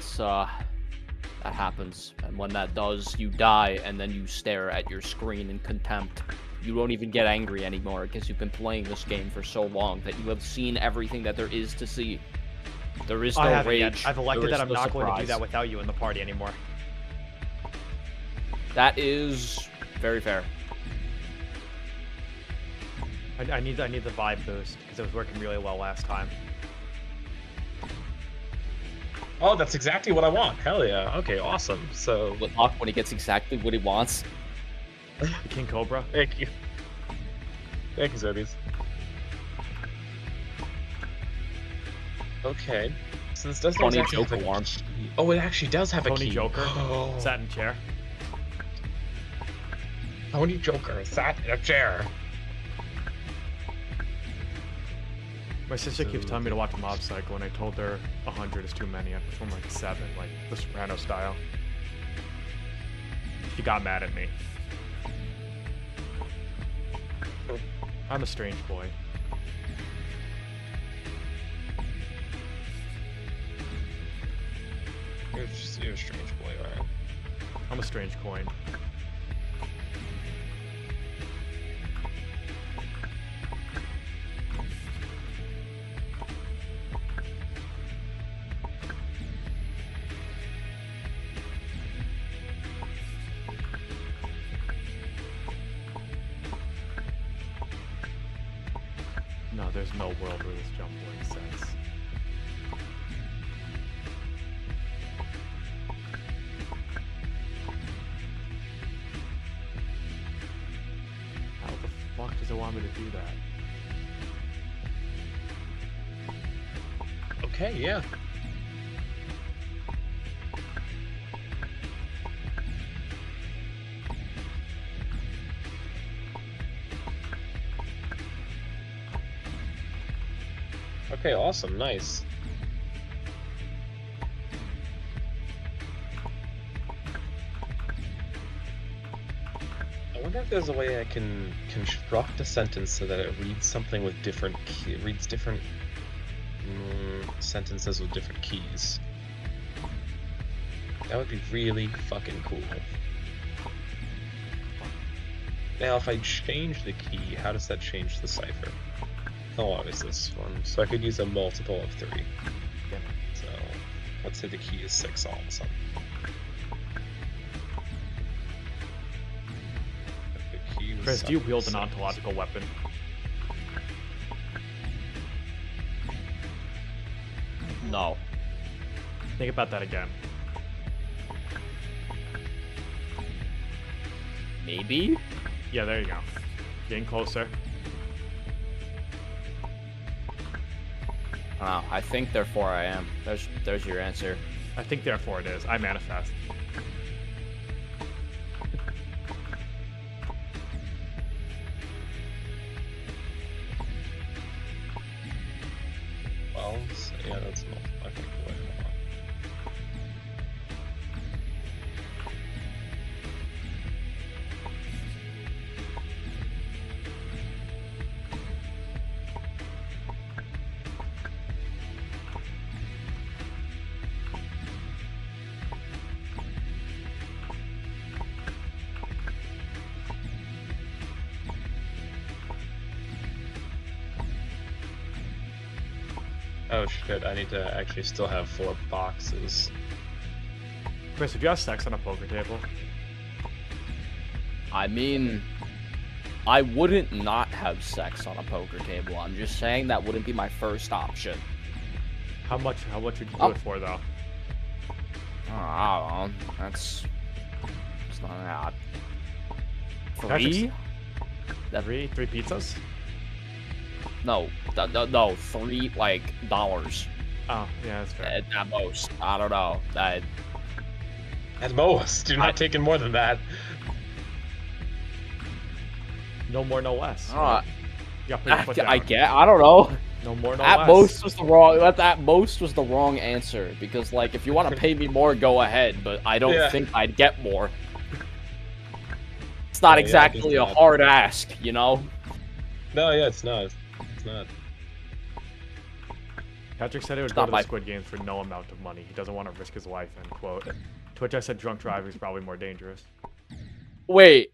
It's that happens, and when that does, you die, and then you stare at your screen in contempt. You don't even get angry anymore because you've been playing this game for so long that you have seen everything that there is to see. There is I no haven't yet. rage. I've elected there that is I'm no not going to do surprise. that without you in the party anymore. That is very fair. I need the vibe boost because it was working really well last time. Oh, that's exactly what I want. Hell yeah. Okay, awesome. So, With Hawk, when he gets exactly what he wants. The King Cobra. thank you. Thank you, Zodies. Okay. So this doesn't Funny exactly have Joker a warm. key. Oh, it actually does have a Tony key. Joker. Oh. Sat in chair. Tony Joker sat in a chair. My sister keeps telling me to watch Mob Psycho, and I told her 100 is too many. I perform like 7, like The Soprano style. She got mad at me. I'm a strange boy. You're a strange boy, alright. I'm a strange coin. No, there's no world where this jump makes sense. How the fuck does it want me to do that? Okay, yeah. Okay, awesome, nice. I wonder if there's a way I can construct a sentence so that it reads something with different reads different sentences with different keys. That would be really fucking cool. Now, if I change the key, how does that change the cipher? How long is this one? So I could use a multiple of 3. Yeah. So let's say the key is 6 all of a sudden. The key was Chris, do you 7, wield an 6. ontological weapon? No. Think about that again. Maybe? Yeah, there you go. Getting closer. I think therefore I am. There's your answer. I think therefore it is. I manifest. Well, so yeah, that's not. Okay, wait, hold on. Oh shit, I need to actually still have 4 boxes. Chris, would you have sex on a poker table? I mean, I wouldn't not have sex on a poker table. I'm just saying that wouldn't be my first option. How much would you do Oh. it for, though? I don't know. That's not odd. Patrick's- 3? Three pizzas? No, no, 3 like dollars Oh, yeah, that's fair. at most. I don't know. At most, you're not taking more than that. No more, no less. I You gotta put your foot I down. get. I don't know. No more, no At less. most was the wrong. At most was the wrong answer because, like, if you want to pay me more, go ahead. But I don't Yeah. think I'd get more. It's not Yeah, I guess exactly a not. hard ask, you know. No, yeah, it's not. It's not. Patrick said he would It's go not to the my- Squid Games for no amount of money. He doesn't want to risk his life, end quote. To which I said drunk driving is probably more dangerous. Wait.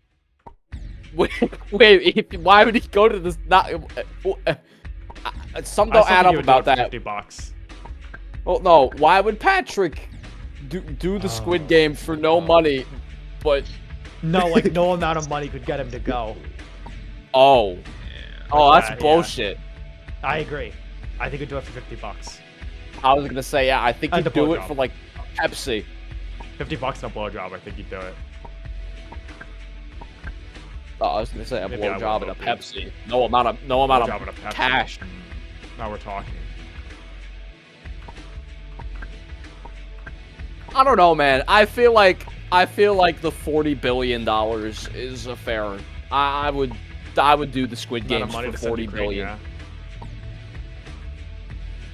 Wait. Why would he go to this? Not. Some I don't still add think up he would do about it for that. $50. Well, no. Why would Patrick do the Squid Game for no money? But No, like no amount of money could get him to go. oh, Yeah. oh, Like that's that, yeah. bullshit. I agree. I think he'd do it for $50. I was gonna say, yeah, I think And he'd a do it blowjob. for like Pepsi. $50 and a blowjob, I think he'd do it. Oh, I was gonna say a Maybe I blowjob will and a go Pepsi. No amount of Blowjob and a Pepsi. cash. Now we're talking. I don't know, man. I feel like the $40 billion is a fair. I would do the Squid Amount of Games money for to send 40 Ukraine, billion.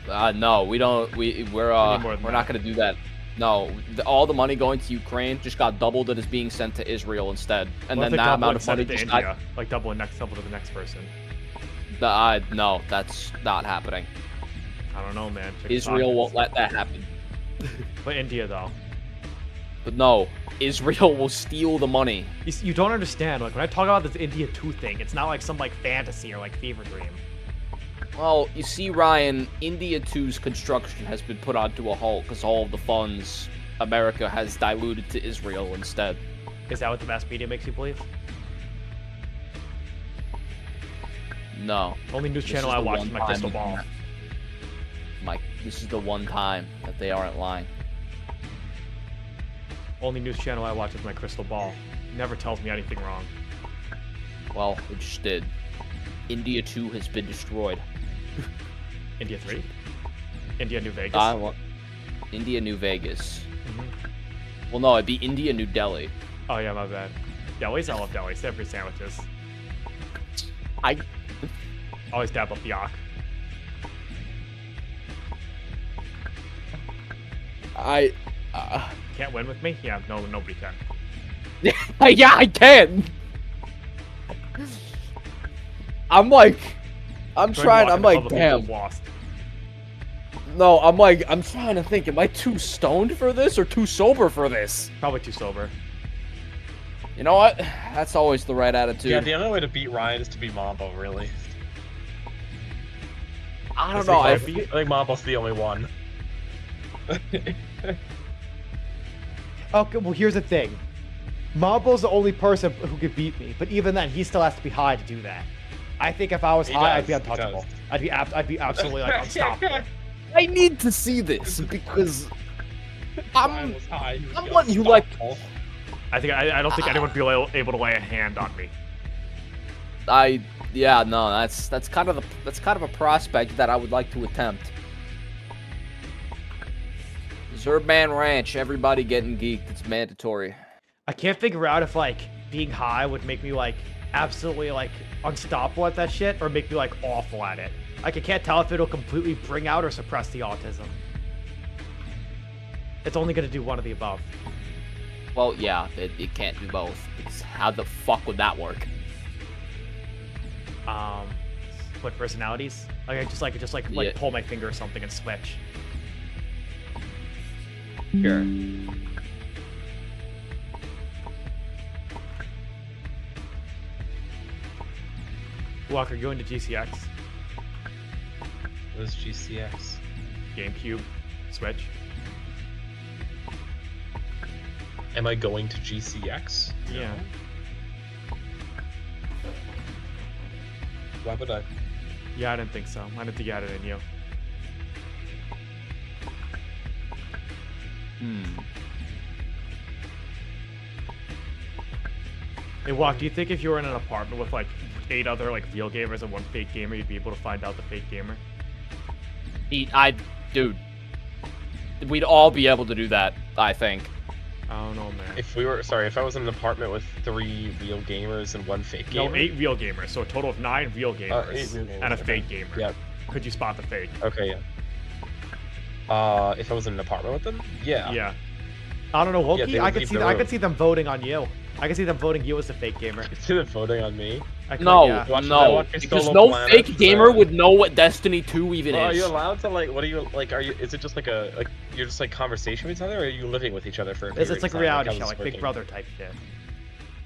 yeah. No, we don't. We're need more than we're not that. gonna do that. No, all the money going to Ukraine just got doubled and is being sent to Israel instead, and What if then they that double amount it of and send money it to just got. India? Like double to the next person. No, that's not happening. I don't know, man. Check Israel pockets. won't let that happen. But India, though. But no, Israel will steal the money. You don't understand. Like when I talk about this India 2 thing, it's not like some like fantasy or like fever dream. Well, you see, Ryan, India 2's construction has been put onto a halt because all of the funds America has diluted to Israel instead. Is that what the mass media makes you believe? No. Only news This channel is I the watch one is my time crystal we ball. can- this is the one time that they aren't lying. Only news channel I watch is my crystal ball. Never tells me anything wrong. Well, it just did. India 2 has been destroyed. India 3? India New Vegas? India New Vegas. Mhm. Well, no, it'd be India New Delhi. Oh yeah, my bad. Delis? I love delis. They have free sandwiches. I Always dab up yak. Can't win with me? Yeah, no, nobody can. yeah, I can. I'm trying. I'm like, damn. Lost. No, I'm trying to think. Am I too stoned for this or too sober for this? Probably too sober. You know what? That's always the right attitude. Yeah, the only way to beat Ryan is to beat Mambo, really. I don't Is know. it I Kofi? I think Mambo's the only one. Okay, well here's the thing. Mambo's the only person who could beat me, but even then, he still has to be high to do that. I think if I was He high, I'd be does, he untouchable. does. I'd be absolutely like unstoppable. I need to see this because Ryan was high, he would I'm be letting you like. unstoppable. I don't think anyone would be able to lay a hand on me. Yeah, no, that's kind of a prospect that I would like to attempt. Zerban Ranch, everybody getting geeked. It's mandatory. I can't figure out if like being high would make me like absolutely like unstoppable at that shit or make me like awful at it. Like I can't tell if it'll completely bring out or suppress the autism. It's only gonna do one of the above. Well, yeah, it can't do both. Because how the fuck would that work? What personalities? Like I just like Yeah. pull my finger or something and switch. Sure. Walker, going to GCX, What is GCX? GameCube, Switch. Am I going to GCX? Yeah. Why would I? Yeah, I didn't think so. I didn't think you had it in you. Hey, Walk, do you think if you were in an apartment with like 8 other like real gamers and 1 fake gamer, you'd be able to find out the fake gamer? Dude, we'd all be able to do that. I think. I don't know, man. If I was in an apartment with 3 real gamers and 1 fake No, gamer. 8 real gamers, so a total of 9 real 8 gamers real gamers, and a okay. fake gamer. Yeah. Could you spot the fake? Okay, yeah. If I was in an apartment with them, yeah. Yeah. I don't know, Yeah, Wookie. they I would could leave see the I room. could see them voting on you. I can see them voting you as the fake gamer. Instead of voting on me. I could, No, yeah. Watch- no, watch me because solo no planets, fake gamer uh, would know what Destiny 2 even Well, are is. you allowed to like? What are you like? Are you? Is it just like you're just like conversation with each other, or are you living with each other for a period It's like of a time? reality how's show, this like Big working? Brother type shit.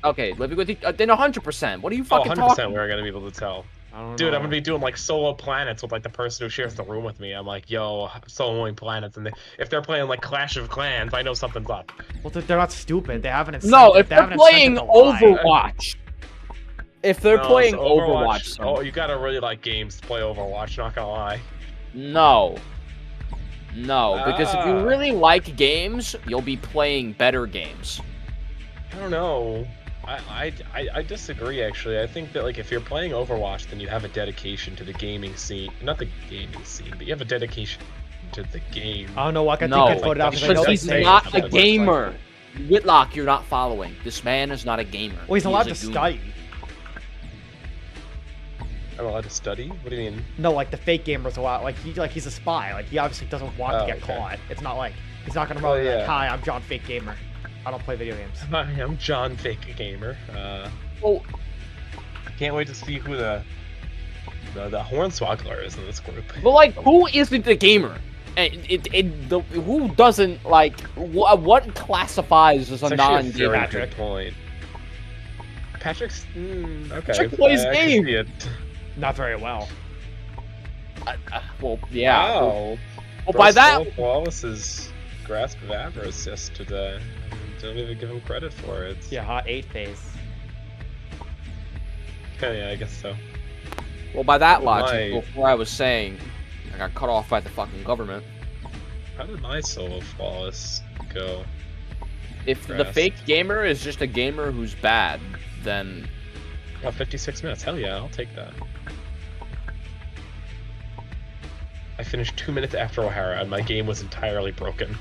Okay, living with each then 100%. What are you Oh, fucking 100% talking? we're gonna be able to tell. I don't Dude, know. I'm gonna be doing like solo planets with like the person who shares the room with me. I'm like, yo, soloing planets, and if they're playing like Clash of Clans, I know something's up. Well, they're not stupid. They have an incentive. No, if they they're have an incentive playing to lie. Overwatch. If they're No, playing it's Overwatch, son. Oh, you gotta really like games to play Overwatch. Not gonna lie. No. No, because if you Ah. really like games, you'll be playing better games. I don't know. I disagree actually. I think that like if you're playing Overwatch, then you have a dedication to the gaming scene. Not the gaming scene, but you have a dedication to the game. I don't know. I can No, think I voted out like, because I know Because they he's say not it's a not gamer. Whitlock, you're not following. This man is not a gamer. Well, he's He allowed to is a gooner. study. I'm allowed to study? What do you mean? No, like the fake gamer's allowed. Like he's a spy. Like he obviously doesn't want to Oh, get okay. caught. It's not like he's not gonna Oh, run like, yeah. "Hi, I'm John Fake Gamer. I don't play video games." Hi, I'm John Fake Gamer. Well, Can't wait to see who the Hornswoggler is in this group. but like, who isn't a gamer? Who doesn't like what classifies as a It's actually non-gamer? very Patrick. good point. Patrick's okay. Patrick plays I can games. see it. Not very well. Well, yeah. Wow. Well, by that, Wallace's grasp of avarice yesterday. Don't even give him credit for it. Yeah, hot 8 phase. Yeah, I guess so. well, by that Oh, logic, my. before I was saying, I got cut off by the fucking government. How did my solo flawless go? If the Grasp. fake gamer is just a gamer who's bad, then Oh, 56 minutes. Hell yeah, I'll take that. I finished 2 minutes after O'Hara, and my game was entirely broken.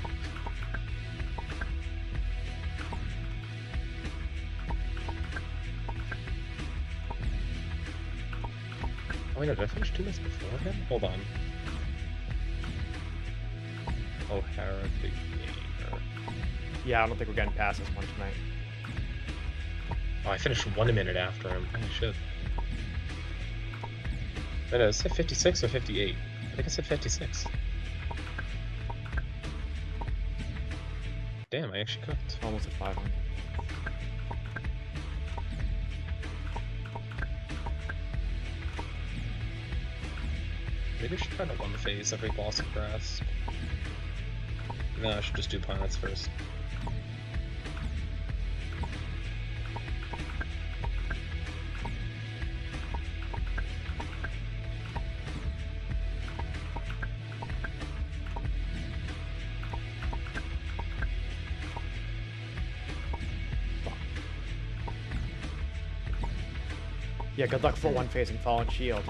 Oh, wait, no, did I finish 2 minutes before him? Hold on. O'Hara, big gamer. Yeah, I don't think we're getting past this one tonight. Oh, I finished 1 minute after him. Holy shit. Wait, no, is it 56 or 58? I think I said 56. Damn, I actually cooked. Almost at 500. Maybe I should try to one phase every boss of grass. No, I should just do planets first. Yeah, good luck for one phase and Fallen Shield.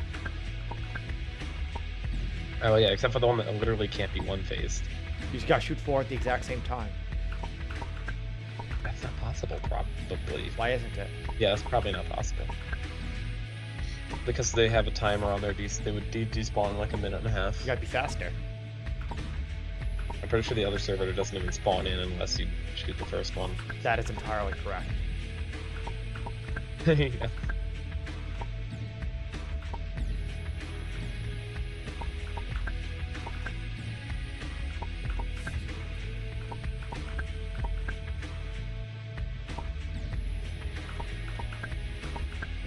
Oh yeah, except for the one that literally can't be one phased. You just gotta shoot 4 at the exact same time. That's not possible, probably. Why isn't it? Yeah, that's probably not possible. Because they have a timer on their they would despawn in like a minute and a half. You gotta be faster. I'm pretty sure the other server doesn't even spawn in unless you shoot the first one. That is entirely correct. Yeah.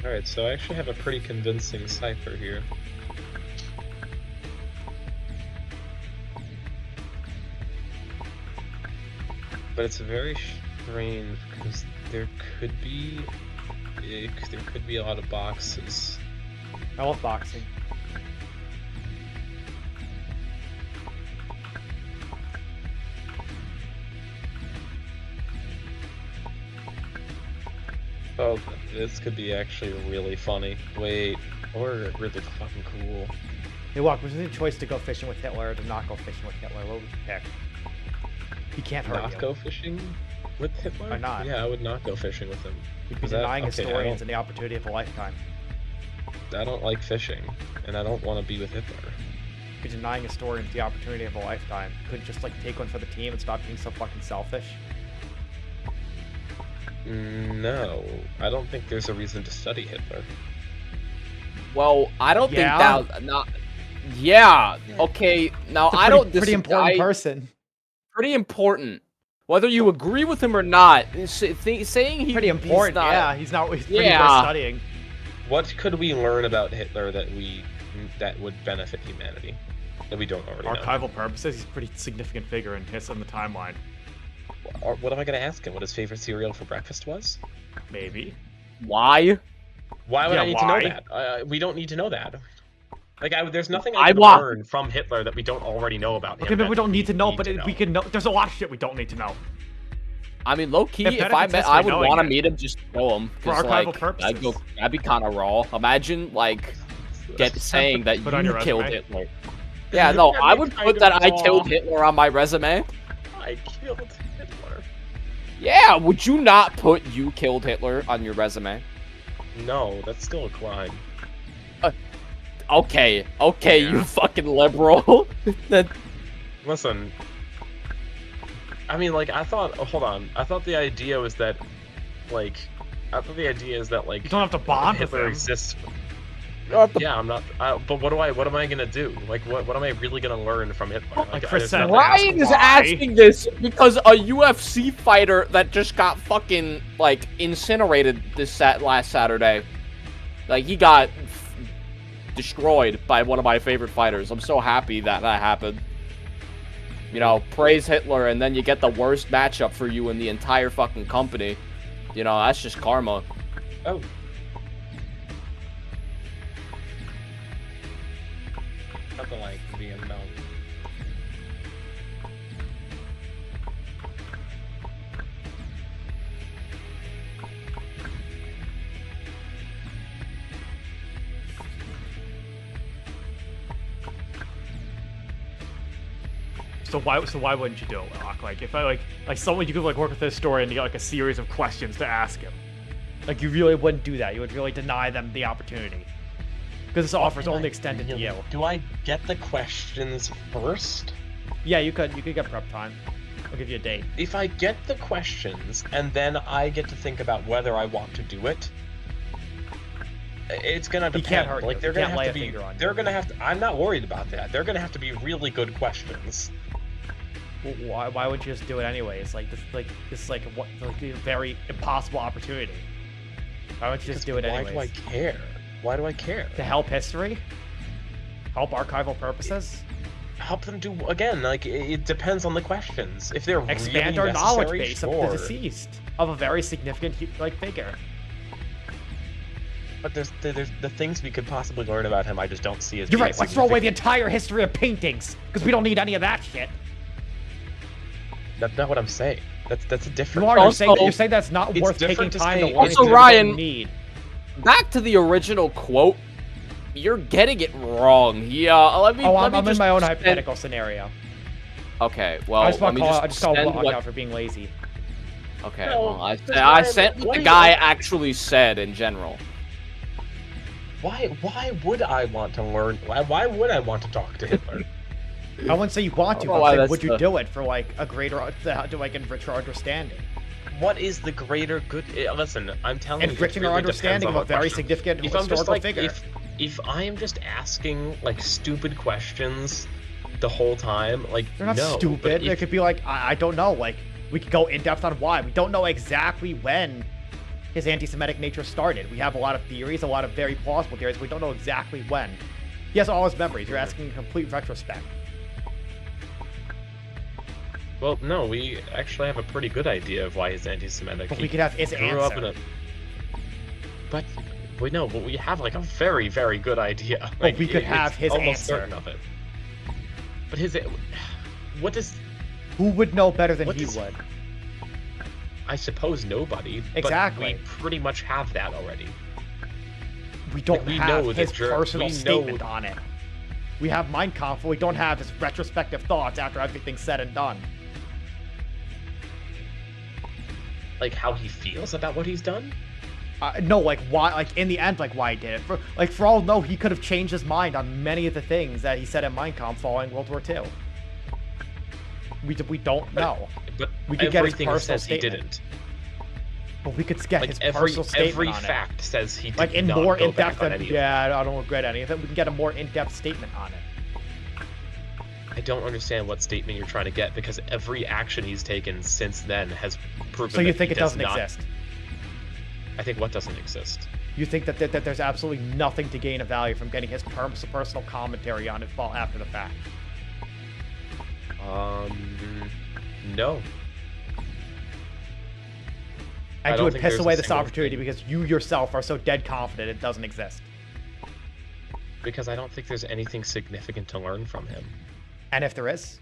Alright, so I actually have a pretty convincing cipher here. But it's very strange because there could be a lot of boxes. I love boxing. Oh, this could be actually really funny. Wait, or really fucking cool. Hey, look, was there a choice to go fishing with Hitler or to not go fishing with Hitler? What would you pick? He can't hurt Not you. go fishing with Hitler? Why not? Yeah, I would not go fishing with him. You'd be Is that- denying okay, historians and the opportunity of a lifetime. I don't like fishing, and I don't want to be with Hitler. You're denying historians the opportunity of a lifetime. Couldn't just like take one for the team and stop being so fucking selfish. No, I don't think there's a reason to study Hitler. Well, I don't Yeah? think that not. Yeah. Okay. Now It's a I pretty, don't. pretty important I- person. Pretty important. Whether you agree with him or not, saying Pretty important. He's not, Yeah, he's not. He's pretty Yeah. worth studying. What could we learn about Hitler that would benefit humanity that we don't already know? Archival purposes, he's a pretty significant figure in the timeline. Or what am I going to ask him? What his favorite cereal for breakfast was? Maybe. Why? Why would Yeah, I need why? to know that? We don't need to know that. Like, there's nothing I I can want- learn from Hitler that we don't already know about him. Okay, but we that don't need to know. But need to we can know. There's a lot of shit we don't need to know. I mean, low key, It if I benefits met, us I by would knowing want to it. meet him just to know him. For 'cause, archival like, purposes. That'd be kind of raw. Imagine like saying that Put on you your killed resume. Hitler. Yeah, no, That'd I be would kind put of that I raw. killed Hitler on my resume. I killed Hitler. Yeah, would you not put you killed Hitler on your resume? No, that's still a crime. Okay, you Yeah. fucking liberal. that Listen, I mean, like, I thought. Oh, hold on. I thought the idea was that, like, You don't have to bond with Hitler him. exists. You don't have to- Yeah, I'm not. But what am I gonna do? Like, what am I really gonna learn from Hitler? Like Chris there's said, nothing- Ryan is why. asking this because a UFC fighter that just got fucking like incinerated last Saturday, like he got destroyed by one of my favorite fighters. I'm so happy that happened. You know, praise Hitler, and then you get the worst matchup for you in the entire fucking company. You know, that's just karma. Oh. Nothing like being known. So why wouldn't you do it, Locke? Like if I like someone you could like work with this story and you got like a series of questions to ask him. Like you really wouldn't do that. You would really deny them the opportunity. Because this offer is only extended to you. Do I get the questions first? Yeah, you could get prep time. I'll give you a date. If I get the questions and then I get to think about whether I want to do it, it's gonna He depend. can't hurt you. Like they're He gonna can't lay have a to be. finger on you. They're gonna have to. I'm not worried about that. They're gonna have to be really good questions. Well, why would you just do it anyway? It's like a very impossible opportunity. Why don't you just do it Why anyways? do I care? Why do I care? To help history? Help archival purposes? Help them do again. Like it depends on the questions. If they're Expand really our knowledge necessary, base sure. of the deceased, of a very significant figure. But there's the things we could possibly learn about him. I just don't see as. You're being right. Let's throw away the significant. entire history of paintings because we don't need any of that shit. That's not what I'm saying. That's a You different. are. Also- You're saying that's not It's worth taking different to time to say- learn. Also, because we Ryan- don't need. Back to the original quote. You're getting it wrong. Yeah, let me. Oh, let I'm me in just my own send- hypothetical scenario. Okay, well, I just let want me to call. just I just call send Locke what- out for being lazy. Okay, No, well, I Ryan, sent what what the are you- guy actually said in general. Why would I want to learn? Why would I want to talk to Hitler? I wouldn't say you want to, Oh, but why I'm saying, that's would you the- do it for like a greater, to like enrich our understanding? What is the greater good? Listen, I'm telling you, it Enriching our really understanding depends of on a very the question. significant If I'm historical just like figure. if I am just asking like stupid questions the whole time, like They're not no, but stupid. It if- could be like, I don't know. Like, we could go in depth on why. We don't know exactly when his anti-Semitic nature started. We have a lot of theories, a lot of very plausible theories. But we don't know exactly when. He has all his memories. You're asking a complete retrospect. Well, no, we actually have a pretty good idea of why he's anti-Semitic. But He we could have his grew up answer. in a. But we know, but we have like a very, very good idea. Like, we could have it's his almost answer. certain of it. But his, what does? Who would know better than What he does- would? I suppose nobody. Exactly. But we pretty much have that already. We don't we have know that his you're- personal we know- statement on it. We have Mein Kampf, but we don't have his retrospective thoughts after everything's said and done. Like how he feels about what he's done. No, like why? Like in the end, like why he did it? For all know, he could have changed his mind on many of the things that he said in Mein Kampf following World War II. We don't know. But We could get his everything personal says he statement. didn't. But we could get Like his every personal statement on fact says he did it. Like in not more go in back depth on than any of it. yeah, I don't regret any of it. We can get a more in-depth statement on it. I don't understand what statement you're trying to get because every action he's taken since then has proven. So you that think he it does doesn't not- exist? I think what doesn't exist. You think that there's absolutely nothing to gain of value from getting his personal commentary on it fall after the fact? No. And you don't would think piss there's a away this single opportunity thing. because you yourself are so dead confident it doesn't exist. Because I don't think there's anything significant to learn from him. And if there is,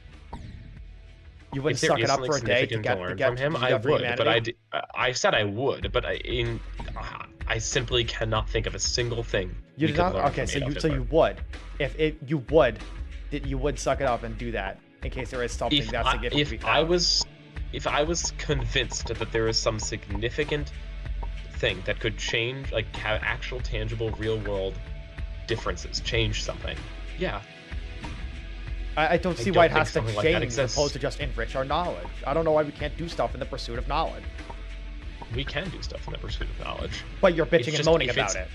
you wouldn't If there suck it is up something for a day to significant get to learn to get from him, to I for would. humanity? But I said I would. But I simply cannot think of a single thing. You we did could not. learn Okay, from Adolf so Hitler. you would, you would suck it up and do that in case there is something that's significant to be found. If I was convinced that there is some significant thing that could change, like have actual tangible real world differences, change something, yeah, I don't see don't why it think has to something like that change as exists. opposed to just enrich our knowledge. I don't know why we can't do stuff in the pursuit of knowledge. we can do stuff in the pursuit of knowledge. But you're bitching and just- moaning if about it's- it.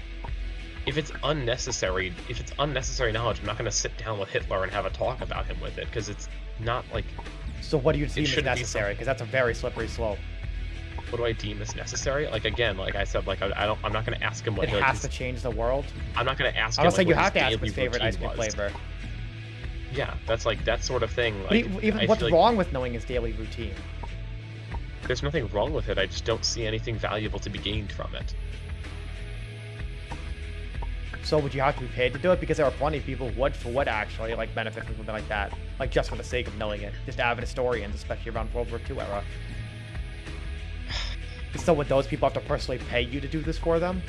If it's unnecessary knowledge, I'm not going to sit down with Hitler and have a talk about him with it because it's not like. So what do you deem as shouldn't be necessary? Because that's a very slippery slope. What do I deem as necessary? Like again, like I said, like I'm not going to ask him what It like, has his- to change the world. I'm not going to ask I'm him. not saying like, you what have to ask daily his favorite ice routine cream was. flavor. Yeah, that's like that sort of thing. But Like, even I what's feel like wrong with knowing his daily routine? there's nothing wrong with it. I just don't see anything valuable to be gained from it. So would you have to be paid to do it? Because there are plenty of people who would actually like benefit from something like that, like just for the sake of knowing it. Just avid historians, especially around World War II era. So would those people have to personally pay you to do this for them?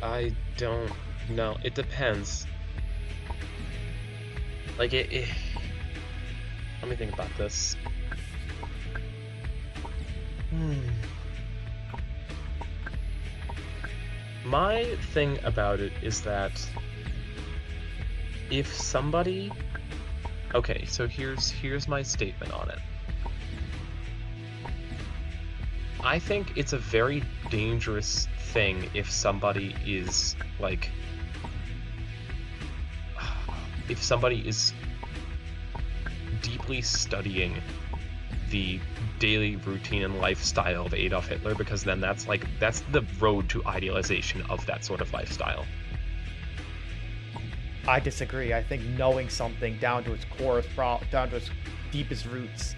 I don't know. It depends. Like let me think about this. My thing about it is that if somebody, okay, so here's my statement on it. I think it's a very dangerous thing if somebody is like, if somebody is deeply studying the daily routine and lifestyle of Adolf Hitler, because then that's the road to idealization of that sort of lifestyle. I disagree. I think knowing something down to its core, down to its deepest roots,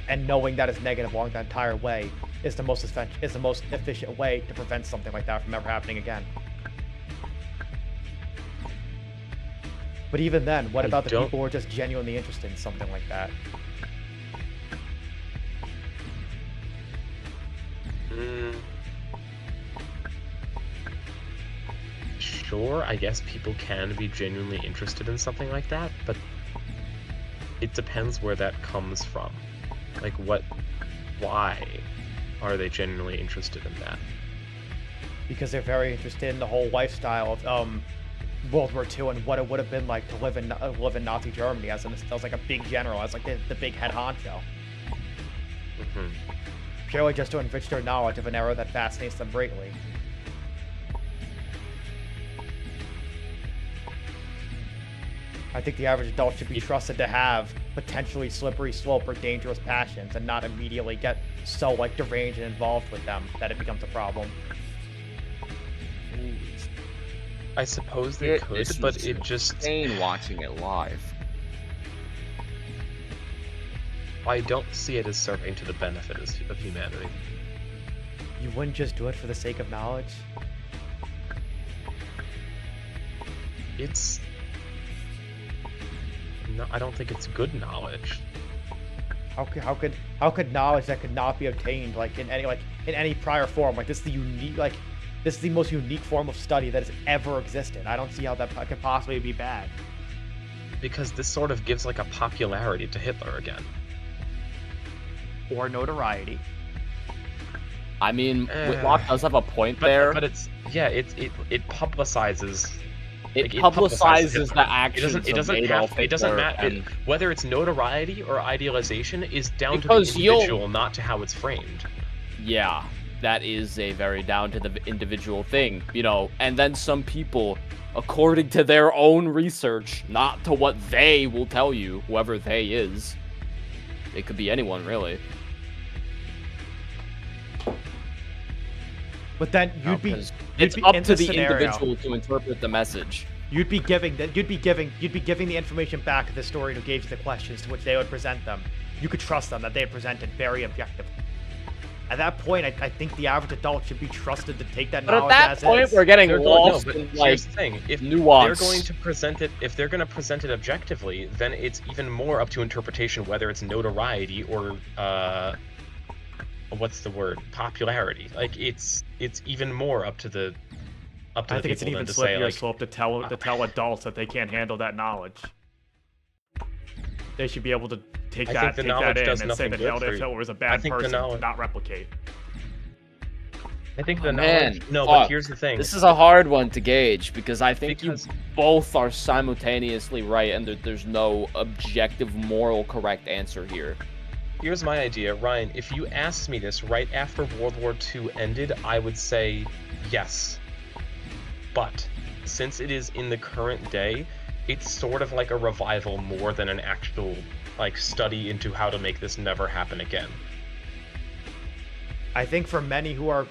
and knowing that it's negative along the entire way is the most efficient way to prevent something like that from ever happening again. But even then, what about the people who are just genuinely interested in something like that? Sure, I guess people can be genuinely interested in something like that, but it depends where that comes from. Like, why are they genuinely interested in that? Because they're very interested in the whole lifestyle of World War II and what it would have been like to live in Nazi Germany as like a big general, as like the big head honcho. Mm-hmm. Purely just to enrich their knowledge of an era that fascinates them greatly. I think the average adult should be trusted to have potentially slippery slope or dangerous passions and not immediately get so like deranged and involved with them that it becomes a problem. I suppose they could, but it just... insane watching it live. I don't see it as serving to the benefit of humanity. You wouldn't just do it for the sake of knowledge? It's... No, I don't think it's good knowledge. How could knowledge that could not be obtained like in any prior form, like this is the most unique form of study that has ever existed. I don't see how that could possibly be bad. Because this sort of gives like a popularity to Hitler again. Or notoriety. I mean, Whitlock does have a point there. But it's it publicizes. It like, publicizes the It actions doesn't of Adolf it doesn't Hitler matter and- whether it's notoriety or idealization is down to Because the individual, not to how it's framed. Yeah, that is a very down to the individual thing, you know. And then some people, according to their own research, not to what they will tell you, whoever they is, it could be anyone really. But then No, you'd be 'cause you'd it's be up in to this the scenario, individual to interpret the message. you'd be giving the information back to the historian who gave you the questions to which they would present them. You could trust them that they presented very objectively. At that point, I think the average adult should be trusted to take that But at knowledge that as point, is. we're getting They're going, no, lost but in here's like the thing: if nuance. they're going to present it, if they're going to present it objectively, then it's even more up to interpretation whether it's notoriety or what's the word? Popularity. Like it's even more up to the I think it's an people even than to say slippier like slope to tell adults that they can't handle that knowledge. They should be able to take I that think the knowledge in does and say nothing that good for you. Hitler was a I bad think the person to knowledge- not replicate. I think the Man, knowledge. No, but fuck. here's the thing. This is a hard one to gauge because I think Because- you both are simultaneously right and there's no objective moral correct answer here. Here's my idea, Ryan. If you asked me this right after World War II ended, I would say yes. But since it is in the current day, it's sort of like a revival more than an actual like study into how to make this never happen again. I think for many who are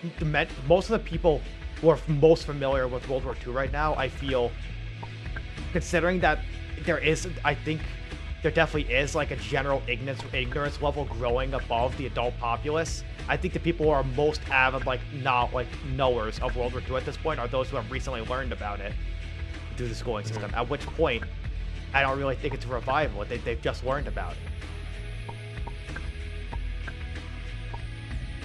most of the people who are most familiar with World War II right now, I feel, considering that I think there definitely is like a general ignorance level growing above the adult populace. I think the people who are most avid knowers of World War II at this point are those who have recently learned about it through the schooling system. At which point, I don't really think it's a revival. They've just learned about it.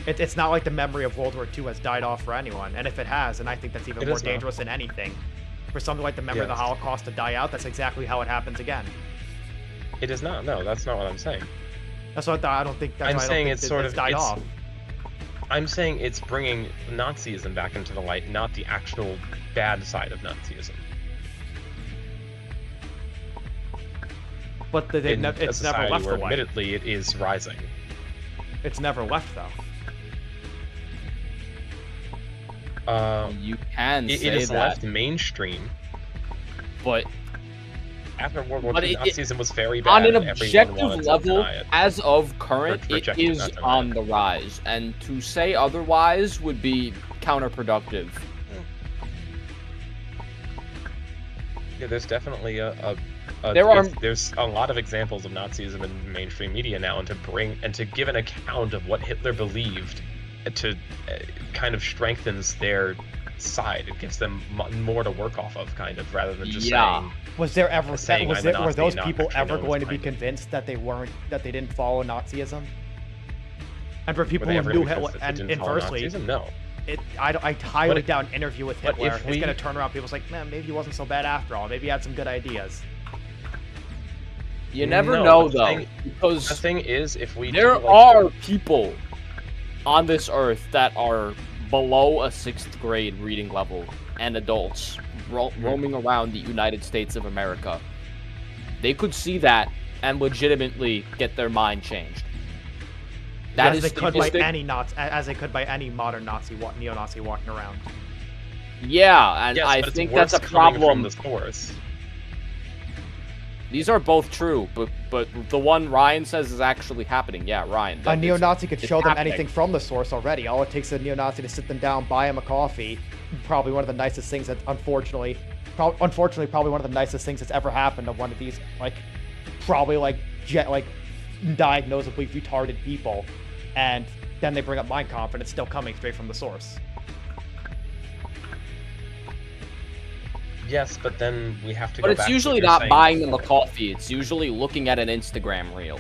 It's not like the memory of World War II has died off for anyone, and if it has, then I think that's even It more is not. dangerous than anything. For something like the memory of the Yes. Holocaust to die out, that's exactly how it happens again. It is not. No, that's not what I'm saying. That's what I don't think. That's I'm why I saying don't it's think sort it's of- died it's- off. I'm saying it's bringing Nazism back into the light, not the actual bad side of Nazism. But In a it's never society left where the light. admittedly it is rising. It's never left though. You can It say is that, left mainstream. but After World War But II, it- Nazism was very bad. on an and everyone objective wanted to level, deny it. as of current, Or it reject it, is not deny on it. the rise, and to say otherwise would be counterproductive. Yeah, there's definitely there's a lot of examples of Nazism in mainstream media now, and to give an account of what Hitler believed, to kind of strengthens their side. It gives them more to work off of, kind of, rather than just Yeah. saying. Was there ever Saying I'm a were Nazi, those not people actually ever knowing going to what's be behind it. convinced that they didn't follow Nazism? And for people Were they who ever knew gonna be Hitler, convinced that and they didn't follow inversely, Nazism? No. I highly But- doubt an interview with but Hitler if is we- going to turn around people's like, man, maybe he wasn't so bad after all. Maybe he had some good ideas. You never No, know but the though, thing- because The thing is, if we there do, like, are people on this earth that are below a 6th grade reading level and adults roaming around the United States of America. They could see that and legitimately get their mind changed. That as is they could by statistic- any Nazi, as they could by any modern neo-Nazi walking around. Yeah, and yes, I but it's think that's a worse coming from problem. the source. These are both true, but the one Ryan says is actually happening. Yeah, Ryan. A that is- neo-Nazi could it's show them happening. anything from the source already. All it takes is a neo-Nazi to sit them down, buy them a coffee. Probably one of the nicest things that, unfortunately, probably one of the nicest things that's ever happened to one of these, probably diagnosably retarded people. And then they bring up Mein Kampf, and it's still coming straight from the source. Yes, but then we have to. But go it's back to usually what you're not saying buying them a before. coffee. It's usually looking at an Instagram reel.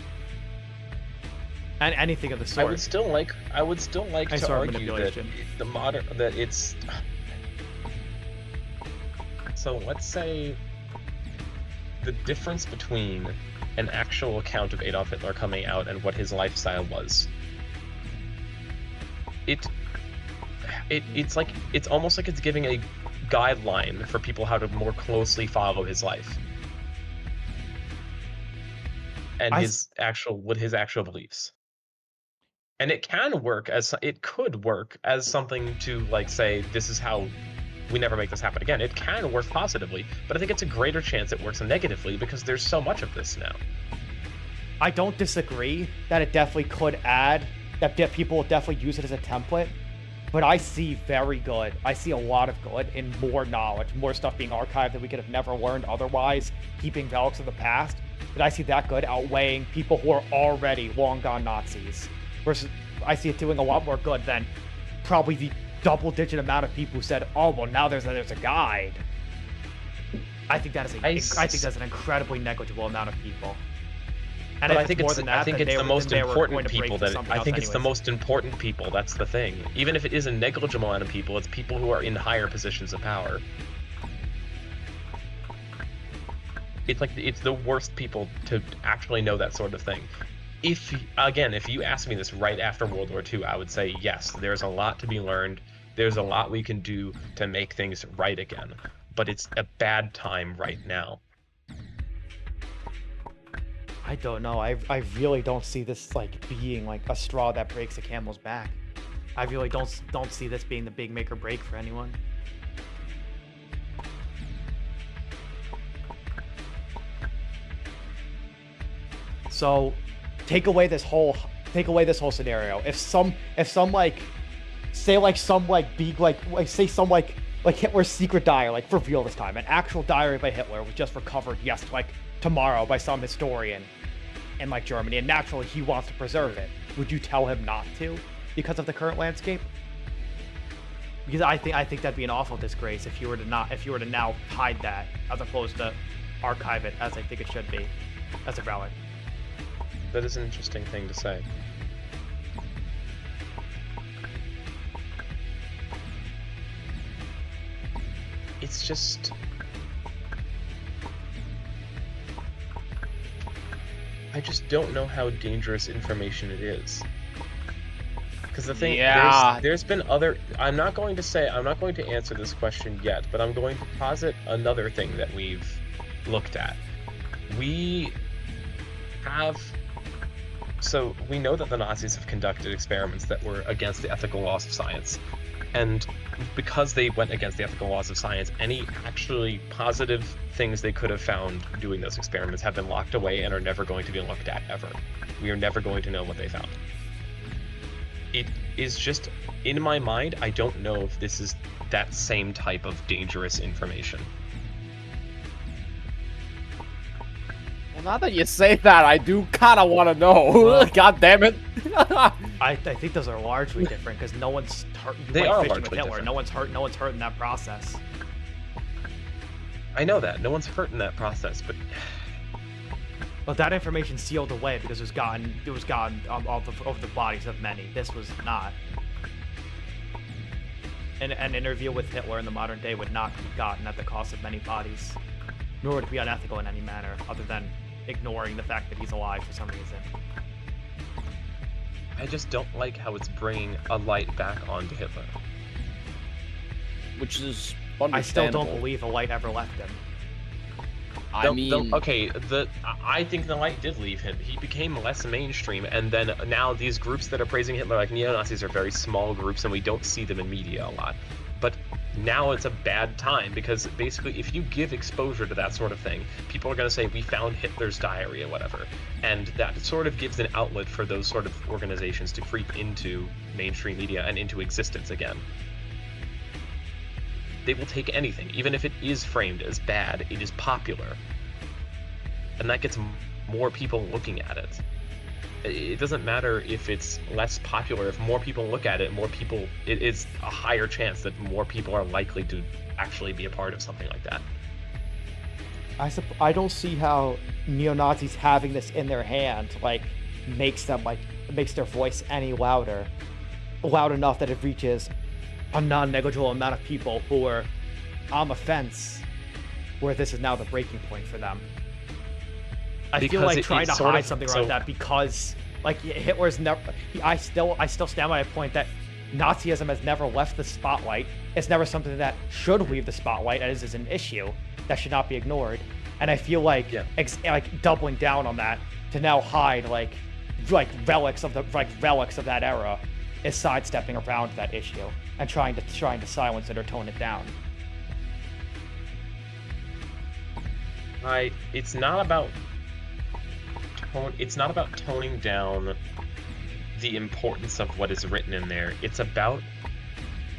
And anything of the I would sort. still like. I would still like Any to sort of argue that manipulation. it's. So let's say the difference between an actual account of Adolf Hitler coming out and what his lifestyle was. It's almost like it's giving a guideline for people how to more closely follow his life and I his actual beliefs. And it could work as something to like say this is how we never make this happen again. It can work positively, but I think it's a greater chance it works negatively because there's so much of this now. I don't disagree that it definitely could add, that people will definitely use it as a template, but I see I see a lot of good in more knowledge, more stuff being archived that we could have never learned otherwise, keeping relics of the past. But I see that good outweighing people who are already long gone Nazis. Versus, I see it doing a lot more good than probably the double-digit amount of people who said, "Oh, well, now there's a guide." I think that is I think that's an incredibly negligible amount of people. And But if I think more it's than that, I think then it's they the were- most then they were going important to break people for that something I else think it's the anyways. most important people. That's the thing. Even if it is a negligible amount of people, it's people who are in higher positions of power. It's like it's the worst people to actually know that sort of thing. If you asked me this right after World War II, I would say yes, there's a lot to be learned. There's a lot we can do to make things right again. But it's a bad time right now. I don't know. I really don't see this like being like a straw that breaks a camel's back. I really don't see this being the big make or break for anyone. So, take away this whole scenario. If some like say some like big say some like Hitler's secret diary, like for real this time, an actual diary by Hitler was just recovered tomorrow by some historian in like Germany, and naturally he wants to preserve it. Would you tell him not to because of the current landscape? Because I think that'd be an awful disgrace if you were to now hide that as opposed to archive it as I think it should be as a relic. That is an interesting thing to say. It's just... I just don't know how dangerous information it is. Because the thing, there's been other... I'm not going to answer this question yet, but I'm going to posit another thing that we've looked at. We know that the Nazis have conducted experiments that were against the ethical laws of science. And because they went against the ethical laws of science, any actually positive things they could have found doing those experiments have been locked away and are never going to be looked at ever. We are never going to know what they found. It is just, in my mind, I don't know if this is that same type of dangerous information. Well, now that you say that, I do kind of want to know. God damn it. I think those are largely different because no one's hurt. They like are fishing with largely Hitler. different. No one's hurt in that process. I know that. No one's hurt in that process, but... But that information sealed away because it was gotten over the bodies of many. This was not. An interview with Hitler in the modern day would not be gotten at the cost of many bodies, nor would it be unethical in any manner other than ignoring the fact that he's alive for some reason. I just don't like how it's bringing a light back onto Hitler. Which is I still understandable. don't believe a light ever left him. I mean, I think the light did leave him. He became less mainstream, and then now these groups that are praising Hitler, like neo-Nazis, are very small groups, and we don't see them in media a lot. But now it's a bad time, because basically if you give exposure to that sort of thing, people are going to say, we found Hitler's diary or whatever. And that sort of gives an outlet for those sort of organizations to creep into mainstream media and into existence again. They will take anything, even if it is framed as bad, it is popular. And that gets more people looking at it. It doesn't matter if it's less popular. If more people look at it, it is a higher chance that more people are likely to actually be a part of something like that. I don't see how neo-Nazis having this in their hand makes their voice any loud enough that it reaches a non-negligible amount of people who are on the fence, where this is now the breaking point for them. I feel like trying to hide something like that because Hitler's never. I still stand by my point that Nazism has never left the spotlight. It's never something that should leave the spotlight, as is an issue that should not be ignored. And I feel like doubling down on that to now hide relics of that era is sidestepping around that issue and trying to silence it or tone it down. It's not about toning down the importance of what is written in there. It's about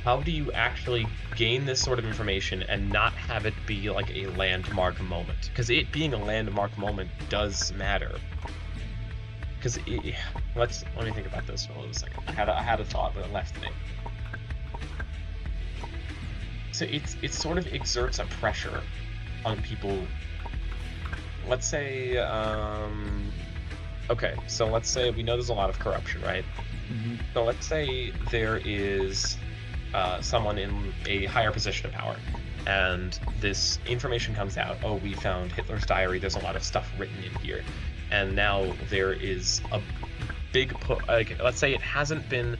how do you actually gain this sort of information and not have it be like a landmark moment? Because it being a landmark moment does matter. Because let me think about this for a second. I had a thought, but it left me. So it sort of exerts a pressure on people. Let's say, okay, so let's say we know there's a lot of corruption, right? Mm-hmm. So let's say there is someone in a higher position of power, and this information comes out. Oh, we found Hitler's diary. There's a lot of stuff written in here, and now there is a big like, let's say it hasn't been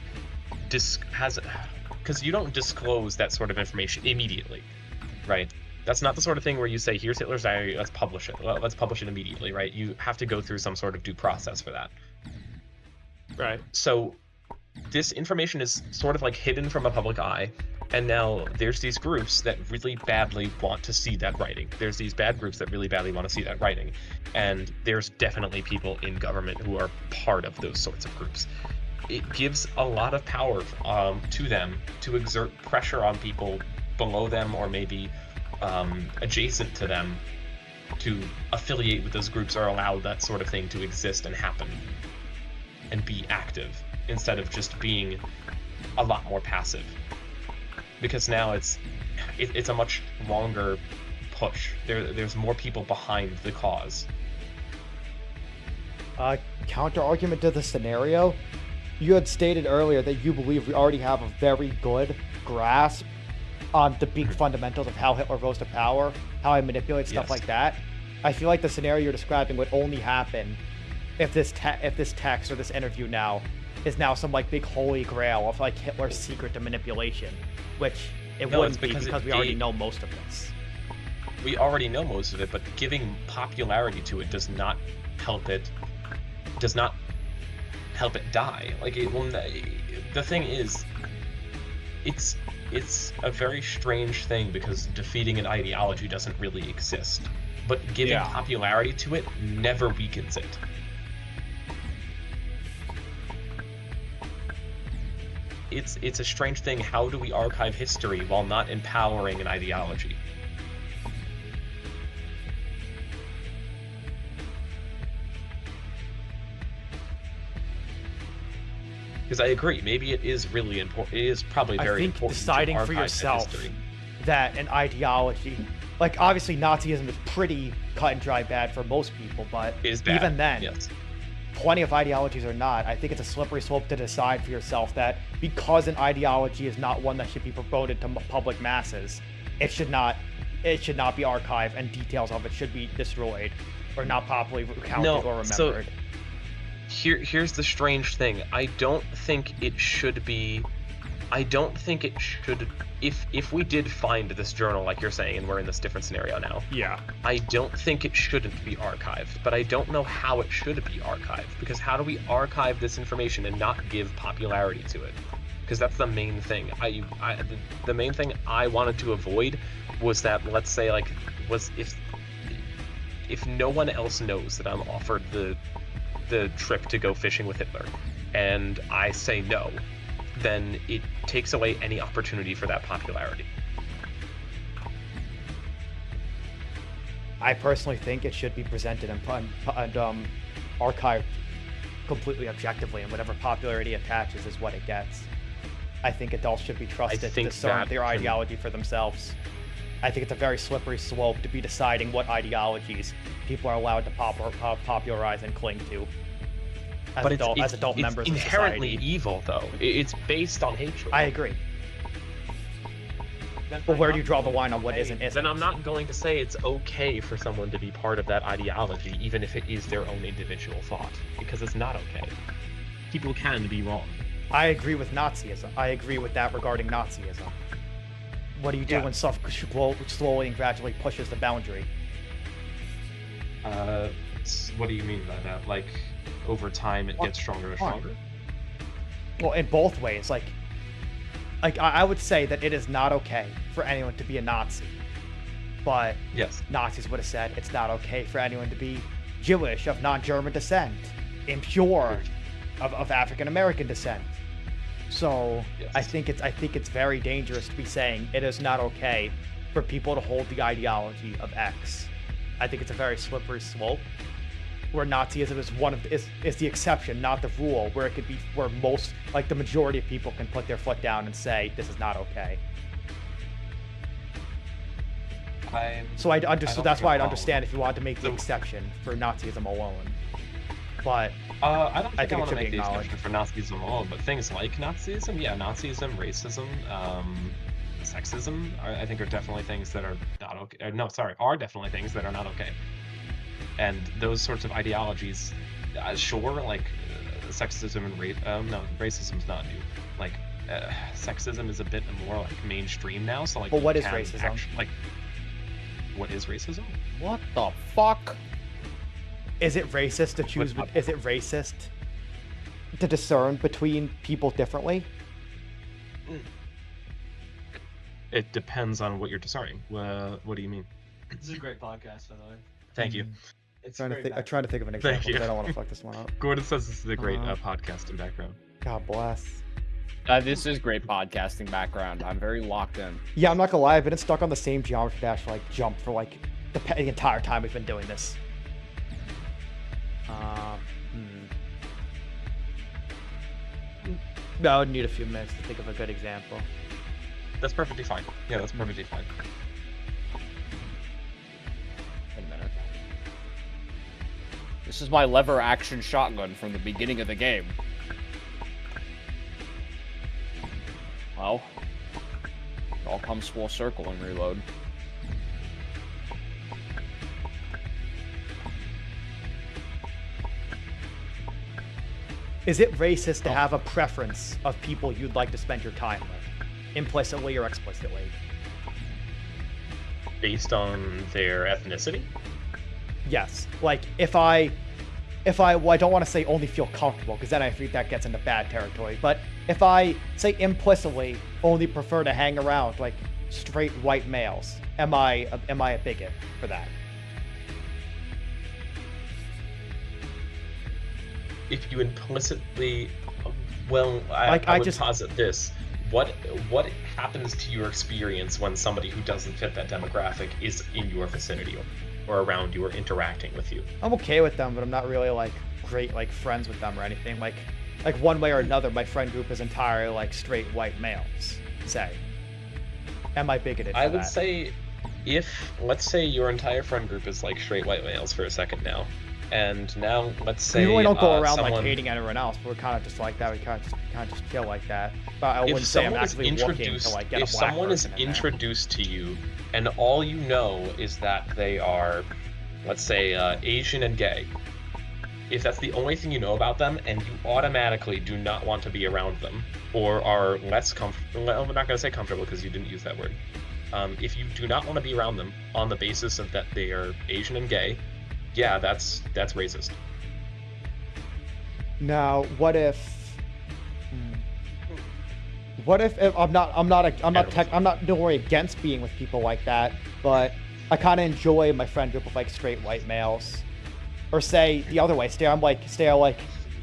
because you don't disclose that sort of information immediately, right? That's not the sort of thing where you say, here's Hitler's diary, let's publish it. Well, let's publish it immediately, right? You have to go through some sort of due process for that. Right. So this information is sort of like hidden from a public eye, and now there's these groups that really badly want to see that writing. There's these bad groups that really badly want to see that writing, and there's definitely people in government who are part of those sorts of groups. It gives a lot of power to them to exert pressure on people below them or maybe adjacent to them to affiliate with those groups or allow that sort of thing to exist and happen and be active instead of just being a lot more passive, because now it's a much longer push. There's more people behind the cause. Counter argument to the scenario, you had stated earlier that you believe we already have a very good grasp on the big fundamentals of how Hitler rose to power, how he manipulates stuff Yes. like that. I feel like the scenario you're describing would only happen if this text or this interview now is now some like big holy grail of like Hitler's secret to manipulation, which it No, wouldn't it's be because because we already know most of this. We already know most of it, but giving popularity to it does not help it die. Like the thing is, it's a very strange thing because defeating an ideology doesn't really exist, but giving Yeah. popularity to it never weakens it. It's a strange thing. How do we archive history while not empowering an ideology? Because I agree, maybe it is really important. It is probably I very think important to deciding for archive that yourself history. that an ideology, like obviously Nazism is pretty cut and dry bad for most people, but Is bad. even then, Yes. plenty of ideologies are not. I think it's a slippery slope to decide for yourself that because an ideology is not one that should be promoted to public masses, it should not be archived and details of it should be destroyed or not properly recounted No, or so- remembered. Here's the strange thing. I don't think it should be. I don't think it should. If we did find this journal, like you're saying, and we're in this different scenario now, Yeah. I don't think it shouldn't be archived. But I don't know how it should be archived, because how do we archive this information and not give popularity to it? Because that's the main thing. The main thing I wanted to avoid was that, let's say, like, was if no one else knows that I'm offered the trip to go fishing with Hitler, and I say no, then it takes away any opportunity for that popularity. I personally think it should be presented and archived completely objectively, and whatever popularity attaches is what it gets. I think adults should be trusted to think discern that their can- ideology for themselves. I think it's a very slippery slope to be deciding what ideologies people are allowed to popularize and cling to as adult members of inherently society. evil, though. It's based on hatred. I agree. But where do you draw the line on what is and isn't? Then I'm not going to say it's okay for someone to be part of that ideology, even if it is their own individual thought, because it's not okay. People can be wrong. I agree with Nazism. I agree with that regarding Nazism. What do you do Yeah. when stuff slowly and gradually pushes the boundary? What do you mean by that? Like, over time it What? gets stronger and Why? stronger. Well, in both ways. Like I would say that it is not okay for anyone to be a Nazi, but Yes. Nazis would have said it's not okay for anyone to be Jewish, of non-German descent, impure, of African American descent. So I Yes. think it's very dangerous to be saying it is not okay for people to hold the ideology of X. I think it's a very slippery slope, where Nazism is the exception, not the rule. Where it could be where most, like the majority of people, can put their foot down and say this is not okay. So I so don't that's think why I'd I'll- understand if you wanted to make the So- exception for Nazism alone. But I don't think I, think it want to should be make the acknowledged. exception for Nazism alone, but things like Nazism, yeah, Nazism, racism, sexism, I think are definitely things that are not okay. No, sorry, are definitely things that are not okay. And those sorts of ideologies, sure, like sexism and no, racism's not new. Like sexism is a bit more like mainstream now. So like, But you what is can racism? like, what is racism? What the fuck? is it racist to choose? What's up? Is it racist to discern between people differently? It depends on what you're discerning. What do you mean? This is a great podcast, by the way. Thank you. It's I'm very trying to think of an example you. because I don't want to fuck this one up. Gordon says this is a great Uh, podcast in background. God bless. This is great podcasting background. I'm very locked in. Yeah, I'm not gonna lie. I've been stuck on the same geometry dash for like jump for like the entire time we've been doing this. No, I would need a few minutes to think of a good example. That's perfectly fine. Yeah, that's perfectly fine. Wait a minute. This is my lever action shotgun from the beginning of the game. Well, it all comes full circle in Reload. Is it racist to have a preference of people you'd like to spend your time with, implicitly or explicitly? Based on their ethnicity? Yes. Like well, I don't want to say only feel comfortable because then I think that gets into bad territory. But if I say implicitly only prefer to hang around like straight white males, am I a bigot for that? If you implicitly, well, Like, I I would just- posit this: what happens to your experience when somebody who doesn't fit that demographic is in your vicinity or around you or interacting with you? I'm okay with them, but I'm not really like great like friends with them or anything. Like one way or another, my friend group is entirely like straight white males. Say, am I bigoted? I for would that? say, if let's say your entire friend group is like straight white males for a second now, and now let's say we really don't go around someone, like hating anyone else, but we're kind of just like that. We kind of just chill like that. But I wouldn't if say I'm someone is actively looking to introduced, like get a if black someone is person in there. introduced to you, and all you know is that they are, let's say, Asian and gay. If that's the only thing you know about them, and you automatically do not want to be around them, or are less comfortable, I'm not going to say comfortable because you didn't use that word. If you do not want to be around them on the basis of that they are Asian and gay, yeah, that's racist. Now, what if? What if I'm not really against being with people like that, but I kind of enjoy my friend group of like straight white males, or say the other way.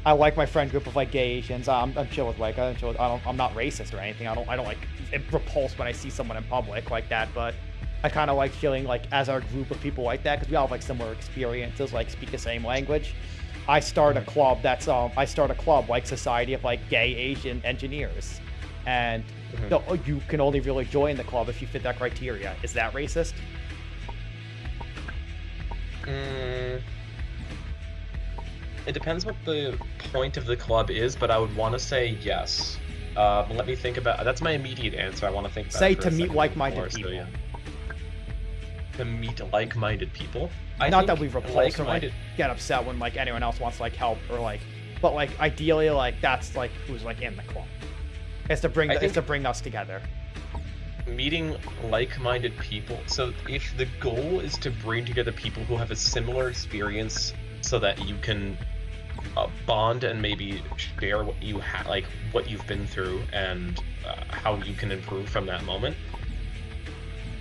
I like my friend group of like gay Asians. I'm chill with like I'm not racist or anything. I don't like repulse when I see someone in public like that, but I kind of like feeling like as our group of people like that because we all have like similar experiences, like speak the same language. I start a club like Society of like Gay Asian Engineers, and you can only really join the club if you fit that criteria. Is that racist? It depends what the point of the club is, but I would want to say yes. Let me think about. That's my immediate answer. I want to think about. Say it for to a meet second like-minded before, so, people. yeah. To meet like-minded people. Not that we repulse or like like-minded. get upset when like anyone else wants to like help or like, but like ideally like that's like who's like in the club. It's to bring it's to bring us together. Meeting like-minded people. So if the goal is to bring together people who have a similar experience, so that you can bond and maybe share what you like what you've been through and how you can improve from that moment.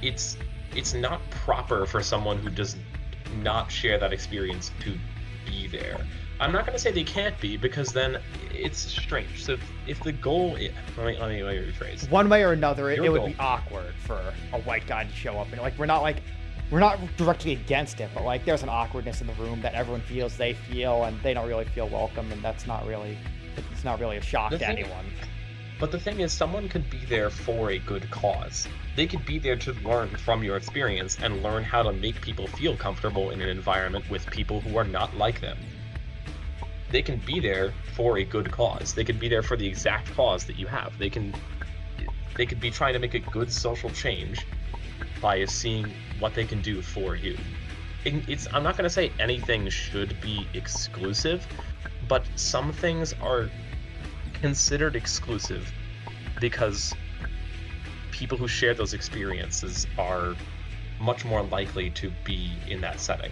It's not proper for someone who does not share that experience to be there. I'm not going to say they can't be, because then it's strange. So if the goal is, let me rephrase. One way or another, Your it would goal. be awkward for a white guy to show up, and like we're not directly against it, but like there's an awkwardness in the room that everyone feels they feel, and they don't really feel welcome, and it's not really a shock The to thing- anyone. But the thing is, someone could be there for a good cause. They could be there to learn from your experience and learn how to make people feel comfortable in an environment with people who are not like them. They can be there for a good cause. They could be there for the exact cause that you have. They could be trying to make a good social change by seeing what they can do for you. I'm not going to say anything should be exclusive, but some things are considered exclusive because people who share those experiences are much more likely to be in that setting.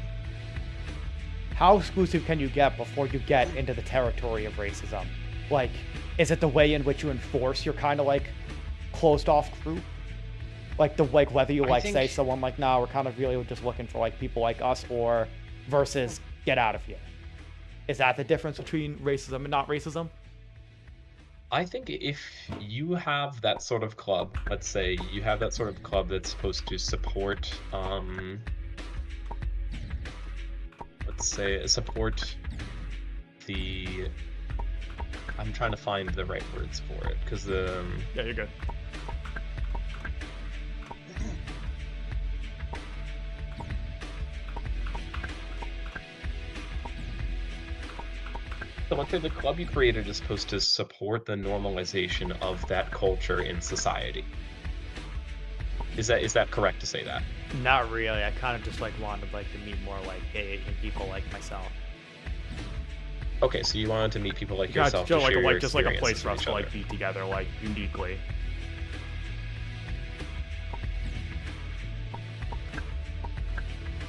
How exclusive can you get before you get into the territory of racism? Like, is it the way in which you enforce your kind of like closed off group? Like whether you I say think- someone like, nah, we're kind of really just looking for like people like us, or versus get out of here. Is that the difference between Racism and not racism. I think if you have that sort of club, let's say you have that sort of club that's supposed to support, support the, I'm trying to find the right words for it, because Yeah, you're good. so let's say the club you created is supposed to support the normalization of that culture in society. Is that correct to say that? Not really. I kind of just like wanted like to meet more like gay Asian people like myself. Okay, so you wanted to meet people like Yeah, yourself just to share your just like a place experiences for with us each to like other. be together, like uniquely.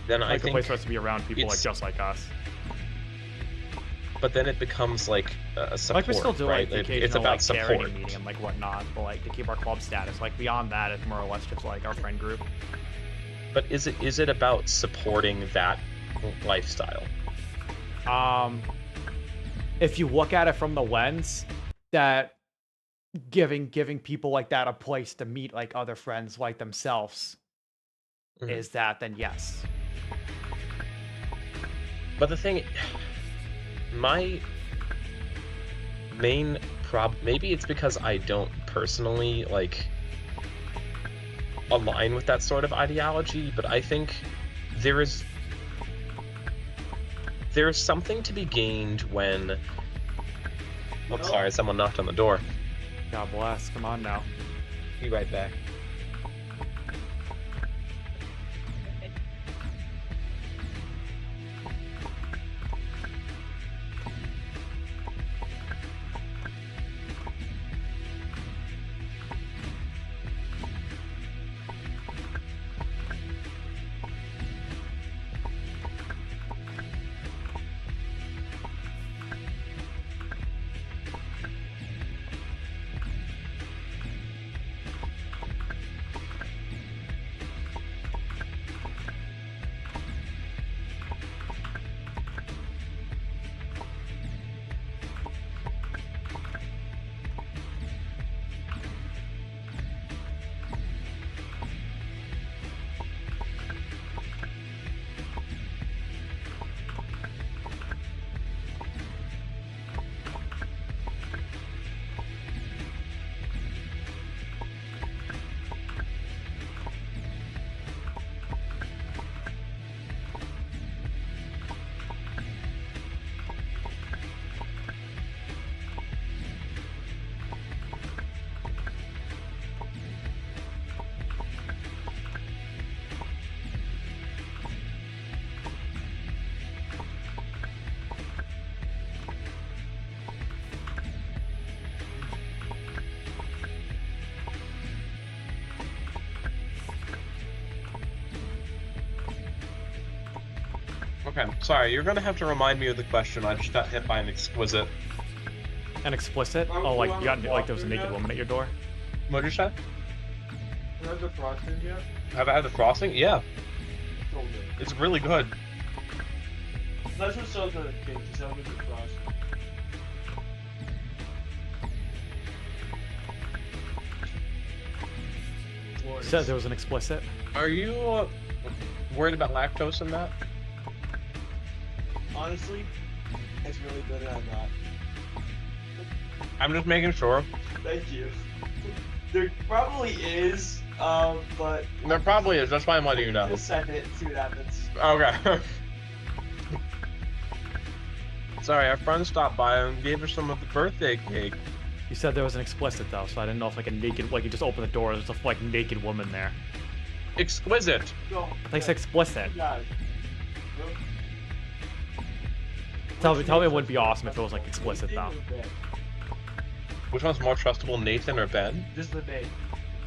Then I Like a think, place for us to be around people like it's- just like us. but then it becomes like a support, Like we still do right? like the It's occasional about like support. charity meeting and like whatnot, but like to keep our club status. Like beyond that, it's more or less just like our friend group. But is it about supporting that lifestyle? If you look at it from the lens that giving people like that a place to meet like other friends like themselves Mhm. is that, then yes. But the thing, my main maybe it's because I don't personally like align with that sort of ideology, but I think there's something to be gained when, oh, sorry, someone knocked on the door. God bless. Come on now. Be right back. Okay, sorry, you're gonna have to remind me of the question. I just got hit by an exquisite. And explicit? Oh, like you got like there was a naked woman at your door? What'd you say? You had the frosting yet? Have I had the frosting? Yeah, So good. it's really good. That's what sells the cake. It sells the frosting. You said there was an explicit? Are you worried about lactose in that? Honestly, it's really good and I'm not. I'm just making sure. Thank you. There probably is, but There probably is. That's why I'm letting you know. we'll send it, see what happens. Okay. Sorry, our friend stopped by and gave us some of the birthday cake. You said there was an explicit though, so I didn't know if like a naked, like you just open the door, there's a like naked woman there. Exquisite. No, I think it's explicit. guys. Tell me it wouldn't be awesome if it was like explicit though. Which one's more trustable, Nathan or Ben? Just the name.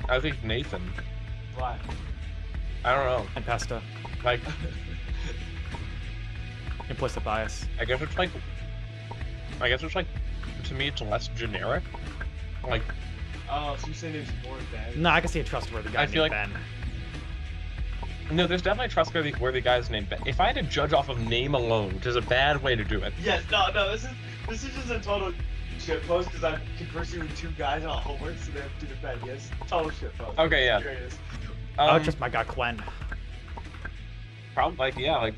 I think Nathan. Why? I don't know. And pesta. Like, Implicit bias. I guess it's like, to me, it's less generic. Like, Oh, so you say there's more than? No, I can see a trustworthy guy I feel named like- Ben. no, there's definitely trustworthy guys named Ben. If I had to judge off of name alone, which is a bad way to do it. Yes, no, this is just a total shit post because I'm conversing with two guys on homework, so they have to defend. Yes, total shit post. Okay, yeah. Serious. Oh, just my guy Quen. Probably, like, yeah, like,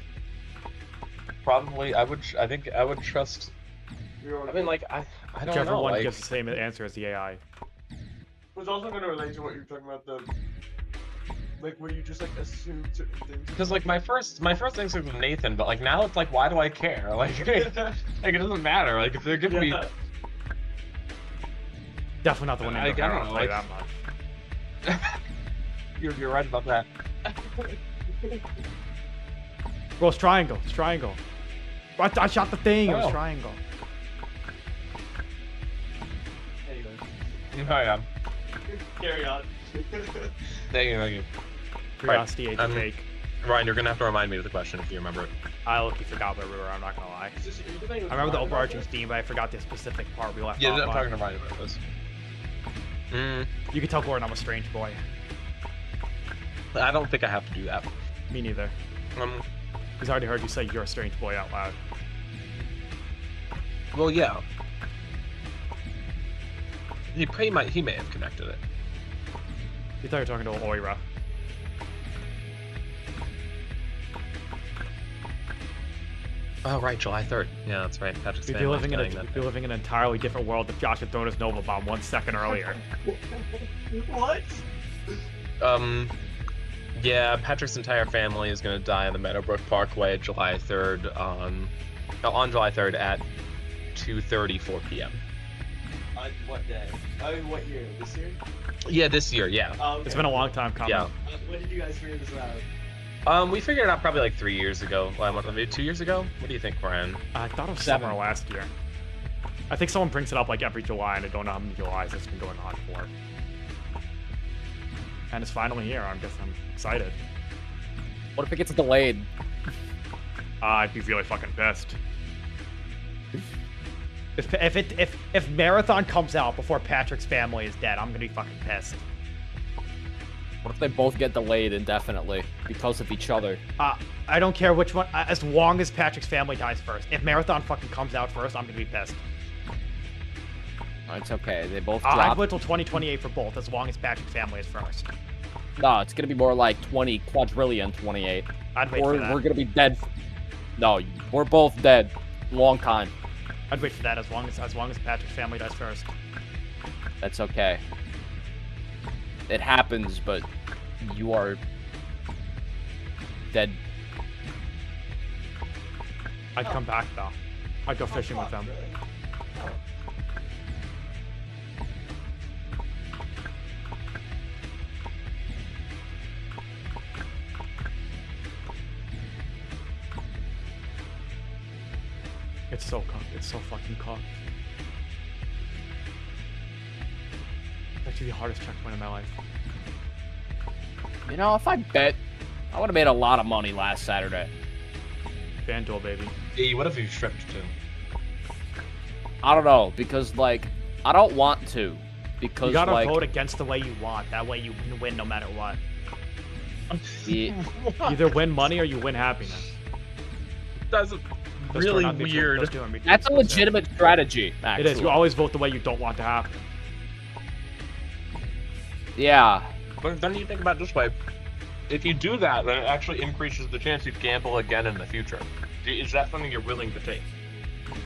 probably, I think I would trust, I mean, like, I don't Whichever know, one like, gives the same answer as the AI. was also going to relate to what you were talking about, like where you just like assume certain things. because, like, my first instinct was Nathan, but, like, now it's like, why do I care? Like, it doesn't matter, like, if they're giving me, Definitely not the one named I O'Hara, don't I'll know, tell you like- that much. you're right about that. Bro, it's triangle. It's triangle. I shot the thing. It was Oh. triangle. Anyway, Oh, yeah. carry on. Thank you. Curiosity ate the um, cake. Ryan, you're gonna have to remind me of the question if you remember it. I look-y forgot where we were, I'm not gonna lie. I remember the overarching theme, but I forgot the specific part we left Yeah, off I'm on. talking to Ryan about this. You can tell Gordon I'm a strange boy. I don't think I have to do that. Me neither. He's already heard you say you're a strange boy out loud. Well, yeah. He may have connected it. You thought you were talking to Oira. Oh, right, July 3rd. Yeah, that's right. Patrick's We'd be family living in dying that we'd be living in an entirely different world if Josh had thrown his Nova Bomb 1 second earlier. What? day. Yeah, Patrick's entire family is gonna die on the Meadowbrook Parkway July 3rd on July 3rd at 2:34 p.m. On what day? I mean, what year? This year? Yeah, this year, yeah. Oh, okay. It's been a long time coming. Yeah. When did you guys figure this out? We figured it out probably like 3 years ago. Maybe 2 years ago? What do you think, Brian? I thought it was 7. summer last year. I think someone brings it up like every July, and I don't know how many Julys it's been going on for. And it's finally here. I'm excited. What if it gets delayed? I'd be really fucking pissed. If Marathon comes out before Patrick's family is dead, I'm gonna be fucking pissed. What if they both get delayed indefinitely because of each other? I don't care which one, as long as Patrick's family dies first. If Marathon fucking comes out first, I'm gonna be pissed. It's okay. They both I'd drop. wait till 2028 for both, as long as Patrick's family is first. No, it's gonna be more like 20 quadrillion 28. I'd wait We're for that. gonna be dead. No, we're both dead. Long time. I'd wait for that as long as Patrick's family dies first. That's okay. It happens, but you are dead. I'd come back though. I'd go fishing with them. It's so cooked. It's so fucking cooked. It's actually the hardest checkpoint in my life. You know, if I bet, I would have made a lot of money last Saturday. FanDuel, baby. Hey, what if you stripped too? I don't know, because, like, I don't want to. Because, You gotta like, vote against the way you want. That way you can win no matter what. the, Either win money or you win happiness. That's Those really two are not mutual- weird. those two are mutually that's a exclusive. legitimate strategy, actually. It is. You always vote the way you don't want to happen. Yeah. But then you think about it this way: if you do that, then it actually increases the chance you gamble again in the future. Is that something you're willing to take?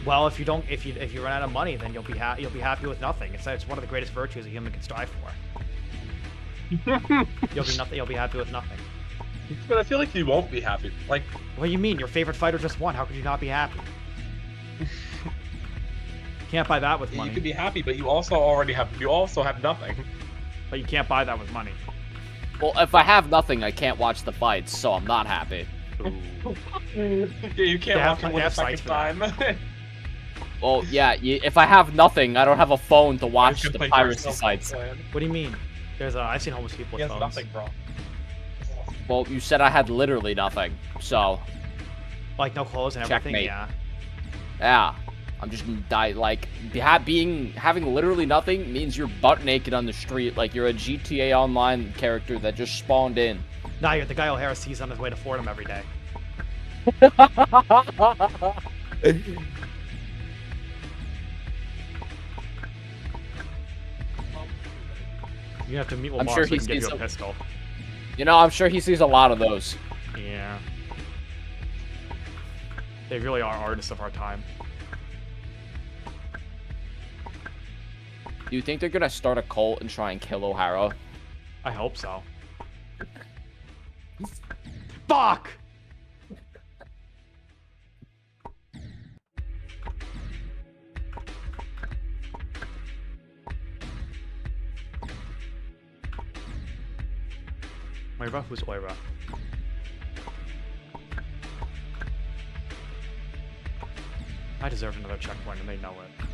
Well, if you run out of money, then you'll be happy with nothing. It's one of the greatest virtues a human can strive for. You'll be happy with nothing. But I feel like you won't be happy. Like, What do you mean? Your favorite fighter just won. How could you not be happy? Can't buy that with you money. could be happy, but you also have nothing. But you can't buy that with money. Well, if I have nothing, I can't watch the fights, so I'm not happy. Yeah, you can't They walk have- in they a have second sites for that. time. Well, yeah, if I have nothing, I don't have a phone to watch You the can play piracy Dark Souls sites. plan. What do you mean? I've seen homeless people He with has phones. nothing, bro. Well, you said I had literally nothing, so, Like no clothes and everything. Checkmate. Yeah. yeah. I'm just gonna die, like, having literally nothing means you're butt naked on the street, like you're a GTA Online character that just spawned in. Nah, you're the guy O'Hara sees on his way to Fordham every day. You have to meet with I'm Mark sure so he he can give sees you a a- pistol. You know, I'm sure he sees a lot of those. Yeah. They really are artists of our time. Do you think they're gonna start a cult and try and kill O'Hara? I hope so. Fuck! Moira? Who's Moira? I deserve another checkpoint and they know it.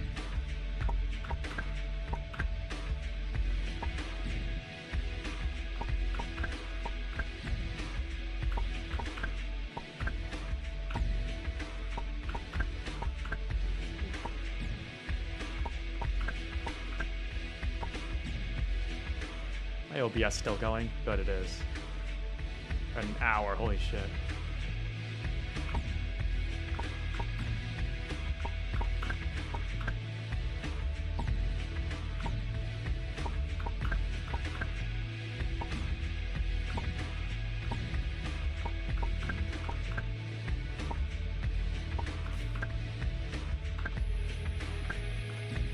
My OBS still going? Good, it is. An hour, holy shit.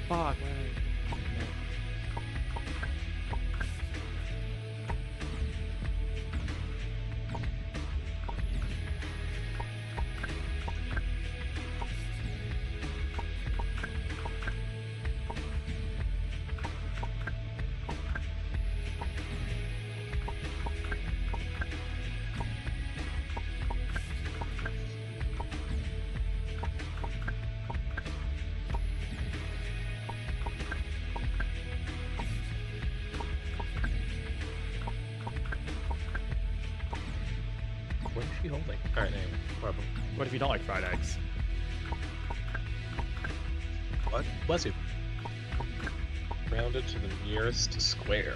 Fuck, man. What is she holding? Alright, anyway. Whatever. What if you don't like fried eggs? What? Bless you. Round it to the nearest square.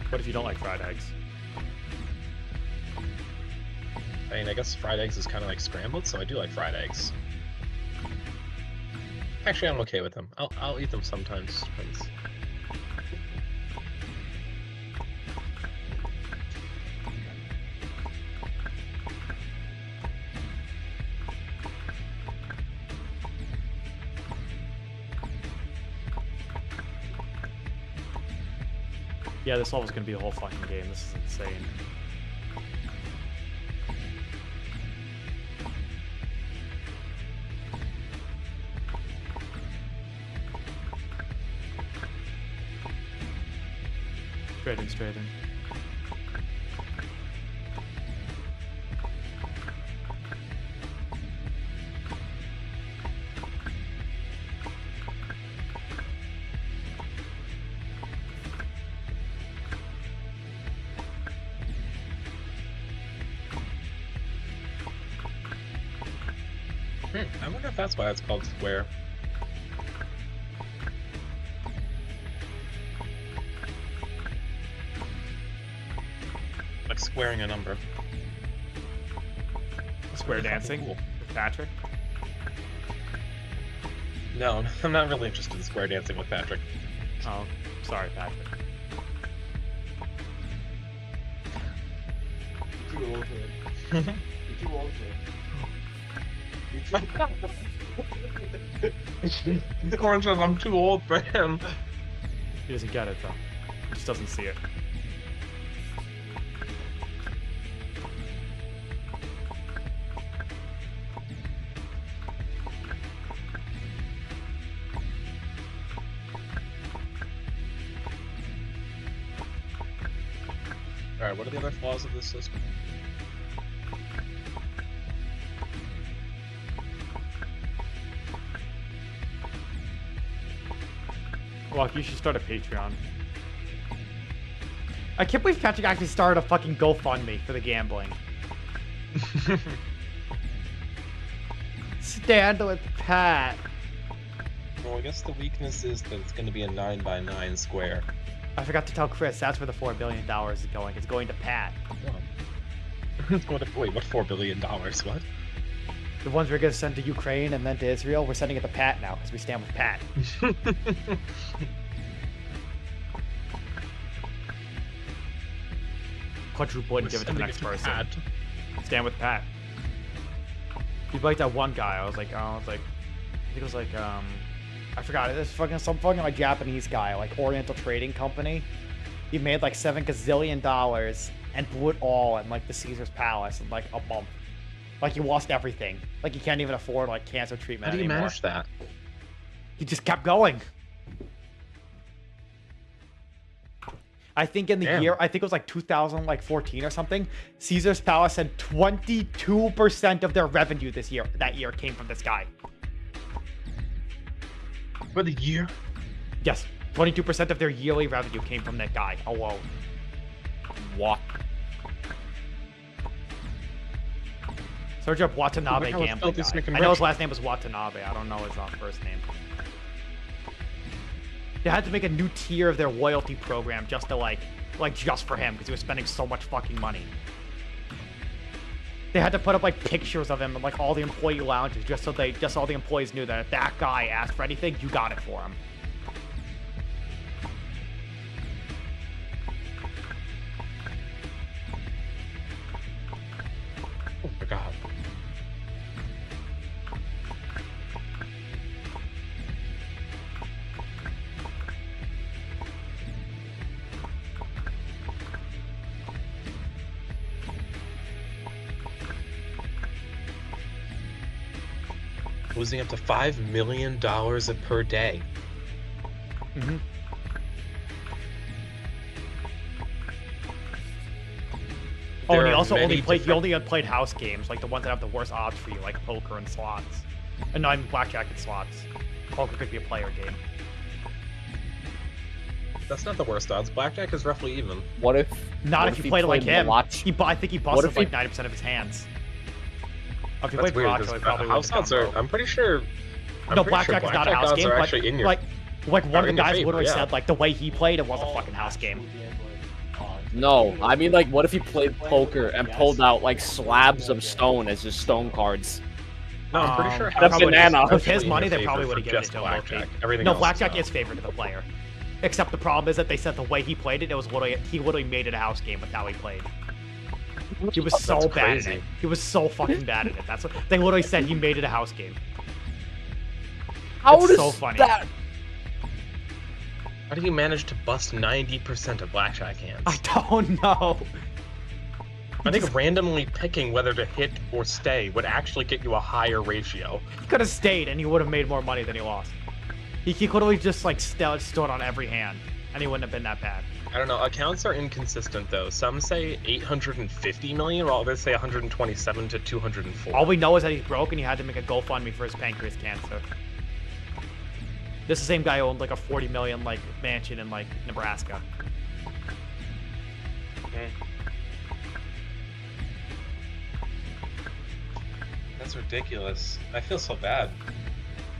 What if you don't like fried eggs? I mean, I guess fried eggs is kind of like scrambled, so I do like fried eggs. Actually, I'm okay with them. I'll eat them sometimes. Depends. Yeah, this level's gonna be a whole fucking game. This is insane. Straight in, straight in. I wonder if that's why it's called Square. Like squaring a number. Square dancing Cool. with Patrick. No, I'm not really interested in square dancing with Patrick. Oh, sorry, Patrick. You're too old for it. You're too old for it. Corn says I'm too old for him. He doesn't get it though. He just doesn't see it. Alright, what are the other flaws of this system? Well, you should start a Patreon. I can't believe Patrick actually started a fucking GoFundMe for the gambling. Stand with Pat. Well, I guess the weakness is that it's going to be a 9x9 square. I forgot to tell Chris that's where the $4 billion is going. It's going to Pat. It's going to, wait, what $4 billion? What? The ones we're gonna send to Ukraine and then to Israel, we're sending it to Pat now because we stand with Pat. Quadruple it and give it to the Sending next person. Pat. Stand with Pat. He's like that one guy. I think it was like, I forgot it. It's some fucking like Japanese guy, like Oriental Trading Company. He made like $7 gazillion and blew it all in like the Caesar's Palace in like a month. Like he lost everything. Like he can't even afford like cancer treatment How do you anymore. manage that? He just kept going. I think in the Damn. year, I think it was like 2014 or something, Caesar's Palace said 22% of their revenue that year came from this guy. For the year? Yes, 22% of their yearly revenue came from that guy alone. What? Search up Watanabe Look how it's gambling spelled, he's guy. making I know his rich. last name was Watanabe. I don't know his first name. They had to make a new tier of their loyalty program just to like just for him because he was spending so much fucking money. They had to put up like pictures of him in like all the employee lounges just so all the employees knew that if that guy asked for anything, you got it for him. Oh my god. Losing up to $5 million per day. Mm-hmm. Oh, There and he are also many only played. He different- only played house games, like the ones that have the worst odds for you, like poker and slots. And no, I mean blackjack and slots. Poker could be a player game. That's not the worst odds. Blackjack is roughly even. What if? Not what if you played it like him. Watch? I think he What busted if like he- 90% of his hands. If you That's played weird. Baracho, Because he probably house would have odds are. gone I'm pretty sure. I'm No, pretty sure blackjack is not a house odds game. are But actually in your. like one are of the in your guys favor, literally yeah. said like the way he played it was a fucking house game. No, I mean like, what if he played poker and pulled out like slabs of stone as his stone cards? No, I'm pretty sure. That's house odds banana. is With actually his in money, your they favor probably for would've given just it to him, blackjack. low-key. Everything No, else is blackjack not. is favored to the player. Except the problem is that they said the way he played it, he literally made it a house game with how he played. He was so That's bad at crazy. it. He was so fucking bad at it. That's what they literally said. He made it a house game. How It's does so funny. that? How do you manage to bust 90% of blackjack hands? I don't know. I think randomly picking whether to hit or stay would actually get you a higher ratio. He could have stayed and he would have made more money than he lost. He could have just like stood on every hand and he wouldn't have been that bad. I don't know. Accounts are inconsistent though. Some say 850 million, while others say 127 to 204. All we know is that he's broke and he had to make a GoFundMe for his pancreas cancer. This is the same guy who owned like a 40 million like mansion in like Nebraska. That's ridiculous. I feel so bad.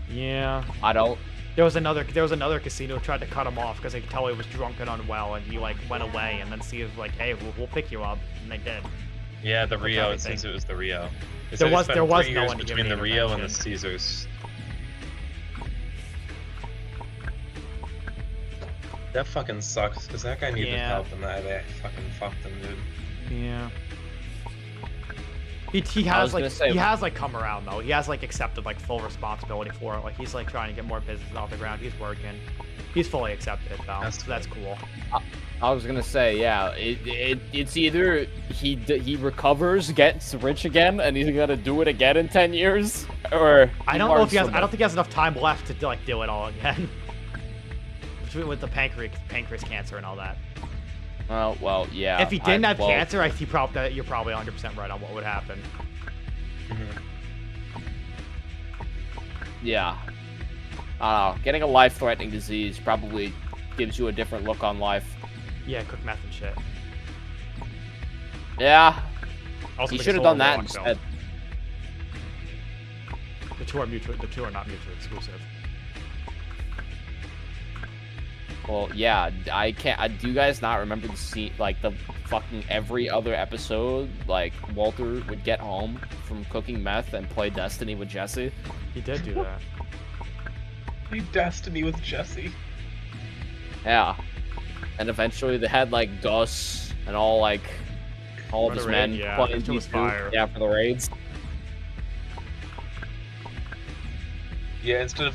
Yeah. I don't. There was another casino who tried to cut him off because they could tell he was drunk and unwell, and he like went away, and then Caesar was like, "Hey, we'll pick you up," and they did. Yeah, the Rio. It everything. seems it was the Rio. There was been no 3 years one to give between me the Rio and the intervention. Caesars. That fucking sucks, because that guy needed Yeah. help and they fucking fucked him, dude. Yeah. He was has gonna like say- he has like come around though. He has like accepted like full responsibility for it. Like he's like trying to get more business off the ground. He's working. He's fully accepted it though. That's So that's cool. I was gonna say, yeah. It's either he recovers, gets rich again, and he's gonna do it again in 10 years, or I don't know if he has. I don't think he has enough time left to like do it all again. Between with the pancreas cancer and all that. Well, yeah. If he didn't have well, cancer, you're probably 100% right on what would happen. Yeah. I don't know. Getting a life-threatening disease probably gives you a different look on life. Yeah, cook meth and shit. Yeah. Also, He because should have it's all done that Warlock film. instead. The two are not mutually exclusive. Well, yeah. I can't. Do you guys not remember the scene? Like the fucking every other episode, like Walter would get home from cooking meth and play Destiny with Jesse. He did do that. Need Destiny with Jesse. Yeah. And eventually they had like Gus and all of For his the men raid, yeah, playing that was D2. fire. Yeah, for the raids. Yeah, instead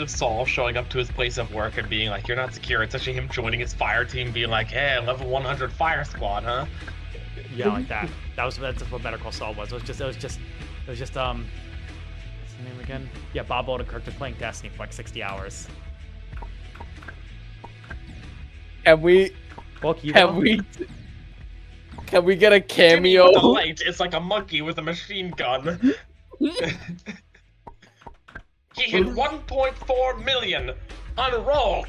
of Saul showing up to his place of work and being like, "You're not secure," it's actually him joining his fire team, being like, "Hey, level 100 fire squad, huh?" Yeah, like that. That's what Better Call Saul was. It was just what's his name again? Yeah, Bob Odenkirk just playing Destiny for like 60 hours. Can we Fuck you. can we get a With the cameo? light, it's like a monkey with a machine gun. He hit 1.4 million on roll.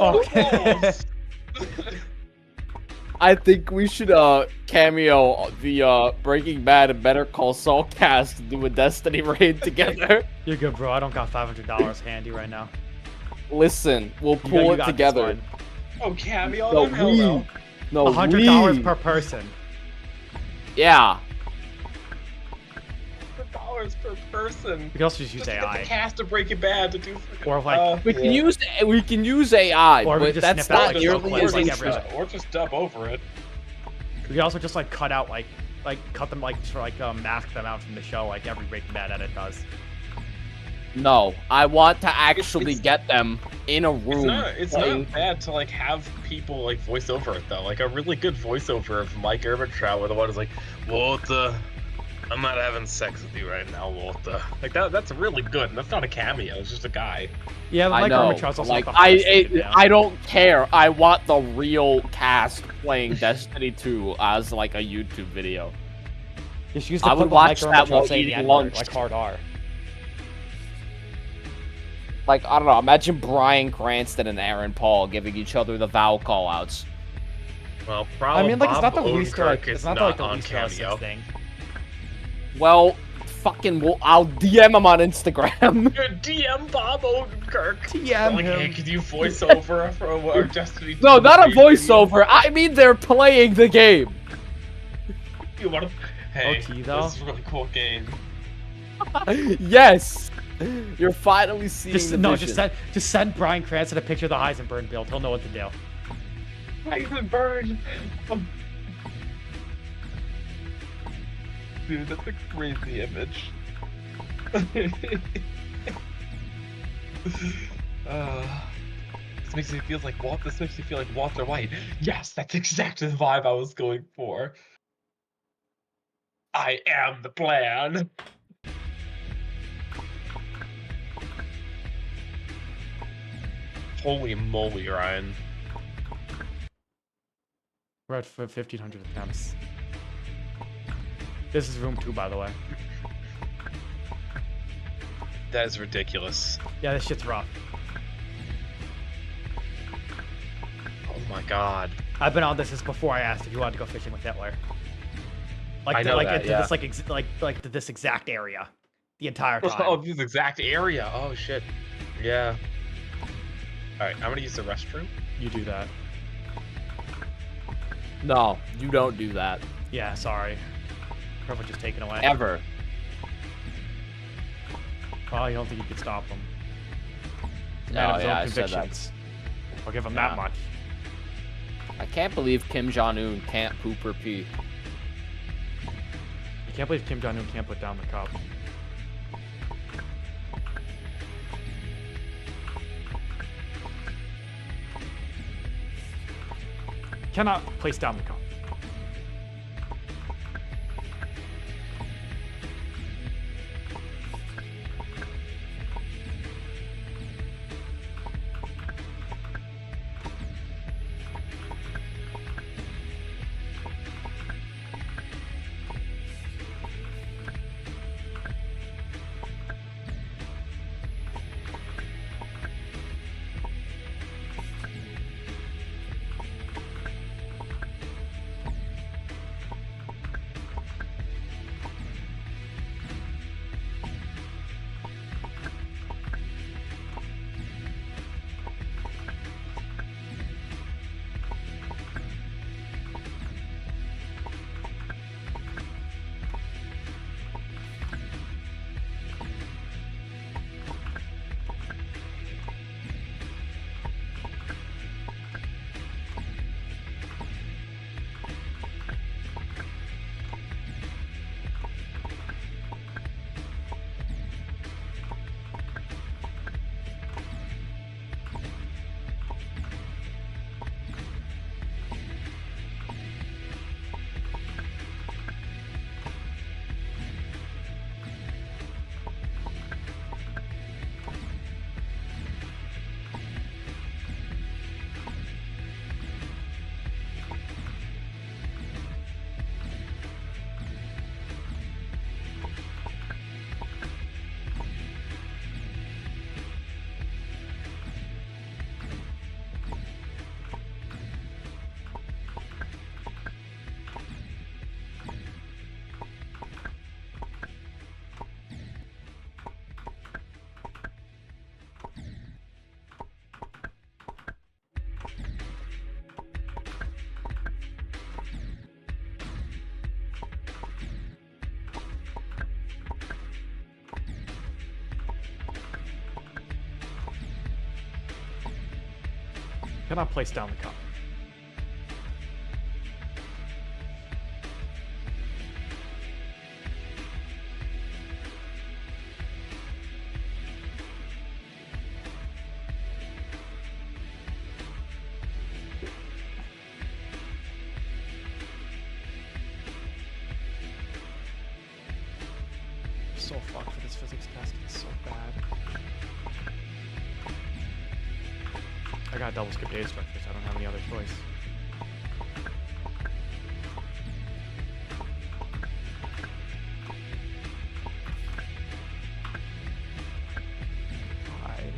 Okay. I think we should cameo the Breaking Bad and Better Call Saul cast and do a Destiny raid together. You're good, bro. I don't got $500 handy right now. Listen, we'll You pull it got this together. one. Oh, cameo? No, Hell no. No, $100 we. per person. Yeah. $100 per person. We can also just use Just to get the AI. cast of Breaking Bad to do. Or like- We can use AI, Or we but just that's snip out, not like, nearly clips, as like, interesting. every- Or just dub over it. We can also just like cut out like cut them like to like mask them out from the show like every Breaking Bad edit does. No, I want to actually It's- get them in a room. It's playing- not bad to like have people like voice over it though. Like a really good voiceover of Mike Ehrmantraut where the one is like, "Walter, I'm not having sex with you right now, Walter." Like that's really good. And that's not a cameo. It's just a guy. Yeah, but I like know. Armatrout's also Like the hardest thing to do. I don't care. I want the real cast playing Destiny 2 as like a YouTube video. Just use I the would clip of watch Mike that Ehrmantraut while saying the eating N-word, lunch. like hard R. Like I don't know. Imagine Bryan Cranston and Aaron Paul giving each other the vowel callouts. Well, I probably. mean, like it's not the Bob least like Odenkirk it's is not not like the on least cameo. racist thing. Well, I'll DM him on Instagram. DM Bob Odenkirk. TM Like, hey, him. could you voice over from our Destiny? No, 2 not a raid voiceover. I mean they're playing the game. You want to? Hey, OT though? this is a really cool game. Yes. You're finally seeing the vision. Just send Bryan Cranston a picture of the Heisenberg build. He'll know what to do. Heisenberg. Dude, that's a crazy image. This makes me feel like This makes me feel like Walter White. Yes, that's exactly the vibe I was going for. I am the plan. Holy moly, Ryan. We're at 1,500 attempts. This is room 2, by the way. That is ridiculous. Yeah, this shit's rough. Oh my god. I've been on this since before I asked if you wanted to go fishing with Hitler. Like I to, know like that, into yeah. this like to this exact area, the entire time. Oh, this exact area. Oh shit. Yeah. All right, I'm gonna use the restroom. You do that. No, you don't do that. Yeah, sorry. Privilege is taken away. Ever. Oh, you don't think you could stop him? Man of Oh, his yeah, own I said that. convictions. I'll give him Yeah. that much. I can't believe Kim Jong-un can't poop or pee. I can't believe Kim Jong Un can't put down the cup. Cannot place down the cup. Cannot place down the cup. So fucked for this physics test. It's so bad. I got double skip data structures. I don't have any other choice. Why?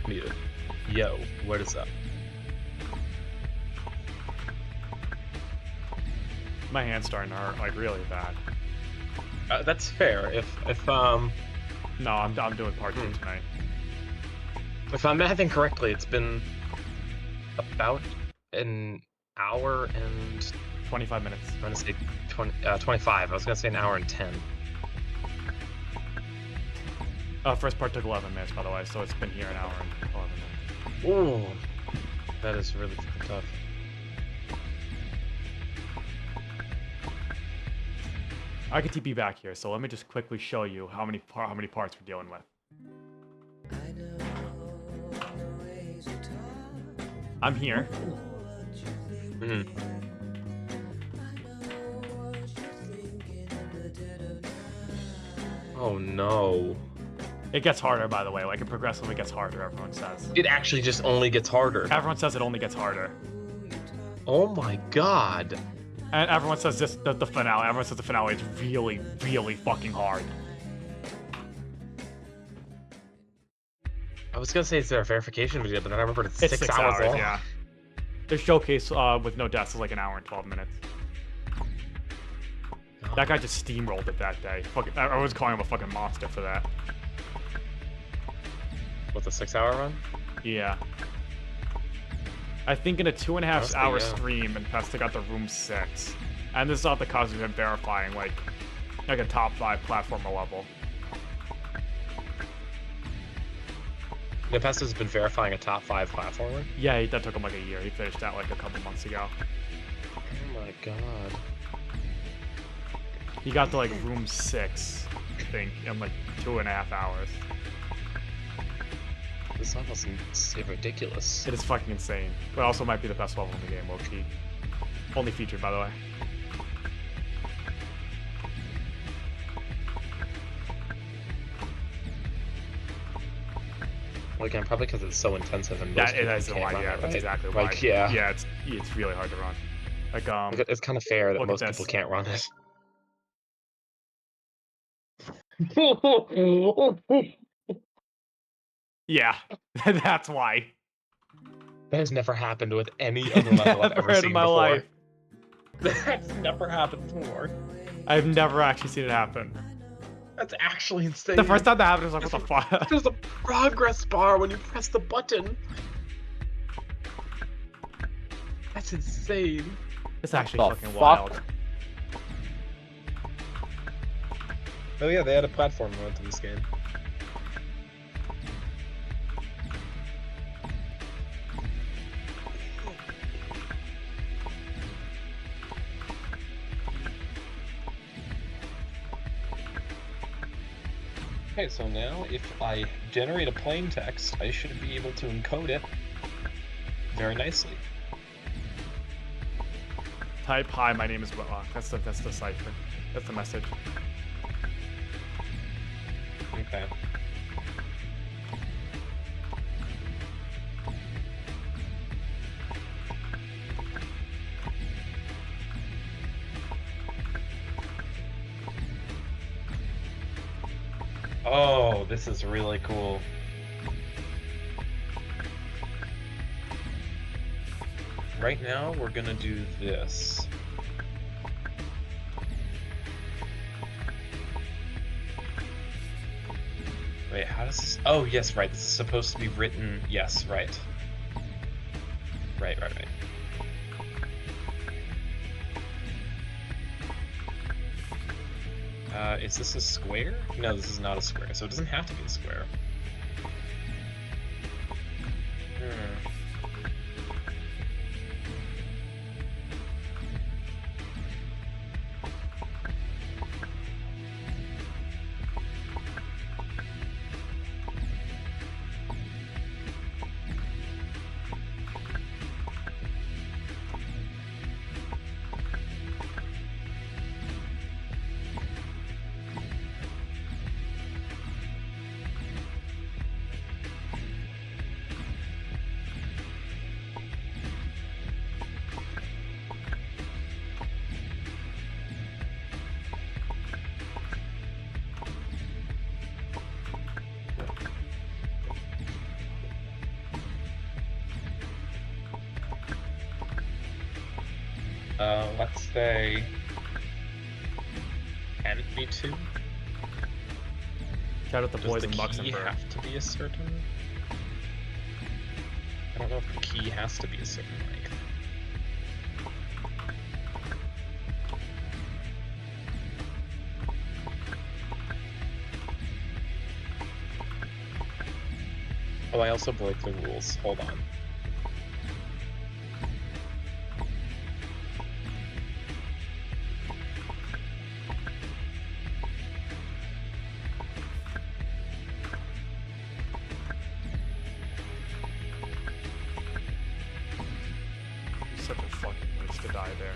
Muted. Yo, what is up? My hand's starting to hurt, like really bad. That's fair. If No, I'm doing part 2 Hmm. tonight. If I'm mathing correctly, it's been about an hour and 25 minutes. I'm gonna say 25. I was gonna say an hour and 10. First part took 11 minutes, by the way, so it's been here an hour and 11 minutes. Ooh, that is really fucking tough. I could TP back here, so let me just quickly show you how many parts we're dealing with. I know I'm here. Mhm. Oh no. It gets harder, by the way. Like, it progressively gets harder, everyone says. It actually just only gets harder. Everyone says it only gets harder. Oh my god. And everyone says this, the finale. Everyone says the finale is really, really fucking hard. I was gonna say it's their verification video, but then I remembered it's, It's 6 hours long. yeah. Their showcase with no deaths is like an hour and 12 minutes. That guy just steamrolled it that day. Fucking, I was calling him a fucking monster for that. What's a 6 hour run? Yeah. I think in a 2.5 Honestly, hour yeah. stream, and Pesta got the room 6. And this is off the cause of him verifying like a top 5 platformer level. Nepesta's been verifying a top 5 platformer? Yeah, that took him like a year. He finished that like a couple months ago. Oh my god. He got to like room 6, I think, in like 2.5 hours. This level seems ridiculous. It is fucking insane. But also might be the best level in the game, low-key. Only featured, by the way. Well, again, probably because it's so intensive and most That it people is can't why, run yeah, it, that's right? exactly why. Like, yeah. Yeah, it's really hard to run. Like, Like, it's kind of fair that look at most this. people can't run it. yeah, that's why. That has never happened with any other level I've Never ever in seen my before. life. That's never happened before. I've never actually seen it happen. That's actually insane. The first time that happened, I was like, what the fuck? There's a progress bar when you press the button. That's insane. It's actually The fucking fuck? wild. Oh yeah, they had a platform run to this game. Okay, so now if I generate a plain text, I should be able to encode it very nicely. Type, hi, my name is Whitlock. That's the cipher. That's the message. Okay. Oh, this is really cool. Right now, we're gonna do this. Wait, how does this... Oh, yes, right. This is supposed to be written... Yes, right. Right. Is this a square? No, this is not a square, so it doesn't have to be a square. Let's say can it be 2? Shout out the Does boys the in key Luxembourg. have to be a certain? I don't know if the key has to be a certain length. Oh, I also broke the rules. Hold on. to die there.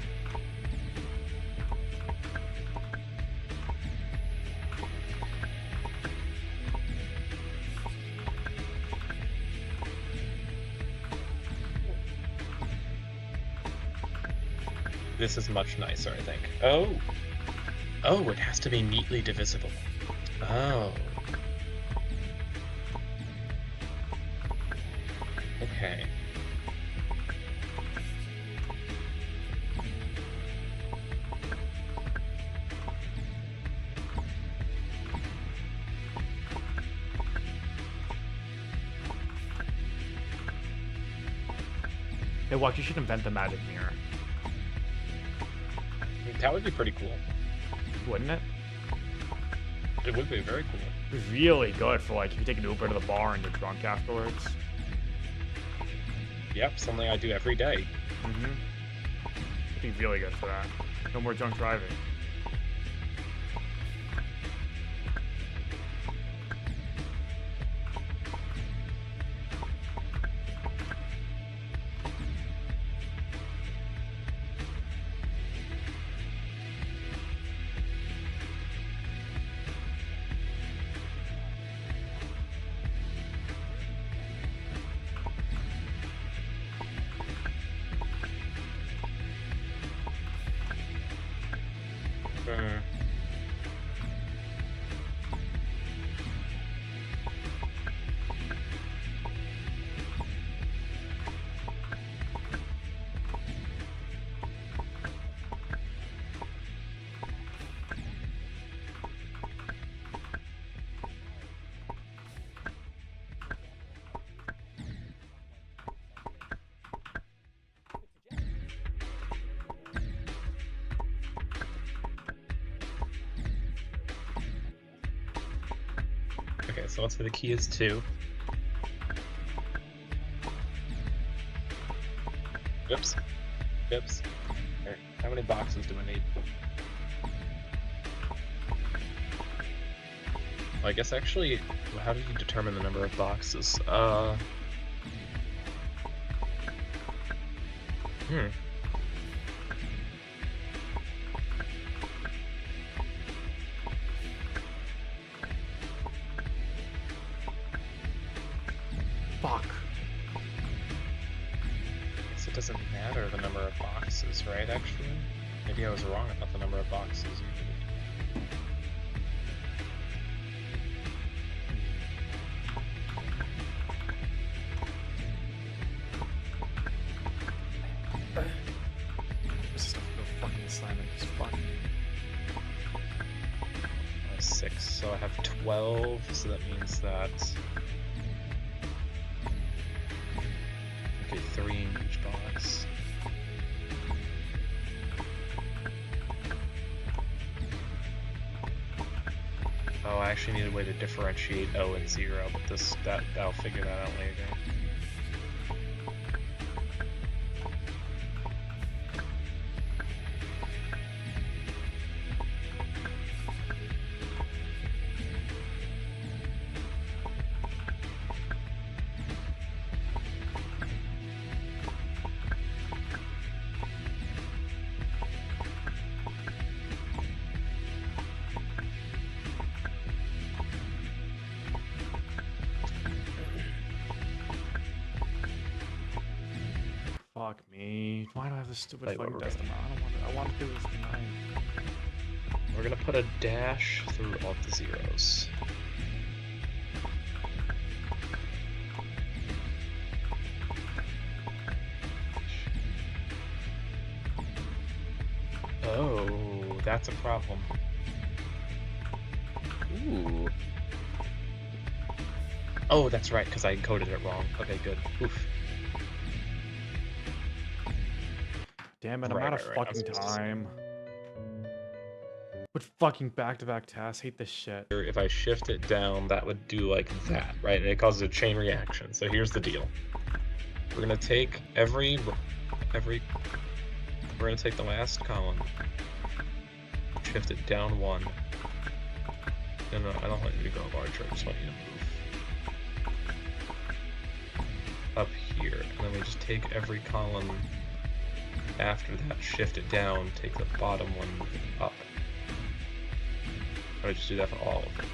This is much nicer, I think. Oh! Oh, it has to be neatly divisible. Oh. Okay. Hey, watch, you should invent the magic mirror. That would be pretty cool. Wouldn't it? It would be very cool. It'd be really good for, like, if you take an Uber to the bar and you're drunk afterwards. Yep, something I do every day. Mm-hmm. It'd be really good for that. No more drunk driving. Hmm. Okay, so let's say the key is 2. Oops. Oops. Alright, how many boxes do I need? Well, I guess actually, how do you determine the number of boxes? Fuck. Guess it doesn't matter the number of boxes, right, actually? Maybe I was wrong about the number of boxes you need. This is no fucking assignment. Just fucking. 6, so I have 12, so that means that... Okay, 3 in each box. Oh, I actually need a way to differentiate O and 0, but I'll figure that out later. Fuck me. Why do I have this stupid Wait, what fucking we're test tomorrow? I want to do this tonight. We're gonna put a dash through all the zeros. Oh, that's a problem. Ooh. Oh, that's right, because I encoded it wrong. Okay, good. Oof. Damn it, I'm Right, out of right, right. I was fucking supposed to say- time. With fucking back-to-back tasks, hate this shit. If I shift it down, that would do like that, right? And it causes a chain reaction. So here's the deal. We're gonna take we're gonna take the last column, shift it down 1. No, I don't want you to go larger, I just want you to move up here. And then we just take every column After that, shift it down, take the bottom one up. Or just do that for all of them.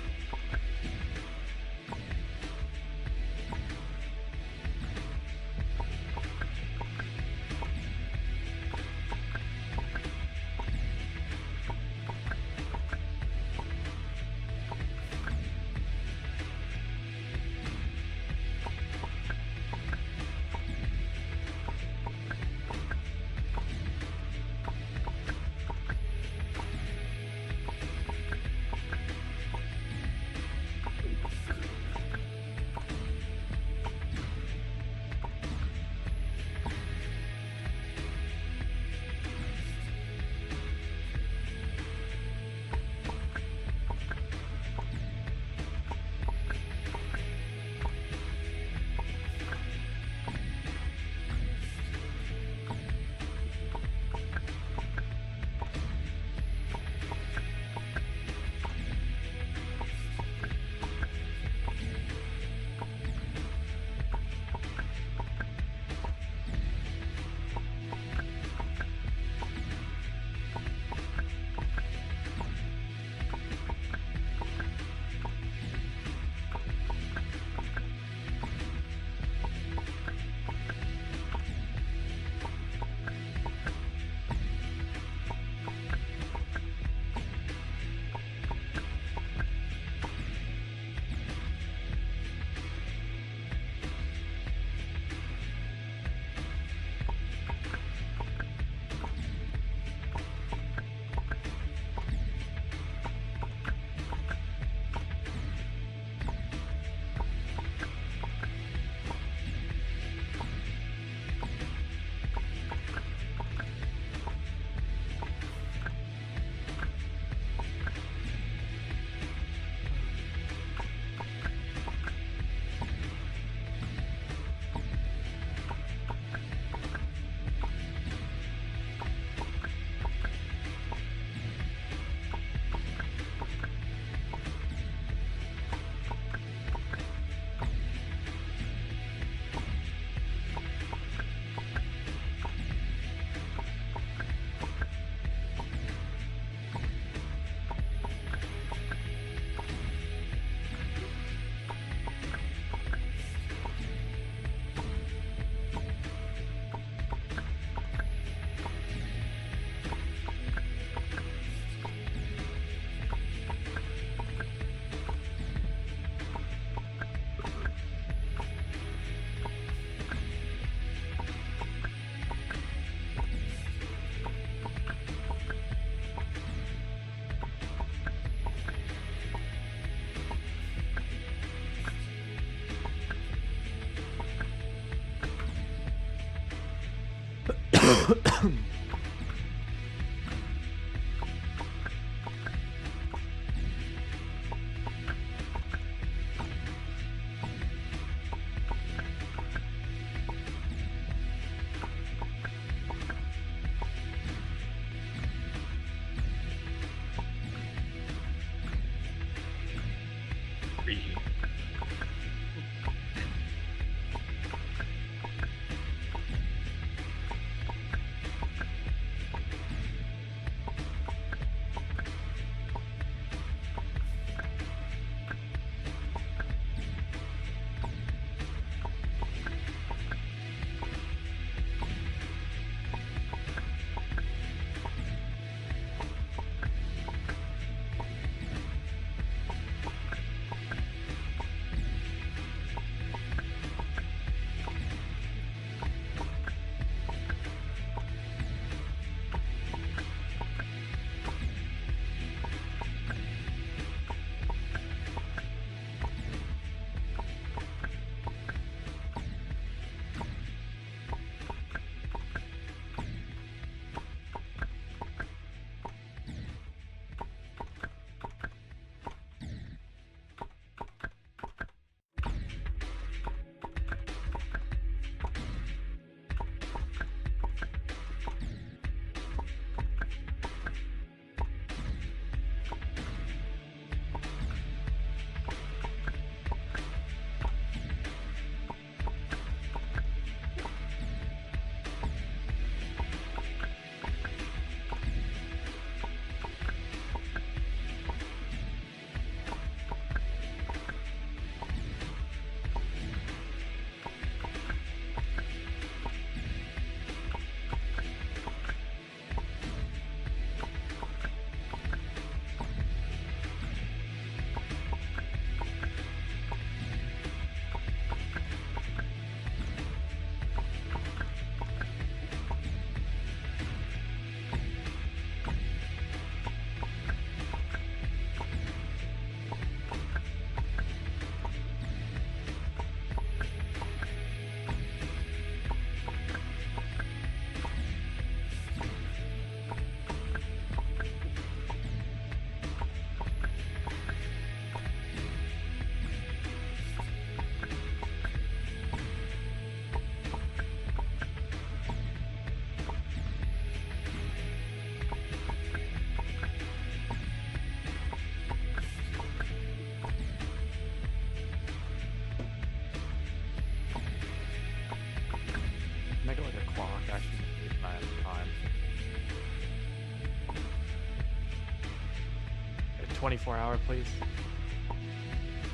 24 hour, please.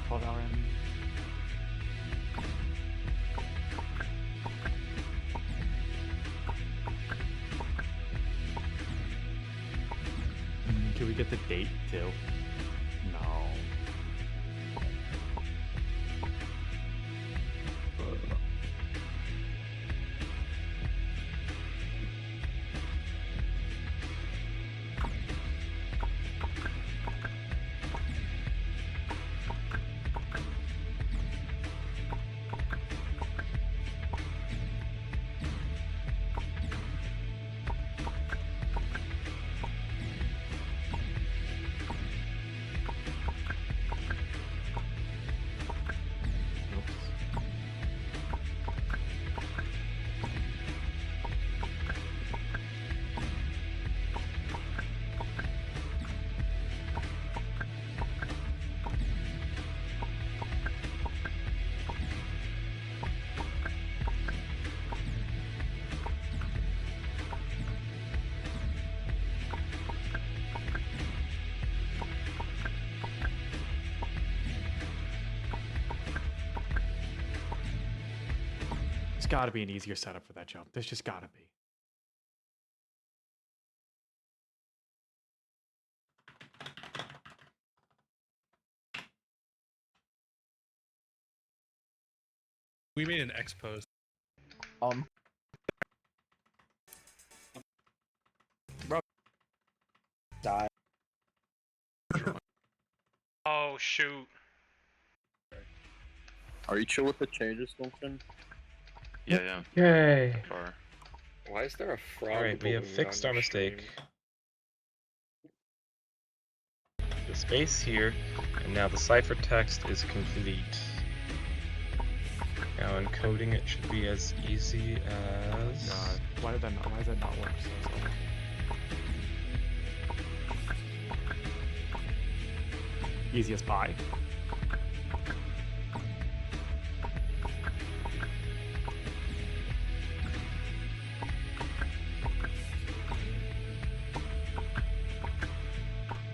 12 hour, I mean. Can we get the date too? No. There's got to be an easier setup for that jump. There's just got to be. We made an X pose. Die. Oh shoot. Are you chill with the changes, Duncan? Yeah. Yay. Or Why is there a frog? Alright, we have fixed our mistake. The space here, and now the ciphertext is complete. Now encoding it should be as easy as... God, why does that not work? So easy as pie.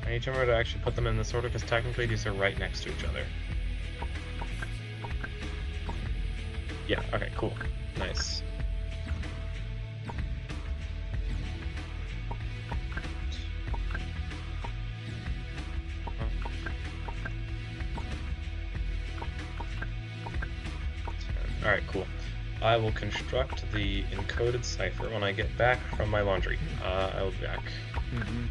I need to remember to actually put them in this order because technically these are right next to each other. Yeah, okay, cool. Nice. Alright, cool. I will construct the encoded cipher when I get back from my laundry. I will be back. Mm-hmm.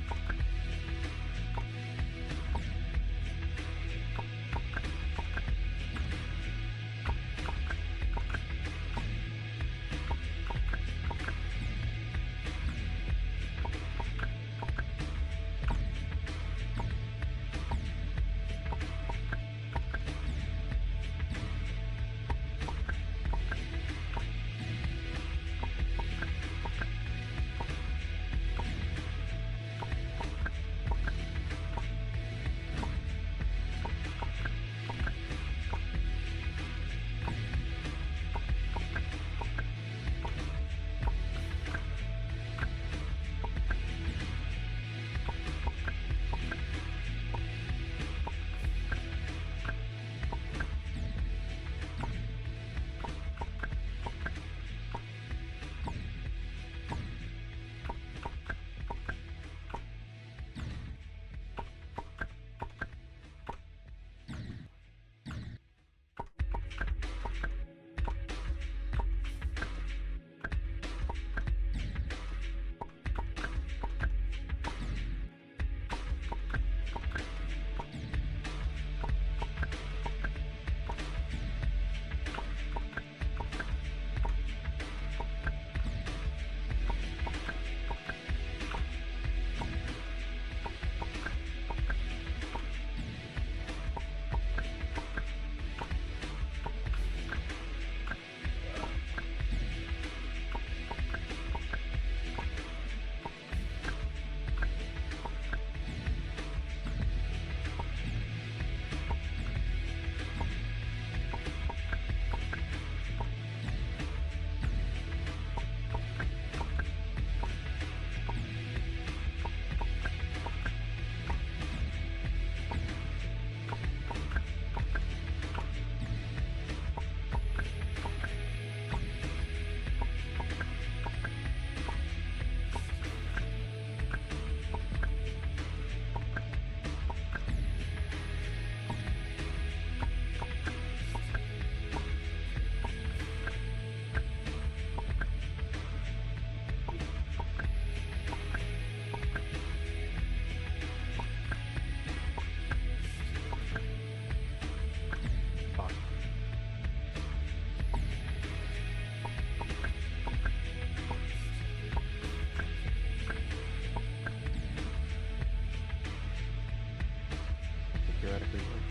theoretically would.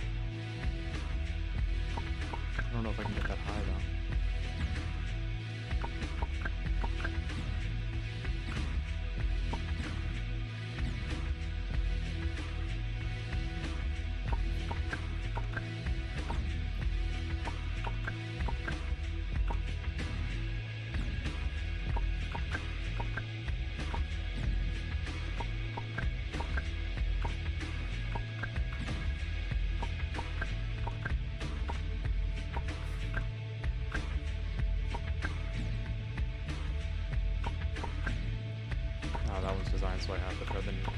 I don't know if I can get that high though. Oh, that one's designed so I have to thread the needle.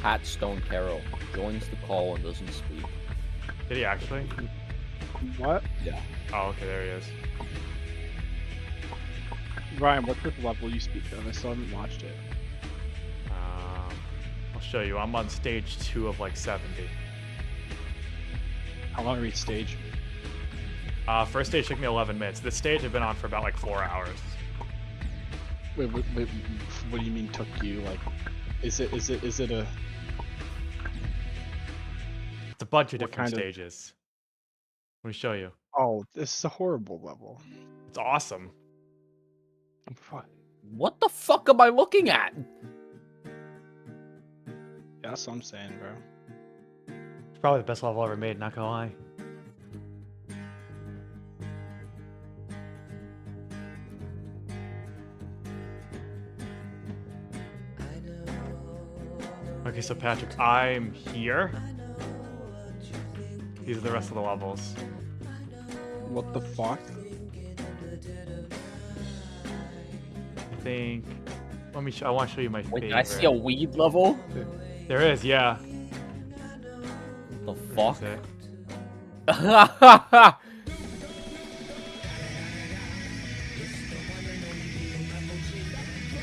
Pat Stone Carroll joins the call and doesn't speak. Did he actually? What? Yeah. Oh, okay, there he is. Ryan, what's the level you speak of? I still haven't watched it. I'll show you. I'm on stage 2 of like 70. How long are each stage? First stage took me 11 minutes. This stage I've been on for about like 4 hours. Wait, what do you mean took you? Like, is it a? It's a bunch of What different kind of- stages. Let me show you. Oh, this is a horrible level. It's awesome. What the fuck am I looking at? Yeah, that's what I'm saying, bro. It's probably the best level ever made, not gonna lie. Okay, so Patrick, I'm here. These are the rest of the levels. What the fuck? I think. Let me. I want to show you my Wait, favorite. did I see a weed level? There is, yeah. The fuck? That's it.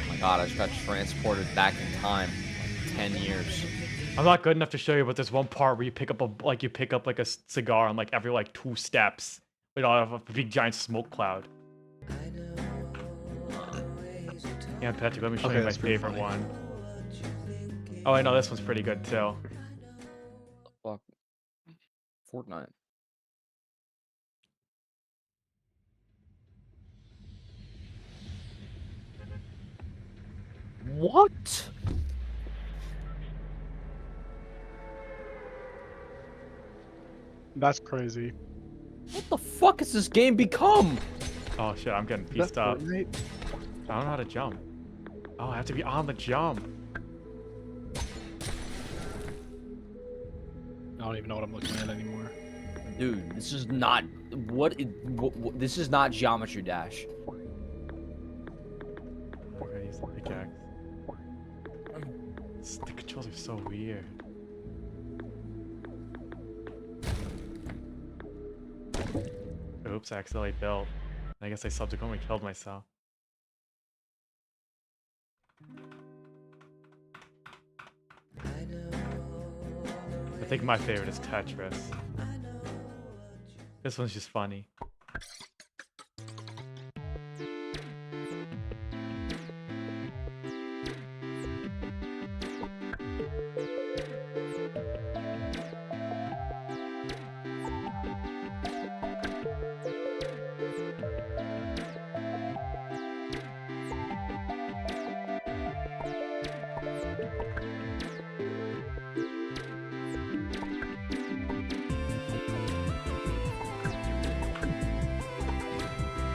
Oh my god, I just got transported back in time. 10 years. I'm not good enough to show you, but there's one part where you pick up a cigar on like every like 2 steps. With a big giant smoke cloud. Yeah, Patrick, let me show Okay, you my that's pretty favorite funny. one. Oh, I know this one's pretty good too. Fuck. Fortnite. What? That's crazy. What the fuck has this game become? Oh shit, I'm getting pieced up. I don't know how to jump. Oh, I have to be on the jump. I don't even know what I'm looking at anymore. Dude, this is not this is not Geometry Dash. Okay, use the pickaxe. The controls are so weird. Oops, I accidentally built. I guess I subsequently killed myself. I think my favorite is Tetris. This one's just funny.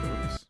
Oops.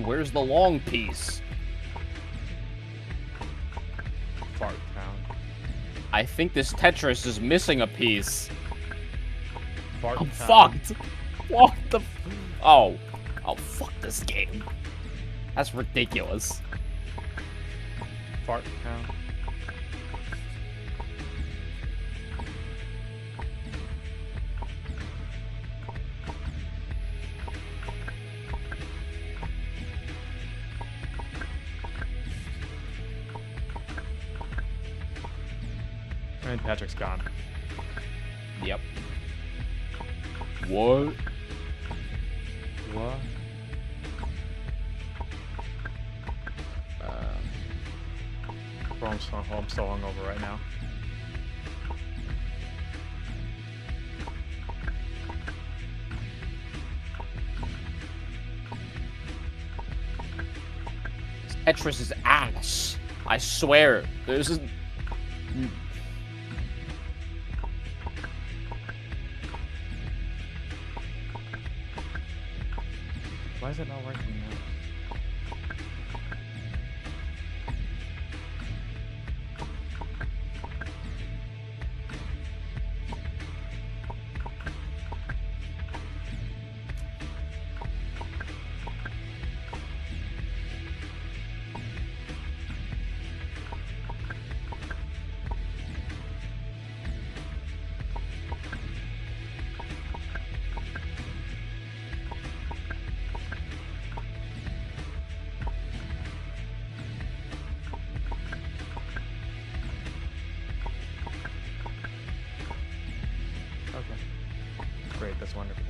Where's the long piece? Fart Town. I think this Tetris is missing a piece. Fart I'm Town. fucked. What the? Oh, fuck this game. That's ridiculous. Fart Town. And Patrick's gone. Yep. What? What? Bro, I'm so hungover right now. Tetris is ass. I swear. There's a... Why is it not working now? Okay. Great, that's wonderful.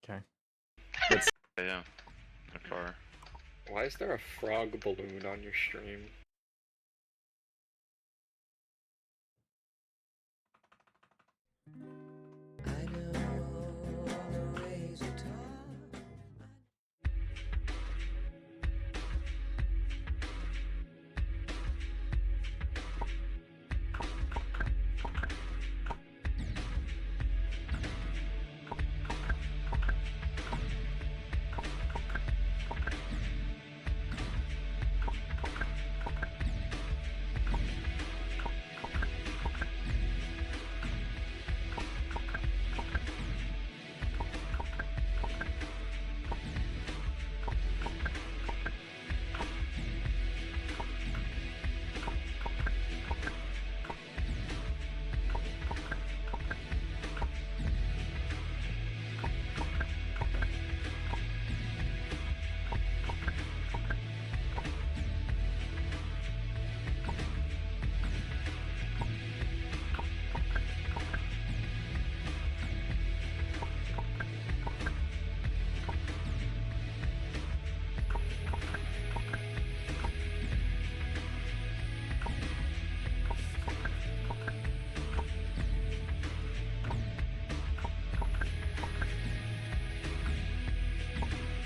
Okay. Yeah. The car. Why is there a frog balloon on your stream?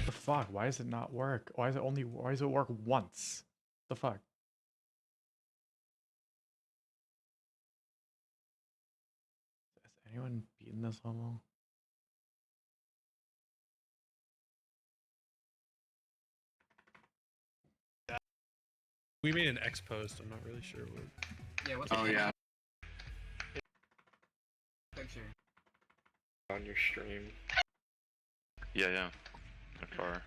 The fuck? Why does it not work? Why does it work once? The fuck? Has anyone beaten this level? We made an X post. I'm not really sure what. Yeah, what's Oh yeah. picture? On your stream. Yeah. The car.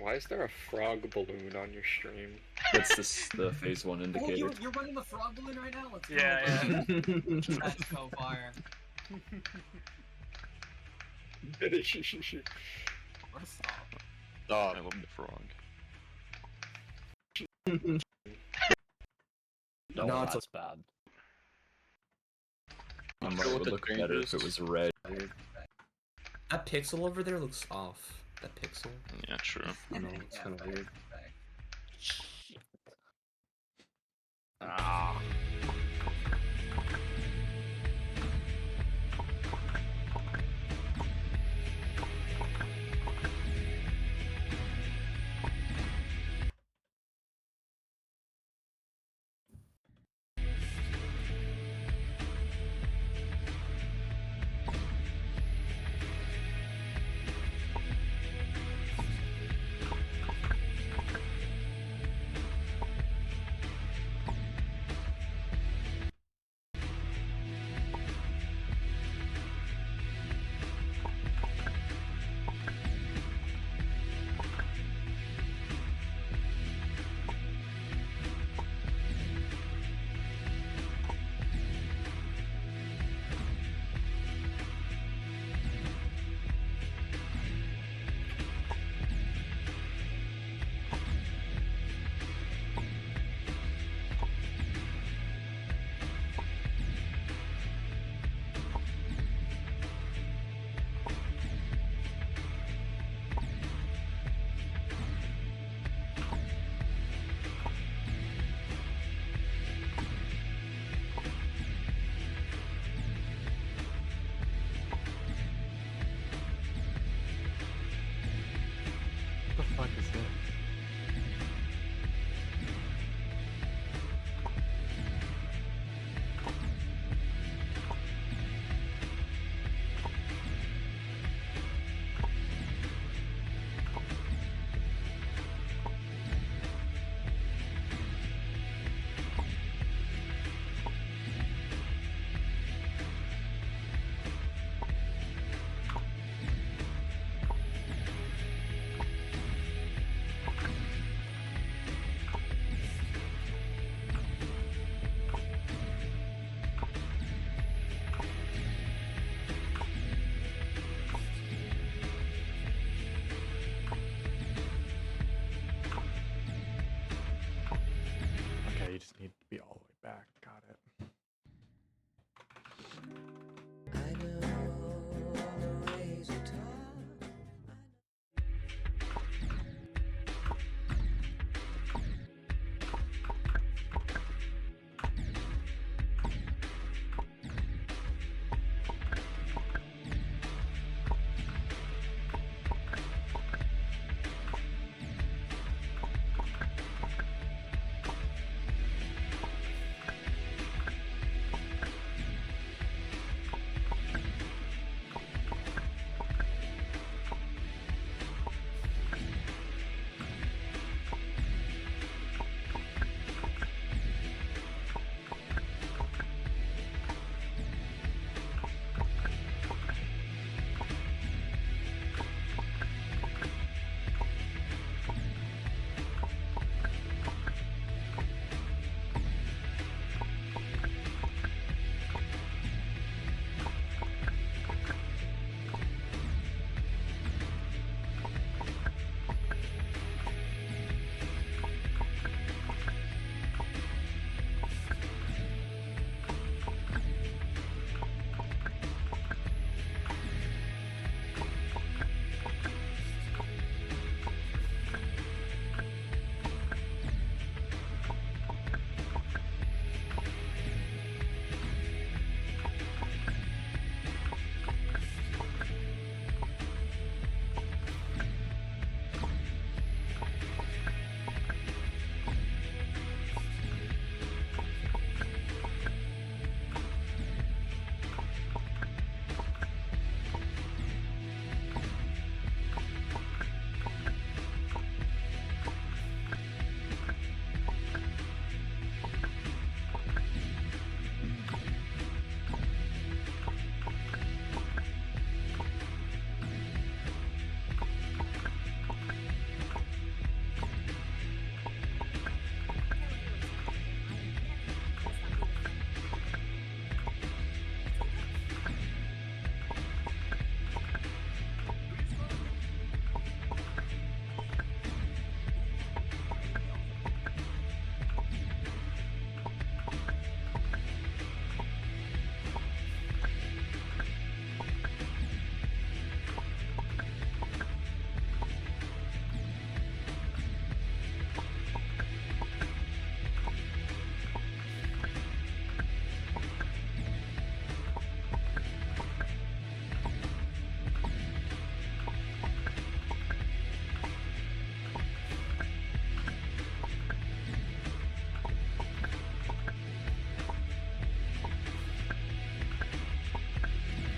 Why is there a frog balloon on your stream? That's the phase 1 indicator. Oh, you're running the frog balloon right now? Let's go. Yeah. That's so fire. Oh, What a stop. I love the frog. No, No, it's that's bad. It Go with would the look better if it changes. was red. That pixel over there looks off. That pixel. Yeah, true. I know, it's kind of weird. Ah.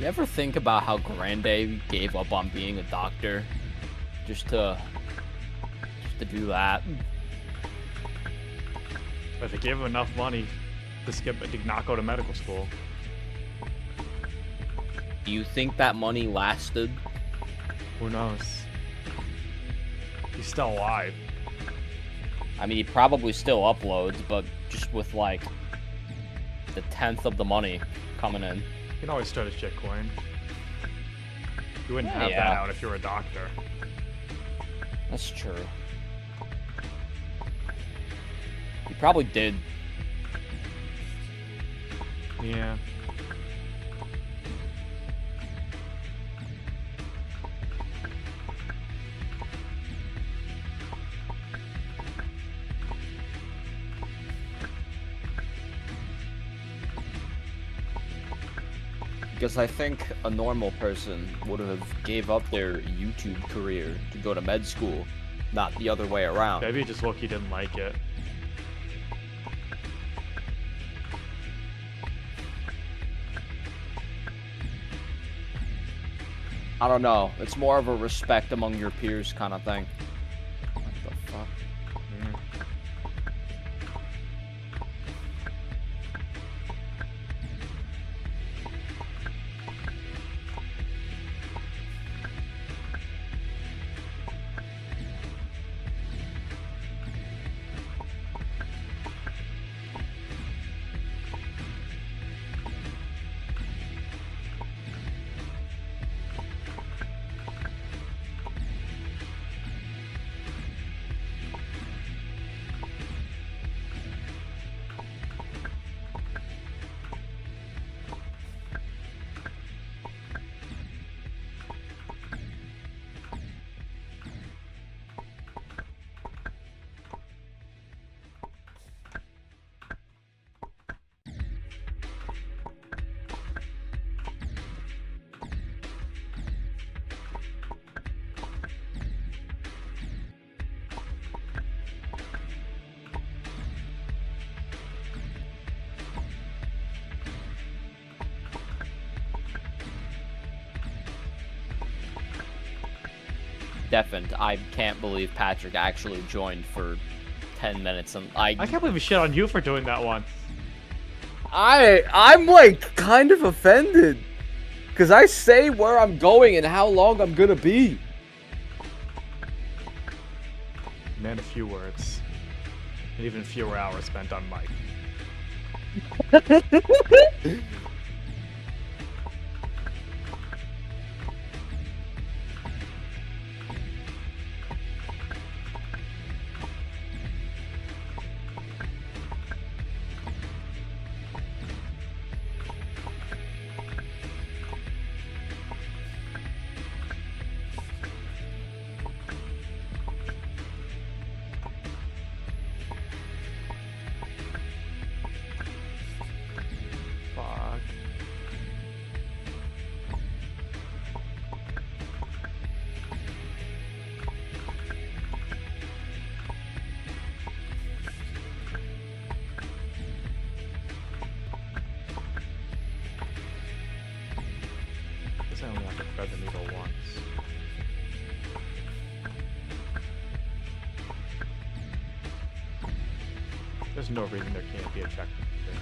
You ever think about how Grande gave up on being a doctor just to do that? But they gave him enough money to not go to medical school. Do you think that money lasted? Who knows? He's still alive. I mean, he probably still uploads, but just with like the 10th of the money coming in. You can always start a shitcoin. You wouldn't have Yeah. that out if you were a doctor. That's true. He probably did. Yeah. Because I think a normal person would have gave up their YouTube career to go to med school, not the other way around. Maybe just Loki didn't like it. I don't know. It's more of a respect among your peers kind of thing. What the fuck? Deafened. I can't believe Patrick actually joined for 10 minutes and I can't believe we shit on you for doing that once. I'm like kind of offended because I say where I'm going and how long I'm gonna be. Man, a few words. And even fewer hours spent on mic. Fuck. Guess I only have to thread the needle once. There's no reason there can't be a checkpoint here.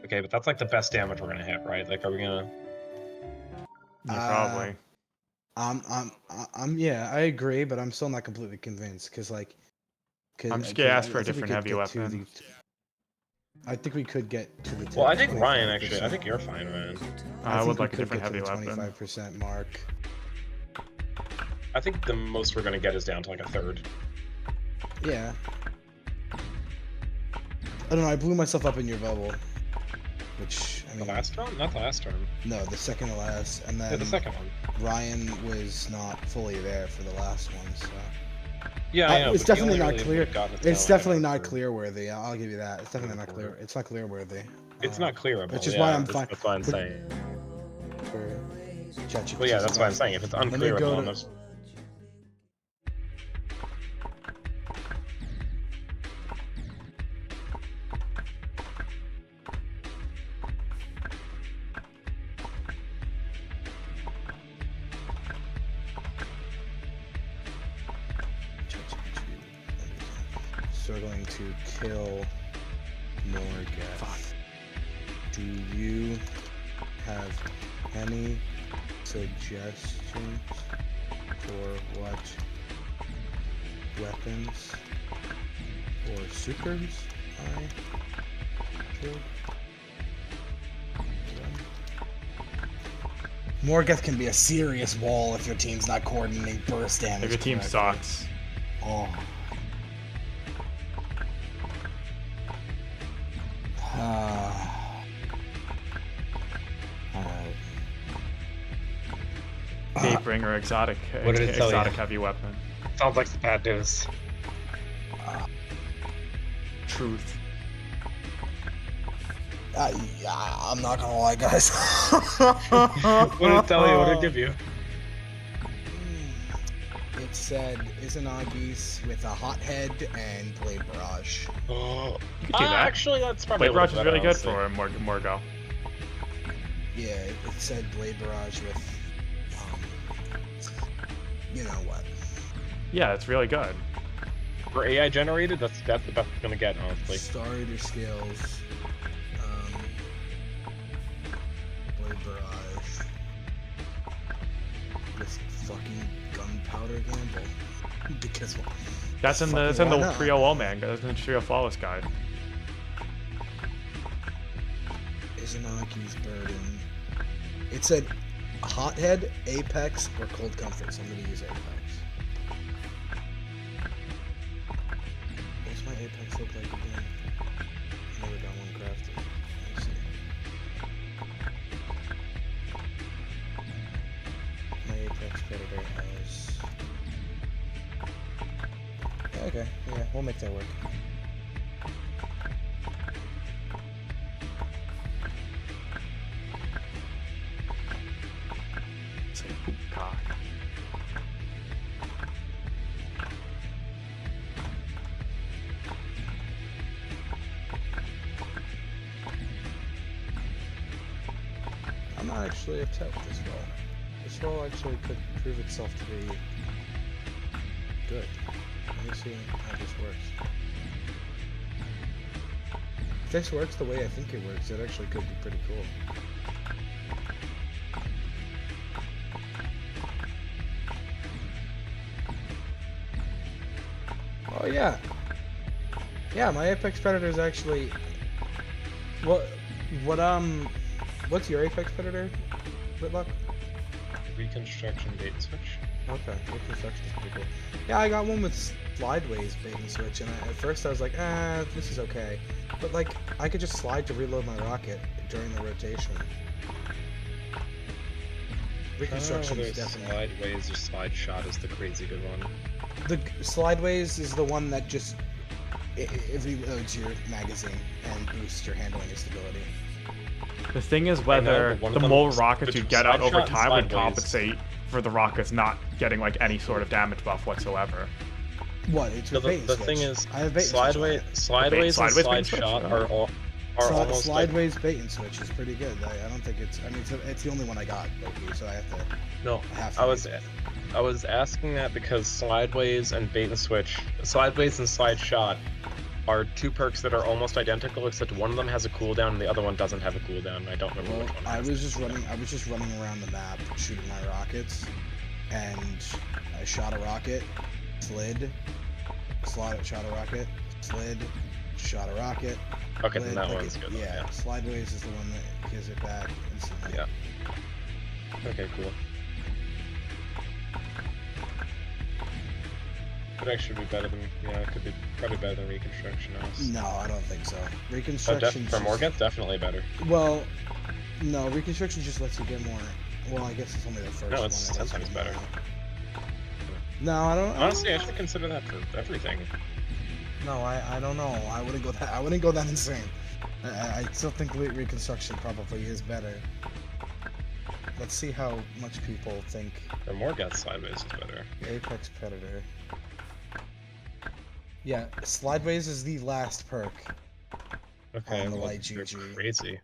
Okay, but that's like the best damage we're gonna hit, right? Like, are we gonna? Yeah, probably. Yeah, I agree, but I'm still not completely convinced because like. I'm just gonna ask for a I think we different could heavy get to weapon. I think we could get to the. Well, I think Ryan actually. I think you're fine, Ryan. I think would we like a could different get to heavy the weapon. 25% mark. I think the most we're gonna get is down to like a third. Yeah. I don't know. I blew myself up in your bubble, which I mean. The last round? Not the last turn. No, the second to last, and then Yeah, the second one. Ryan was not fully there for the last one, so. Yeah, I know. It's but he definitely only not really clear. would've gotten it It's down definitely not after. clear worthy. I'll give you that. It's definitely not clear. It's not clear worthy. It's not clearable. Which is yeah, why I'm that's, fine. That's why I'm but- saying. for ChatGPT. Well, yeah, that's what I'm saying. If it's Let me unclearable, go then to- there's. Struggling to kill Morgoth. Do you have any suggestions for what weapons or supers I could run? Morgoth can be a serious wall if your team's not coordinating burst damage. If your team correctly. sucks. Oh. Alright. Gatebringer exotic What did it tell you? exotic heavy weapon. Sounds like the bad news. Truth. Yeah, I'm not gonna lie, guys. What did it tell you? What did it give you? It said Izanagi's with a hot head and Blade Barrage. Oh, You could do that. Actually, that's probably. Blade a little Barrage is really better, good honestly. for Morgo. Yeah, it said Blade Barrage with, you know what? Yeah, it's really good. For AI generated, that's the best it's gonna get, honestly. Starter skills. Blade Barrage. With fucking Gunpowder Gamble. Because That's in the Fucking why not? Trio Woman. That's in the Trio Flawless guide. Izanagi's Burden. It said Hothead, Apex, or Cold Comfort, so I'm gonna use Apex. What's my Apex look like again? I never got one crafted. Let's see. My Apex Predator has... Okay, yeah, we'll make that work. Say cock. I'm not actually upset with this roll. This roll actually could prove itself to be good. Let me see how this works. If this works the way I think it works, it actually could be pretty cool. Oh yeah. Yeah, my Apex Predator is actually... What's your Apex Predator, Whitlock? Reconstruction bait and switch. Okay, Reconstruction is pretty cool. Yeah, I got one with Slideways bait and switch, and at first I was like, this is okay. But like, I could just slide to reload my rocket during the rotation. Reconstruction is definitely... Slideways or slide shot is the crazy good one. The Slideways is the one that just... It reloads your magazine and boosts your handling and stability. The thing is whether but one the of them more is rockets you between get out slide over shot and time would sideways. compensate for the rockets not getting like any sort of damage buff whatsoever. What? It's No, with bait and the switch. thing is, I have bait and switch on sideways, it. sideways, and sideways bait slide and switch, shot yeah. are almost like, Slideways bait and switch is pretty good. I don't think it's... I mean, it's the only one I got, Loki, so I have to... no. I have to use it. I was asking that because sideways and bait and switch, sideways and slide shot are two perks that are almost identical, except one of them has a cooldown and the other one doesn't have a cooldown. I don't remember Well, which one. I was just running around the map shooting my rockets, and I shot a rocket, slid, shot a rocket, slid, shot a rocket. Okay, slid, then that like one's good. Yeah, Slideways is the one that gives it back instantly. Yeah. Okay, cool. Could actually be better than, yeah, it could be probably better than Reconstruction House. No, I don't think so. Oh, Reconstruction for Morgan, definitely better. Well, no, Reconstruction just lets you get more. Well, I guess it's only the first one. No, it's 10 times better. No, I don't. Honestly, I should consider that for everything. No, I don't know. I wouldn't go that. I wouldn't go that insane. I still think Reconstruction probably is better. Let's see how much people think. The Morgat Slideways is better. Apex Predator. Yeah, Slideways is the last perk. Okay, On the well, light they're GG. crazy.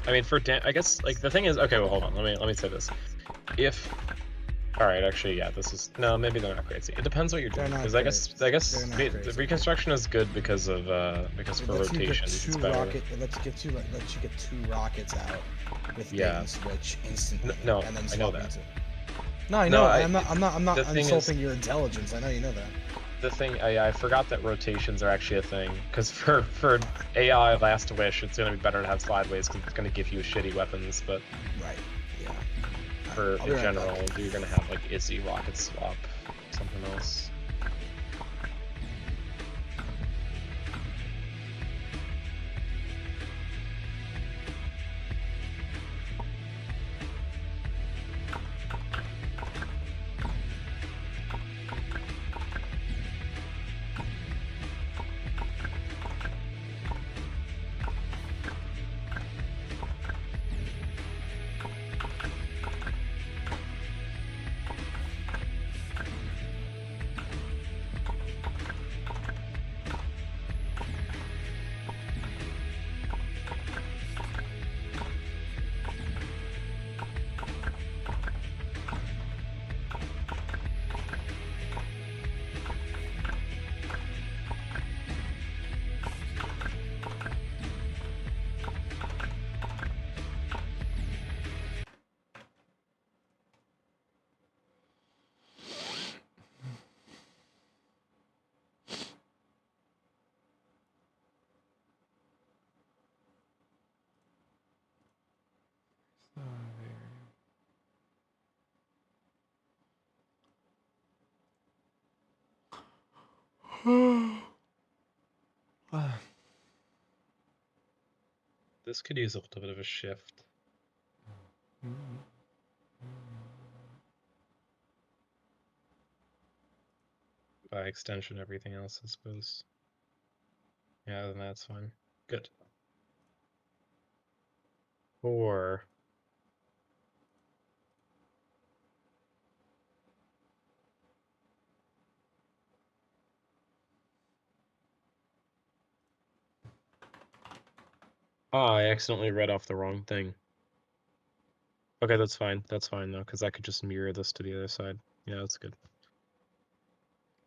I mean, I guess like the thing is, okay, well, hold on. Let me say this. If, all right, actually, yeah, this is no, maybe they're not crazy. It depends what you're doing, They're not because I guess They're not the crazy. Reconstruction is good because of for rotations. It's better. It lets you get two rockets out with Yeah. bait and switch instantly. No, and then I know swap that. into. No, I No, know. I- I'm not the thing is- insulting your intelligence. I know you know that. The thing, I forgot that rotations are actually a thing. Because for AI Last Wish, it's gonna be better to have Slideways because it's gonna give you shitty weapons. But Right. Yeah. for I'll be in right general, back. you're gonna have like Izzy Rocket Swap, something else. This could use a little bit of a shift. By extension, everything else, I suppose. Yeah, then that's fine. Good. Or I accidentally read off the wrong thing. Okay, that's fine. That's fine though, because I could just mirror this to the other side. Yeah, that's good.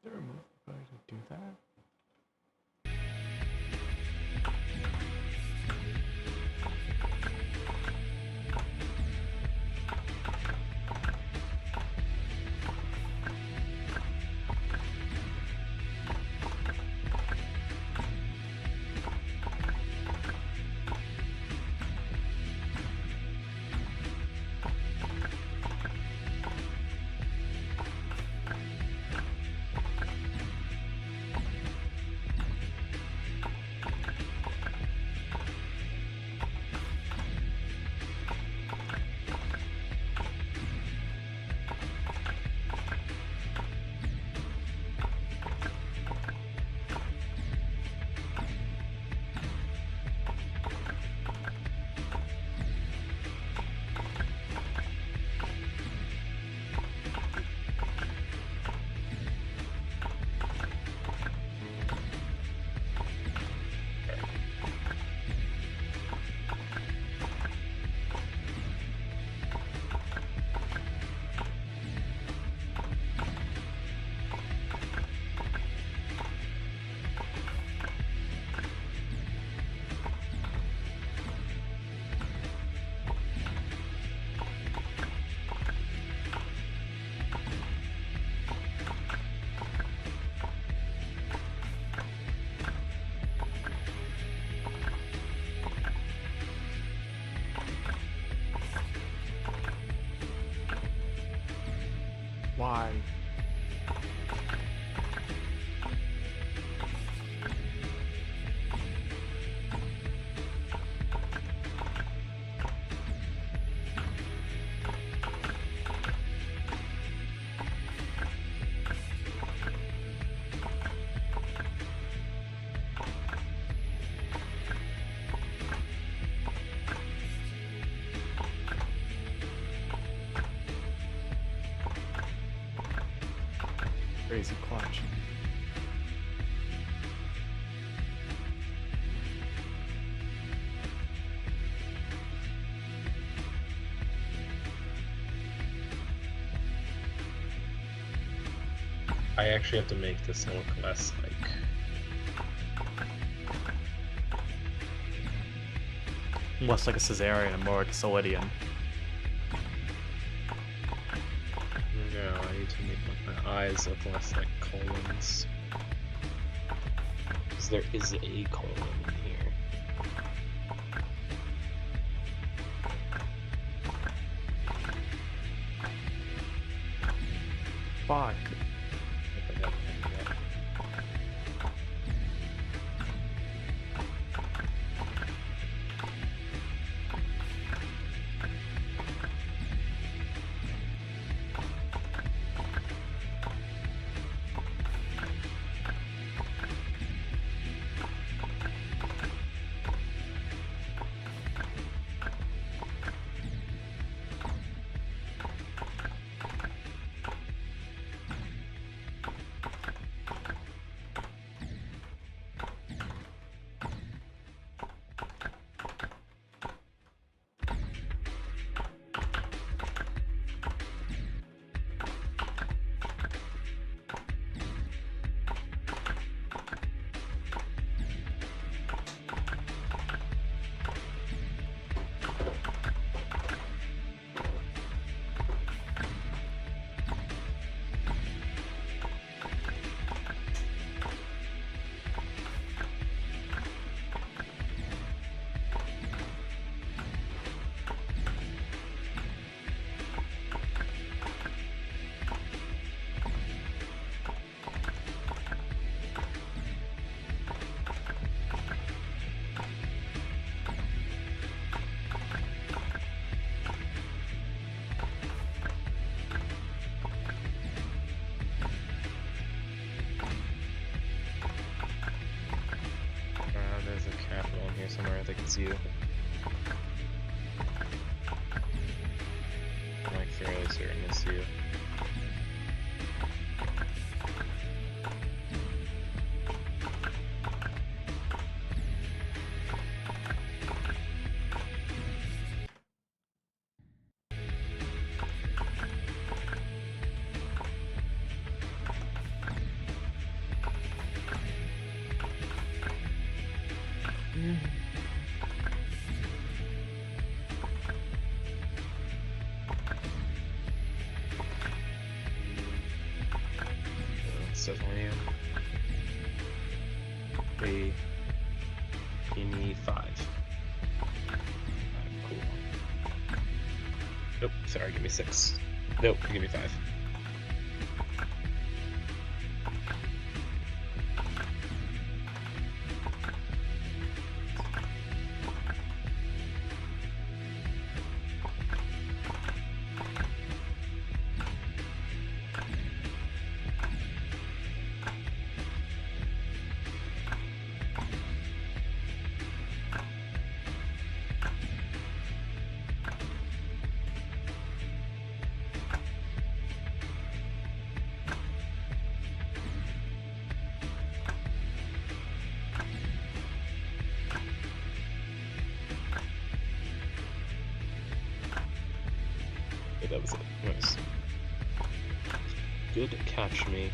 There a move to do that? Why? Crazy clutch. I actually have to make this look less like. Less like a Caesarean and more like a Solidian. No, I need to make my eyes look less like colons. Because there is a colon in here. Fuck. There's a capital in here somewhere. I think it's you. I'm like fairly certain it's you. Settlanium. Give me 5. Cool. Nope, sorry, give me 6. Nope, give me 5. That was it. Nice. Good catch me.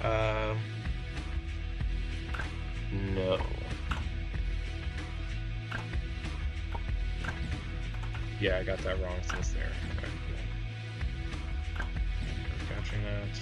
No. Yeah, I got that wrong, so it's there. Okay, cool. Catching that.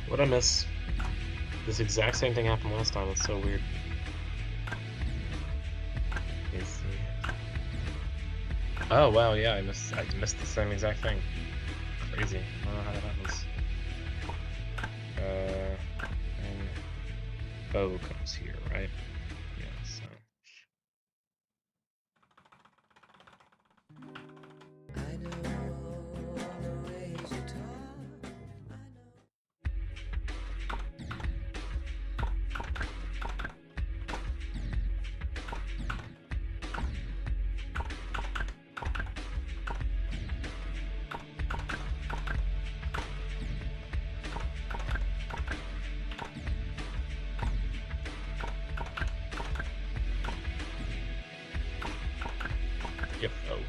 What'd I miss? This exact same thing happened last time. It's so weird. Let's see. Oh wow, yeah, I missed the same exact thing. Crazy. I don't know how that happens. And Bo comes here, right? Yeah, so. Yep. Oh, okay.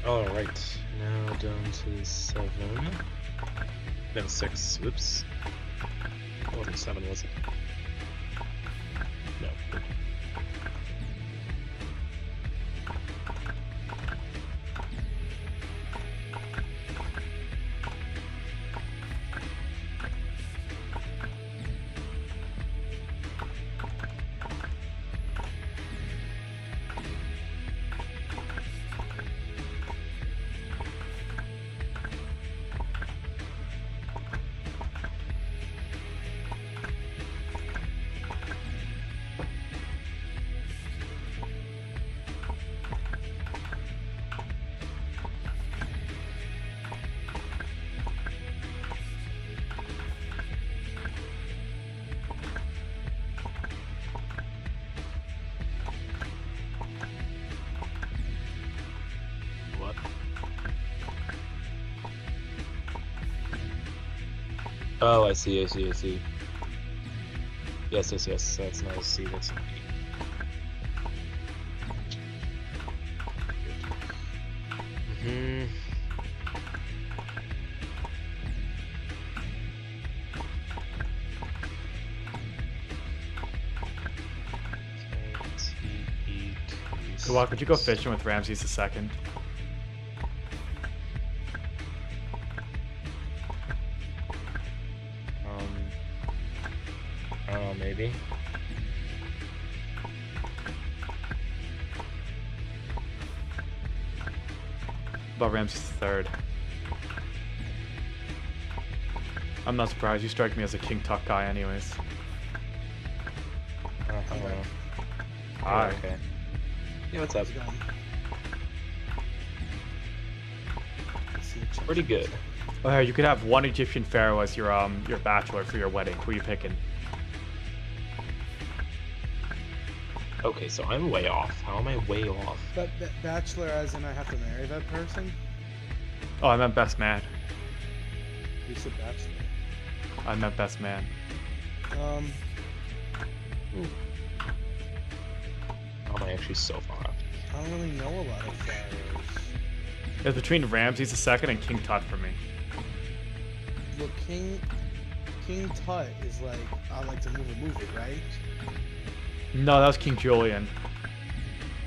All right, now down to 7. No, 6. Oops. It wasn't 7, was it? No. What? Oh, I see. Yes. That's nice. See, that's. Hmm. So, Walk, would you go fishing with Ramses II? I don't know, maybe. About Ramses III. I'm not surprised. You strike me as a King Tut guy, anyways. Hi. Okay. Yeah, what's up? Pretty good. Oh, here, you could have one Egyptian pharaoh as your bachelor for your wedding. Who are you picking? Okay, so I'm way off. How am I way off? But bachelor, as in I have to marry that person? Oh, I meant best man. You said bachelor. I meant best man. How am I actually so far off? I don't really know a lot of pharaohs. It's between Ramses II and King Tut for me. Look, King Tut is like, I like to move it, right? No, that was King Julian.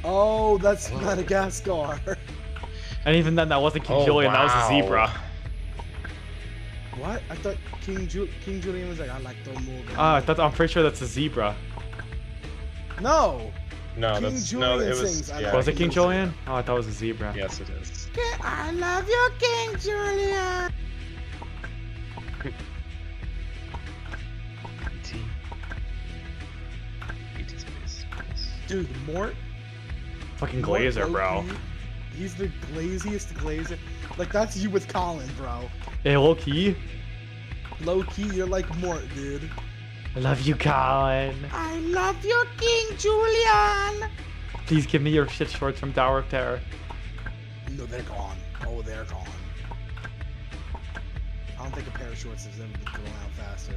Oh, that's Madagascar. And even then, that wasn't King Julian. That was a zebra. What? I thought King Julian was like, I like to move it. I'm pretty sure that's a zebra. No. No, King that's Julian no. It was. sings, I Yeah, love Was it King King Julian? Oh, I thought it was a zebra. Yes, it is. I love you, King Julian. Dude, Mort. Fucking Mort Glazer, bro. low-key, he's the glaziest Glazer. Like, that's you with Colin, bro. Hey, low key. Low key, you're like Mort, dude. I love you, Colin. I love you, King Julian. Please give me your shit shorts from Tower of Terror. No, they're gone. Oh, they're gone. I don't think a pair of shorts has ever been going out faster.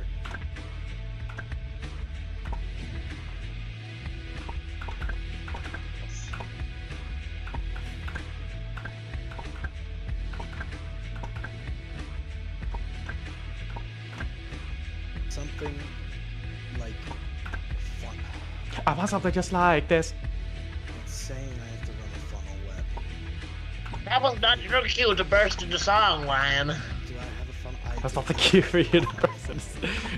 Something like fun. I want something just like this. It's saying I have to run a funnel web. That was not your cue to burst into song, Ryan. Do I have a funnel? That's not the cue for you to person.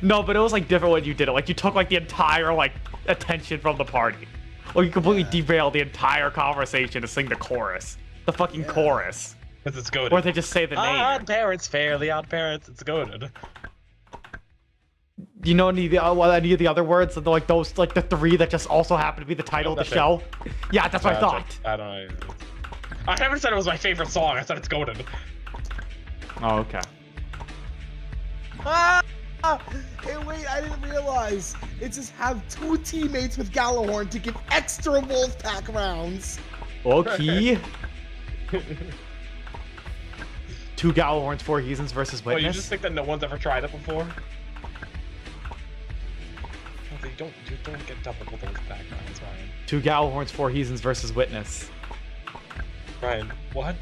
No, but it was like different when you did it. Like you took like the entire like attention from the party. Like you completely derailed the entire conversation to sing the chorus. The fucking chorus. Because it's goaded. Or they just say the name. Odd parents, fairly odd parents. It's goaded. You know any of the other words? Like those, like the three that just also happen to be the title of the show? Yeah, that's what I thought. I don't know. I haven't said it was my favorite song. I said it's goaded. Oh, okay. Ah! Hey, wait, I didn't realize. It says have 2 teammates with Gallahorn to give extra Wolfpack rounds. Okay. 2 Gallahorns, 4 Heathens versus Oh, you Witness. just think that no one's ever tried it before? You don't get double with those backgrounds, Ryan. 2 Gallahorns, 4 Heathens versus Witness. Ryan, what?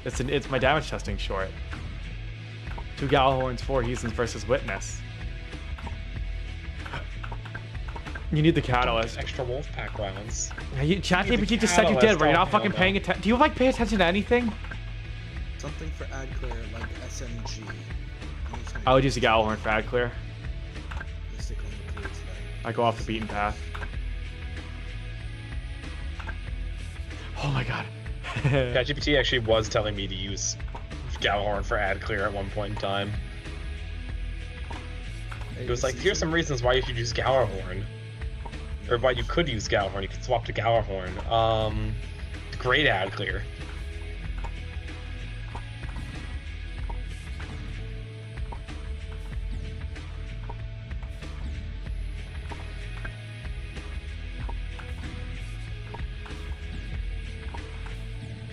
It's my damage testing short. 2 Gallahorns, 4 Heathens versus Witness. You need the catalyst. Extra Wolfpack rounds. ChatGPT just said you did, but you're not fucking paying attention. Do you like pay attention to anything? Something for ad clear, like SMG. I would use a Gallahorn for ad clear. I go off the beaten path. Oh my god. ChatGPT actually was telling me to use Gallahorn for ad clear at one point in time. It was like, here's some reasons why you should use Gallahorn. Or why you could use Gallahorn. You could swap to Gallahorn. Great ad clear.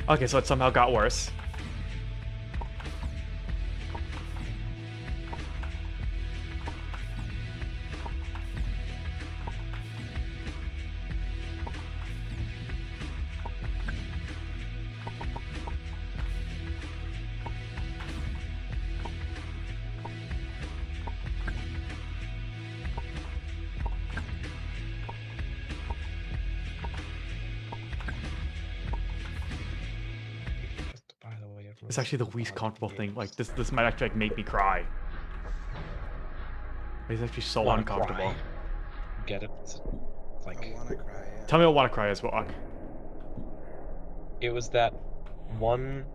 Okay, so it somehow got worse. It's actually the least comfortable thing. Like this might actually like make me cry. It's actually so Wanna uncomfortable. cry. Get it? It's like I wanna cry. Yeah. Tell me what wanna cry is, Walk. it was that one.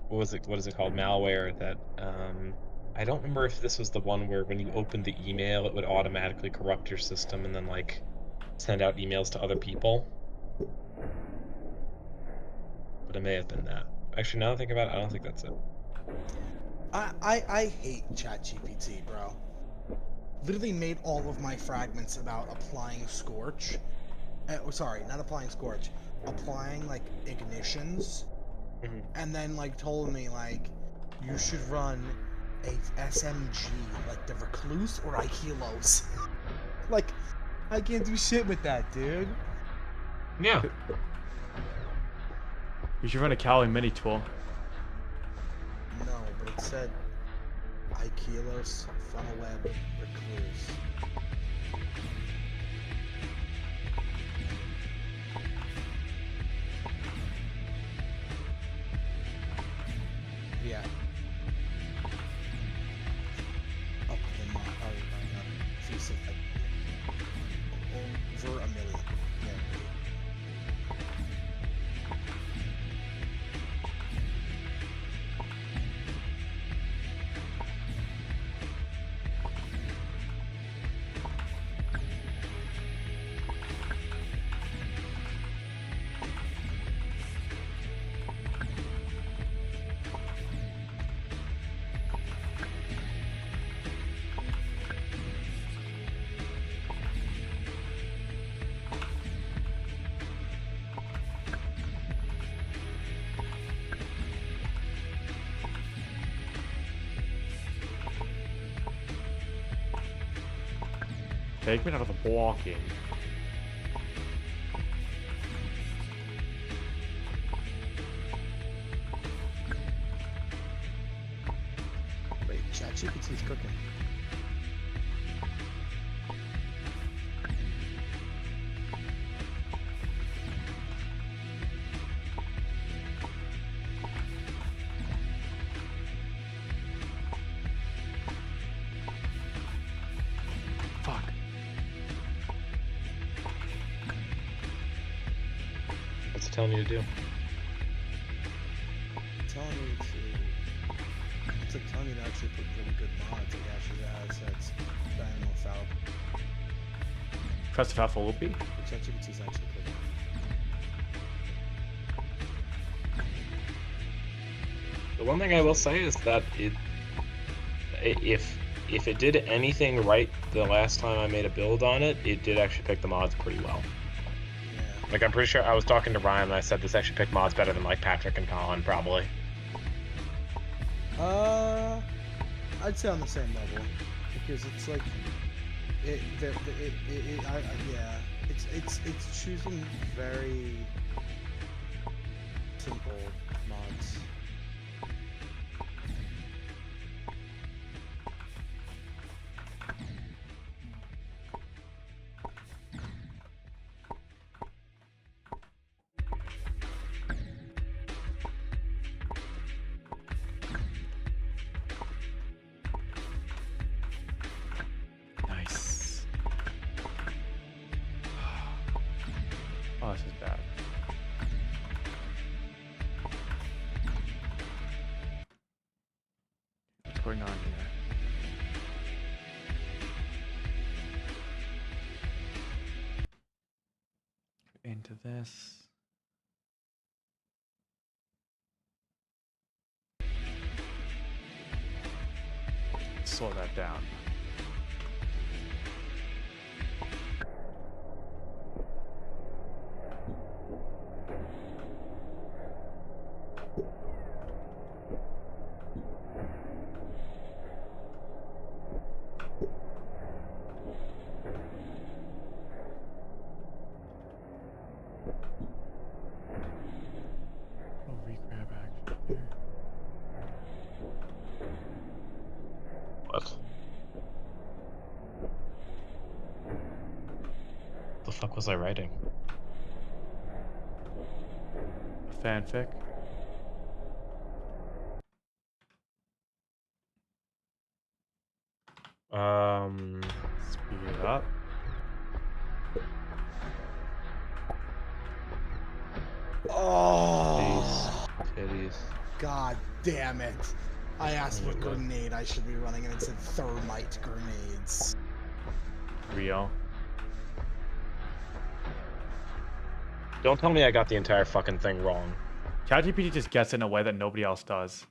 What was it? What is it called? Malware that. I don't remember if this was the one where when you opened the email, it would automatically corrupt your system and then like send out emails to other people. But it may have been that. Actually, now that I think about it, I don't think that's it. I hate ChatGPT, bro. Literally made all of my fragments about applying Scorch. Sorry, not applying Scorch. Applying, like, ignitions. Mm-hmm. And then, like, told me, like, you should run a SMG, like the Recluse or Aikilos. Like, I can't do shit with that, dude. Yeah. You should run a Kali mini tool. No, but it said Aikilos, Funnel Web, Recluse. Yeah. Up in my heart, she said like over 1 million Take me out of the blocking. Wait, ChatGPT's cooking. Fuck. What's it telling you to do? Telling me to. It's like telling me to actually put really good mods, like Ash's assets, Dynamo Falcon. Press the for loopy. ChatGPT's actually cooking. The one thing I will say is that if it did anything right the last time I made a build on it, it did actually pick the mods pretty well. Yeah. Like, I'm pretty sure I was talking to Ryan and I said this actually picked mods better than like Patrick and Colin, probably. I'd say on the same level, because it's like, yeah, it's choosing very simple mods. Nice. Oh, this is bad. What's going on here? Into this. Slow that down. Oh, regrab action here. What? The fuck was I writing? Fanfic. Speed it up. Oh, Titties. God damn it. I asked what grenade I should be running and it said thermite grenades. Real. Don't tell me I got the entire fucking thing wrong. ChatGPT just gets in a way that nobody else does.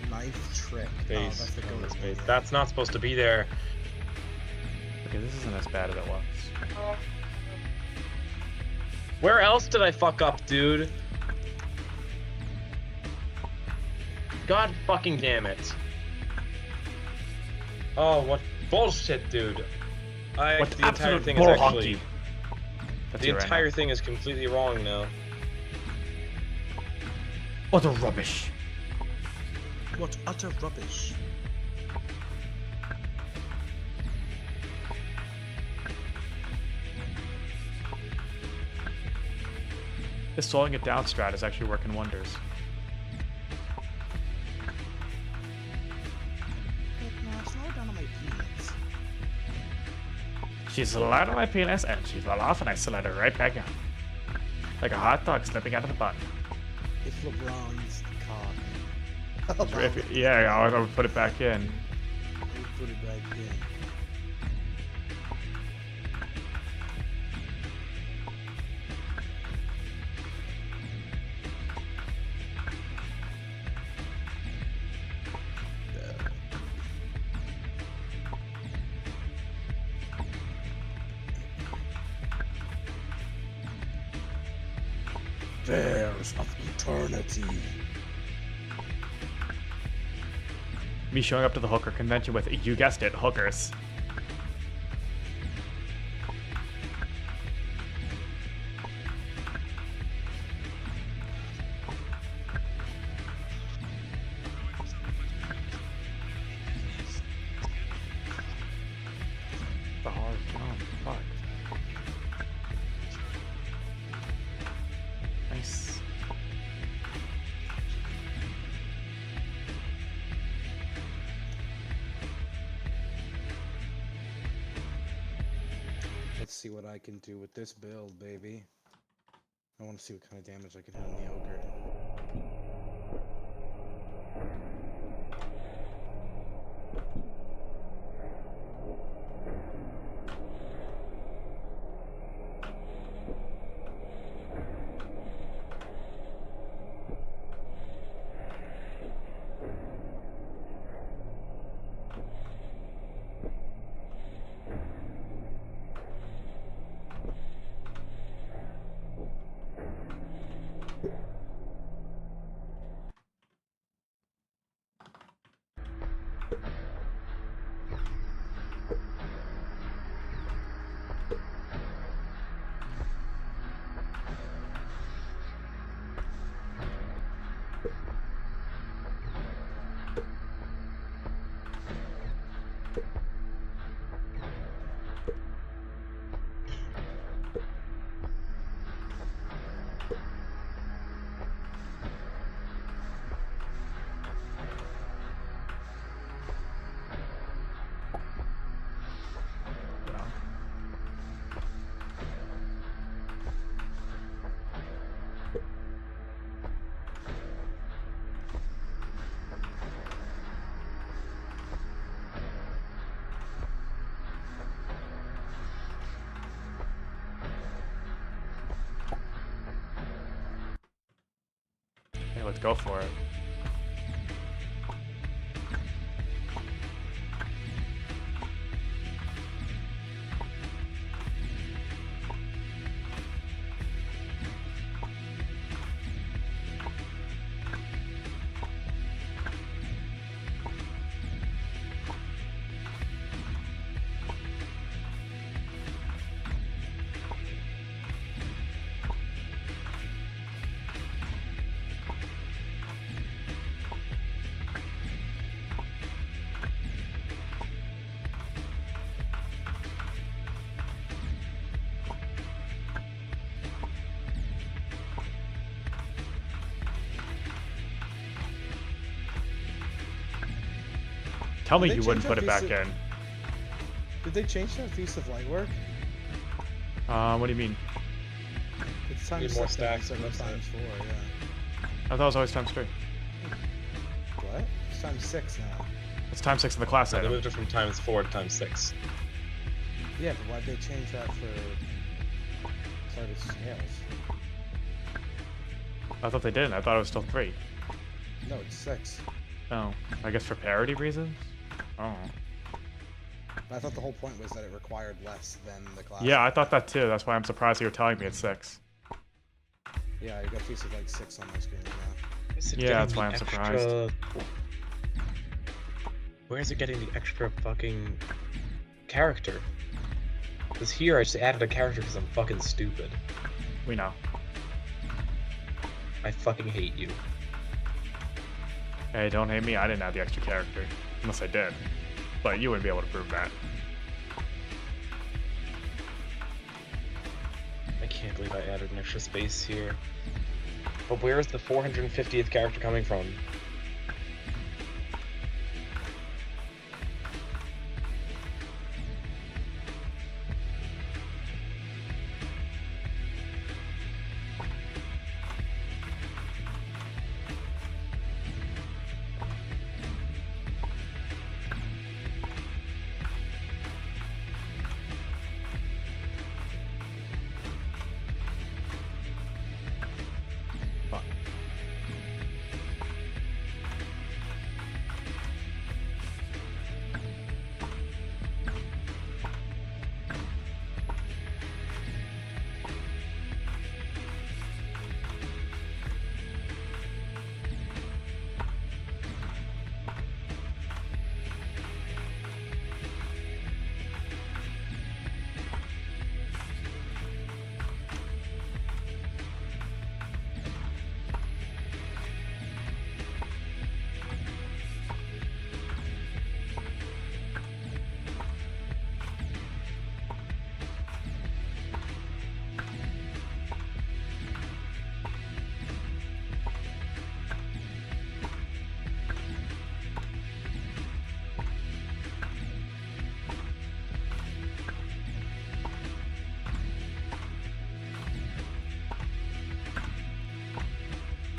Knife trick. Space, that's the on the goat space. one, yeah. That's not supposed to be there. Okay, this isn't as bad as it looks. Where else did I fuck up, dude? God fucking damn it. Oh, what bullshit, dude. What The entire absolute thing is actually... bullhonky. That's The it right entire now. thing is completely wrong now. Utter rubbish. What utter rubbish. This slowing it down strat is actually working wonders. No, slow down on my penis. She slid out of my penis and she fell off and I slid her right back in. Like a hot dog slipping out of the bun. If LeBron's cock. Yeah, I would put it back in. We put it back in. Bears of eternity. Me showing up to the hooker convention with, you guessed it, hookers. The hard jump, fuck. Nice. Let's see what I can do with this build, baby. I want to see what kind of damage I can hit on the ogre. Hey, let's go for it. Tell me Did you they wouldn't change put it that back Feast in. Did they change that Feast of Lightwork? What do you mean? It's Need times more 6 now stacks, instead of that's it. times 4, yeah. I thought it was always times 3. What? It's times 6 now. It's times 6 in the class They item. moved it from ×4 to ×6. Yeah, but why'd they change that for started scales? I thought they didn't. I thought it was still 3. No, it's 6. Oh, I guess for parity reasons? Oh. I thought the whole point was that it required less than the class. Yeah, I thought that too. That's why I'm surprised you're telling me it's 6. Yeah, you got Feast of Light 6 on my screen right now. Is it Yeah, getting that's why the I'm surprised. extra- Where is it getting the extra fucking character? Because here I just added a character because I'm fucking stupid. We know. I fucking hate you. Hey, don't hate me. I didn't add the extra character. Unless I did. But you wouldn't be able to prove that. I can't believe I added an extra space here. But where is the 450th character coming from?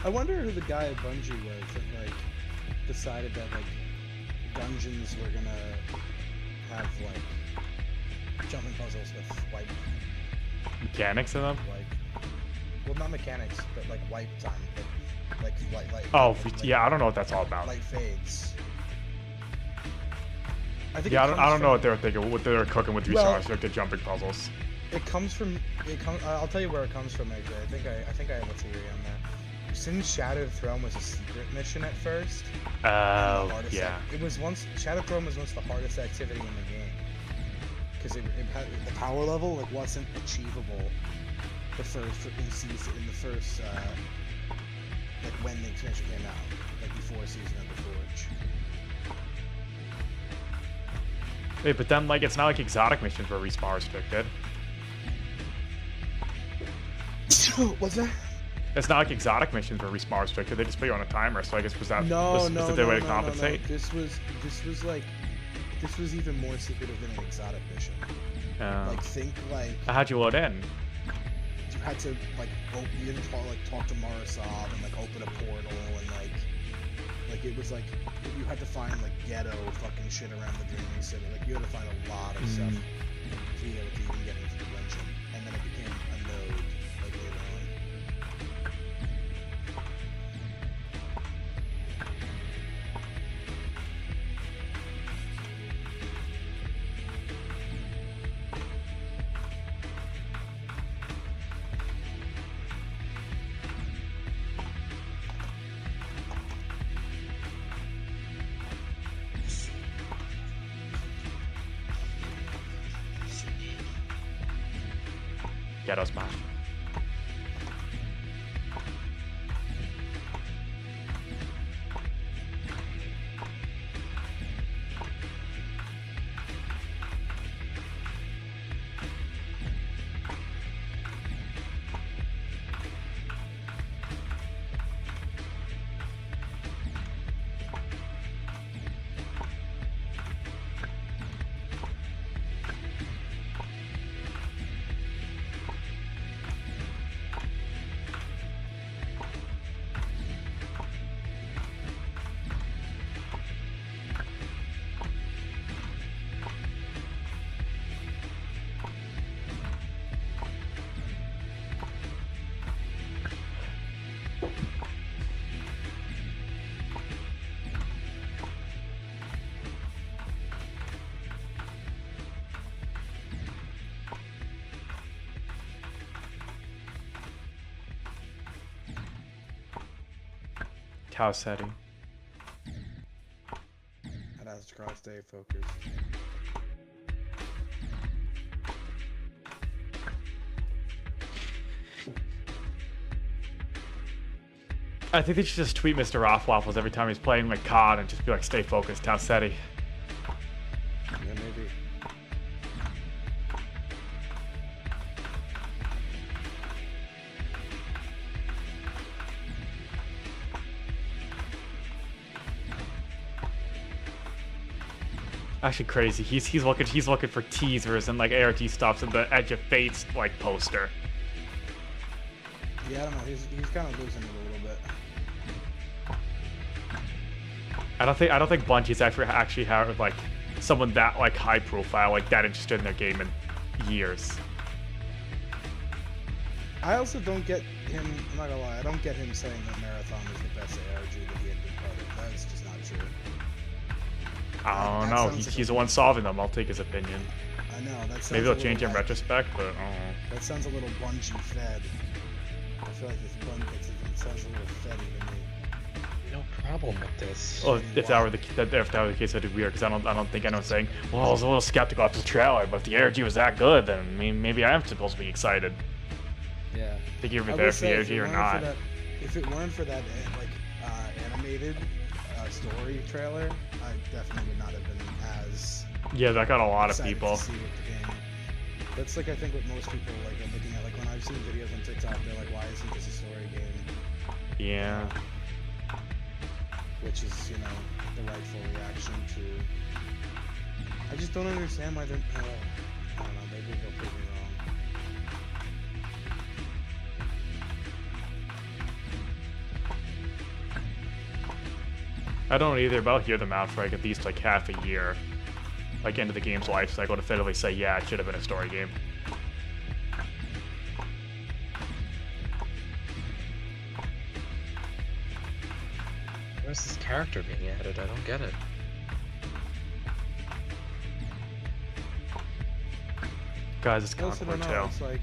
I wonder who the guy at Bungie was that like decided that like dungeons were gonna have like jumping puzzles with wipe Mechanics in them? well, not mechanics, but like wipe time, like light. Oh, like, yeah, I don't know what that's all about. light fades. I think. Yeah, it I comes don't know from- what they were thinking, what they were cooking with these Well- restricted jumping puzzles. It comes from. I'll tell you where it comes from. Actually, I think I have a theory on that. Since Shattered Throne was a secret mission at first. Oh, hardest yeah. It was once Shattered Throne was once the hardest activity in the game because it had the power level like wasn't achievable the first like when the expansion came out, like before Season of the Forge. Wait, but then like it's not like exotic missions were respawn restricted. What's that? It's not like exotic missions were respawn restricted. They just put you on a timer. So I guess was that No. the way to compensate? This was even more secretive than an exotic mission. Like think like How'd you load in? you had to like you didn't talk to Marasov and like open a portal and like it was like you had to find like ghetto fucking shit around the Dreaming City. Like you had to find a lot of stuff to be able to even get into the dungeon, and then it became a node like later on. Ghetto Smash. Tau setting. And I was trying to stay focused. I think they should just tweet Mr. Rothwaffles every time he's playing like COD and just be like, stay focused, Tau Seti. Yeah, maybe. Actually crazy. He's looking for teasers and like ART stuffs in the Edge of Fate's like poster. Yeah, I don't know. He's kind of losing it a little bit. I don't think Bungie's actually had like someone that like high profile, like that interested in their game in years. I also don't get him. I'm not gonna lie. I don't get him saying that Marathon is the best ARG that he had been part of. That's just not true. I don't That know. sounds like He's the one solving them. I'll take his opinion. I know that sounds Maybe a they'll little change in like- retrospect, but I don't know. That sounds a little Bungie fed. I feel like it sounds a little feddy to me. No problem with this. Well, if that were the case, that'd be weird because I don't think anyone's saying, well, I was a little skeptical after the trailer, but if the ARG was that good, then maybe I am supposed to be excited. Yeah. Think you're I even will better for say, the if ARG it or weren't not? for that- If it weren't for that animated story trailer, I definitely would not have been as Yeah, that got a lot of excited people. to see what the game. That's like I think what most people like are looking at. Like when I've seen videos on TikTok, they're like, "Why isn't this a story game?" Yeah. Which is, you know, the rightful reaction to. I just don't understand why they're. I don't know. Maybe they'll prove me wrong. I don't either, but I'll hear them out for like at least like half a year, like into the game's life cycle, to definitively say, yeah, it should have been a story game. Where's this character being added? I don't get it. Guys, it's I also Concord don't know. too. It's like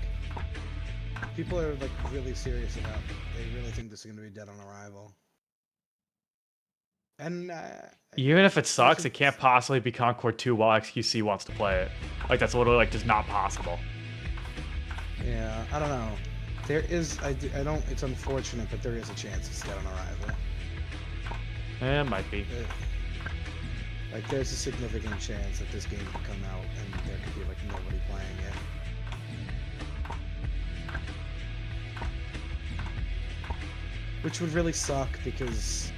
people are like really serious about. They really think this is gonna be dead on arrival. And Even if it sucks, should- it can't possibly be Concord 2 while XQC wants to play it. Like, that's literally, like, just not possible. yeah, I don't know. There is. I don't. It's unfortunate, but there is a chance it's dead on arrival. Eh, it might be. Like, there's a significant chance that this game could come out and there could be like nobody playing it. Which would really suck because,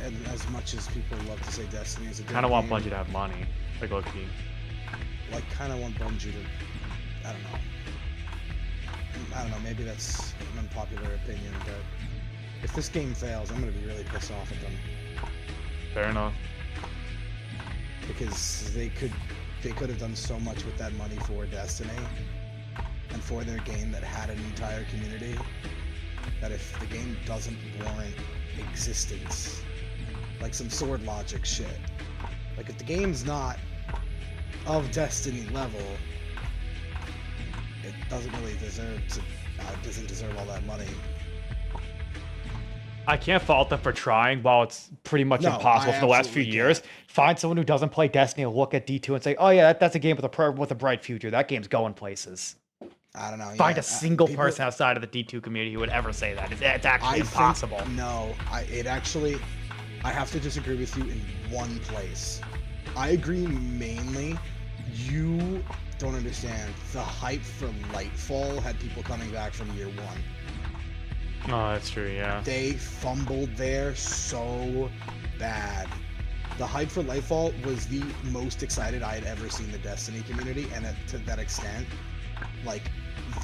and as much as people love to say Destiny is a good Kind of want game, Bungie to have money. Like, low-key. like kind of want Bungie to, I don't know, maybe that's an unpopular opinion, but if this game fails, I'm gonna be really pissed off at them Fair enough. because they could have done so much with that money for Destiny and for their game that had an entire community, that if the game doesn't warrant existence, like some Sword Logic shit, like if the game's not of Destiny level, it doesn't really deserve to. It doesn't deserve all that money. I can't fault them for trying while it's pretty much No, impossible I for the last few absolutely years. Find someone who doesn't play Destiny, look at D2 and say, "Oh yeah, that's a game with a bright future. That game's going places." I don't know. Find yeah, a single people- person outside of the D2 community who would ever say that. It's actually impossible. I have to disagree with you in one place. I agree mainly. You don't understand. The hype for Lightfall had people coming back from year one. Oh, that's true, yeah. They fumbled there so bad. The hype for Lightfall was the most excited I had ever seen the Destiny community, and to that extent, like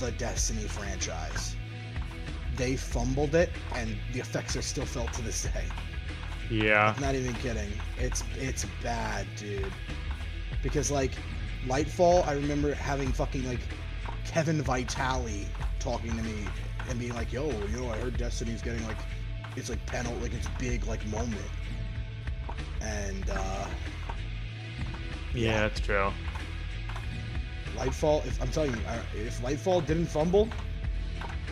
the Destiny franchise. They fumbled it, and the effects are still felt to this day. Yeah. I'm not even kidding. It's bad, dude. Because like Lightfall, I remember having fucking like Kevin Vitale talking to me and being like, "Yo, I heard Destiny's getting like it's like like it's big like moment." And Yeah, that's true. Lightfall, if I'm telling you, if Lightfall didn't fumble,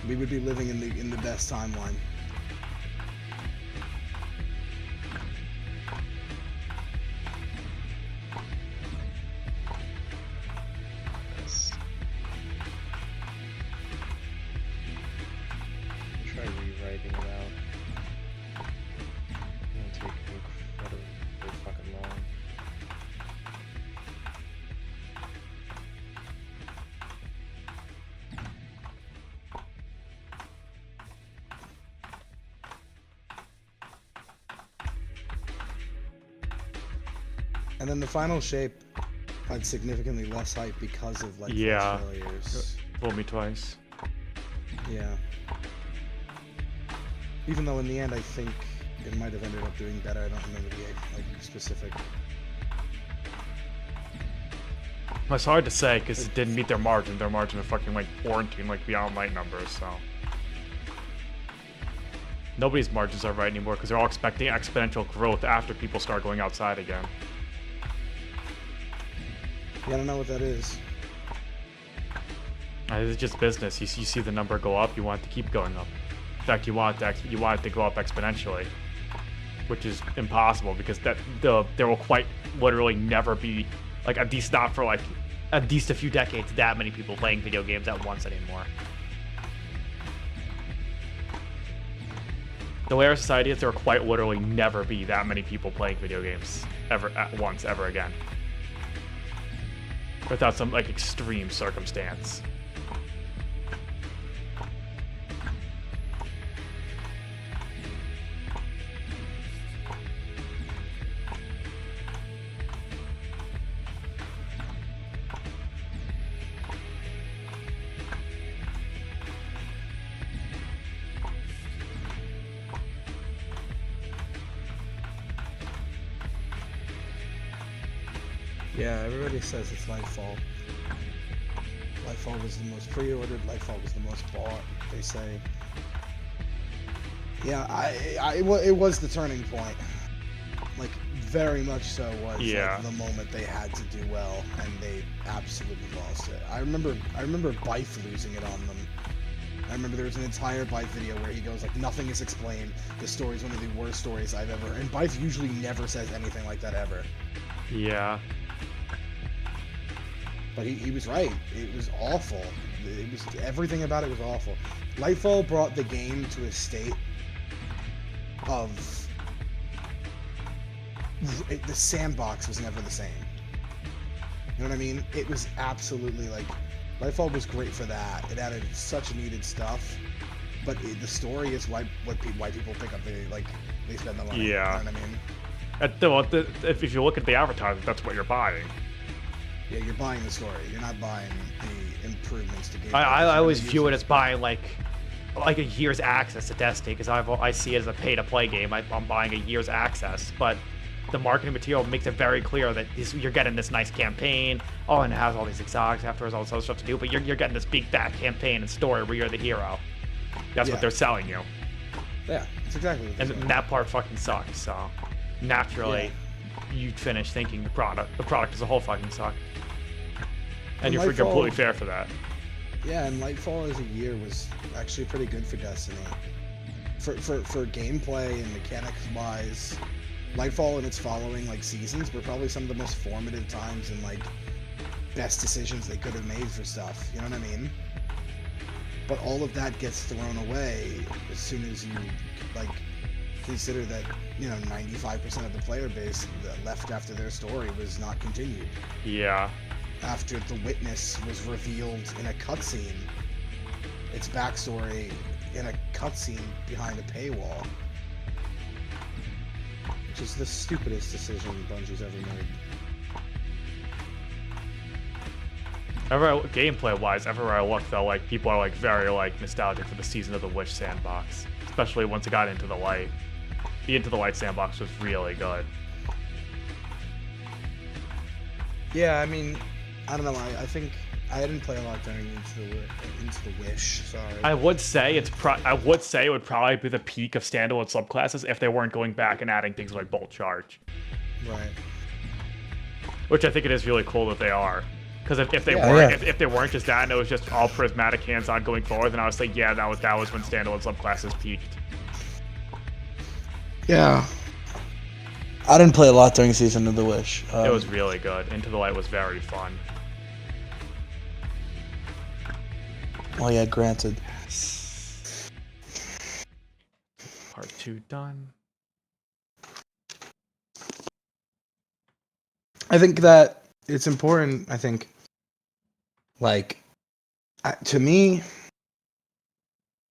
we would be living in the best timeline. Yes. Try rewriting it out. It's gonna take incredibly fucking long. And then the final shape had significantly less hype because of like Yeah. failures. Fooled me twice. Yeah. Even though in the end I think it might have ended up doing better. I don't remember the like specific. It's hard to say because it didn't meet their margin. Their margin of fucking like quarantine, like Beyond Light numbers, so. Nobody's margins are right anymore because they're all expecting exponential growth after people start going outside again. Yeah, I don't know what that is. It's just business. You see the number go up, you want it to keep going up. In fact, you want it to go up exponentially, which is impossible because there will quite literally never be, like at least not for like at least a few decades, that many people playing video games at once anymore. The way our society is, there will quite literally never be that many people playing video games ever at once ever again, without some like extreme circumstance. Yeah, everybody says it's Lightfall. Lightfall was the most pre-ordered. Lightfall was the most bought. They say. Yeah, it was the turning point. Like, very much so was like, the moment they had to do well, and they absolutely lost it. I remember Bife losing it on them. I remember there was an entire Bife video where he goes like, nothing is explained. This story is one of the worst stories I've ever. And Bife usually never says anything like that ever. Yeah. But he was right. It was awful. It was everything about it was awful. Lightfall brought the game to a state of the sandbox was never the same. You know what I mean? It was absolutely like Lightfall was great for that. It added such needed stuff, but the story is why people pick up they spend the money. Yeah. You know what I mean? If you look at the advertisement, that's what you're buying. Yeah, you're buying the story. You're not buying the improvements to gameplay. I always view it as buying like a year's access to Destiny, because I see it as a pay-to-play game. I'm buying a year's access, but the marketing material makes it very clear that you're getting this nice campaign. Oh, and it has all these exotics afterwards, all this other stuff to do, but you're getting this big fat campaign and story where you're the hero. That's what they're selling you. Yeah, that's exactly what and that part fucking sucks, so naturally you finish thinking the product as a whole fucking sucked. And you're completely fair for that. Yeah, and Lightfall as a year was actually pretty good for Destiny. For gameplay and mechanics wise, Lightfall and its following seasons were probably some of the most formative times and best decisions they could have made for stuff. You know what I mean? But all of that gets thrown away as soon as you consider that 95% of the player base that left after their story was not continued. Yeah. After the Witness was revealed in a cutscene, its backstory in a cutscene behind a paywall, which is the stupidest decision Bungie's ever made. Gameplay-wise, everywhere I look, though, people are very nostalgic for the Season of the Witch sandbox, especially once it got Into the Light. The Into the Light sandbox was really good. Yeah, I mean, I don't know. I think I didn't play a lot during Into the Wish. Sorry. I would say it would probably be the peak of standalone subclasses if they weren't going back and adding things like Bolt Charge. Right. Which I think it is really cool that they are. Because if they weren't just that and it was just all prismatic hands-on going forward, then I would say that was when standalone subclasses peaked. Yeah. I didn't play a lot during Season of the Wish. It was really good. Into the Light was very fun. Oh yeah, granted. Part 2 done. I think that it's important, to me,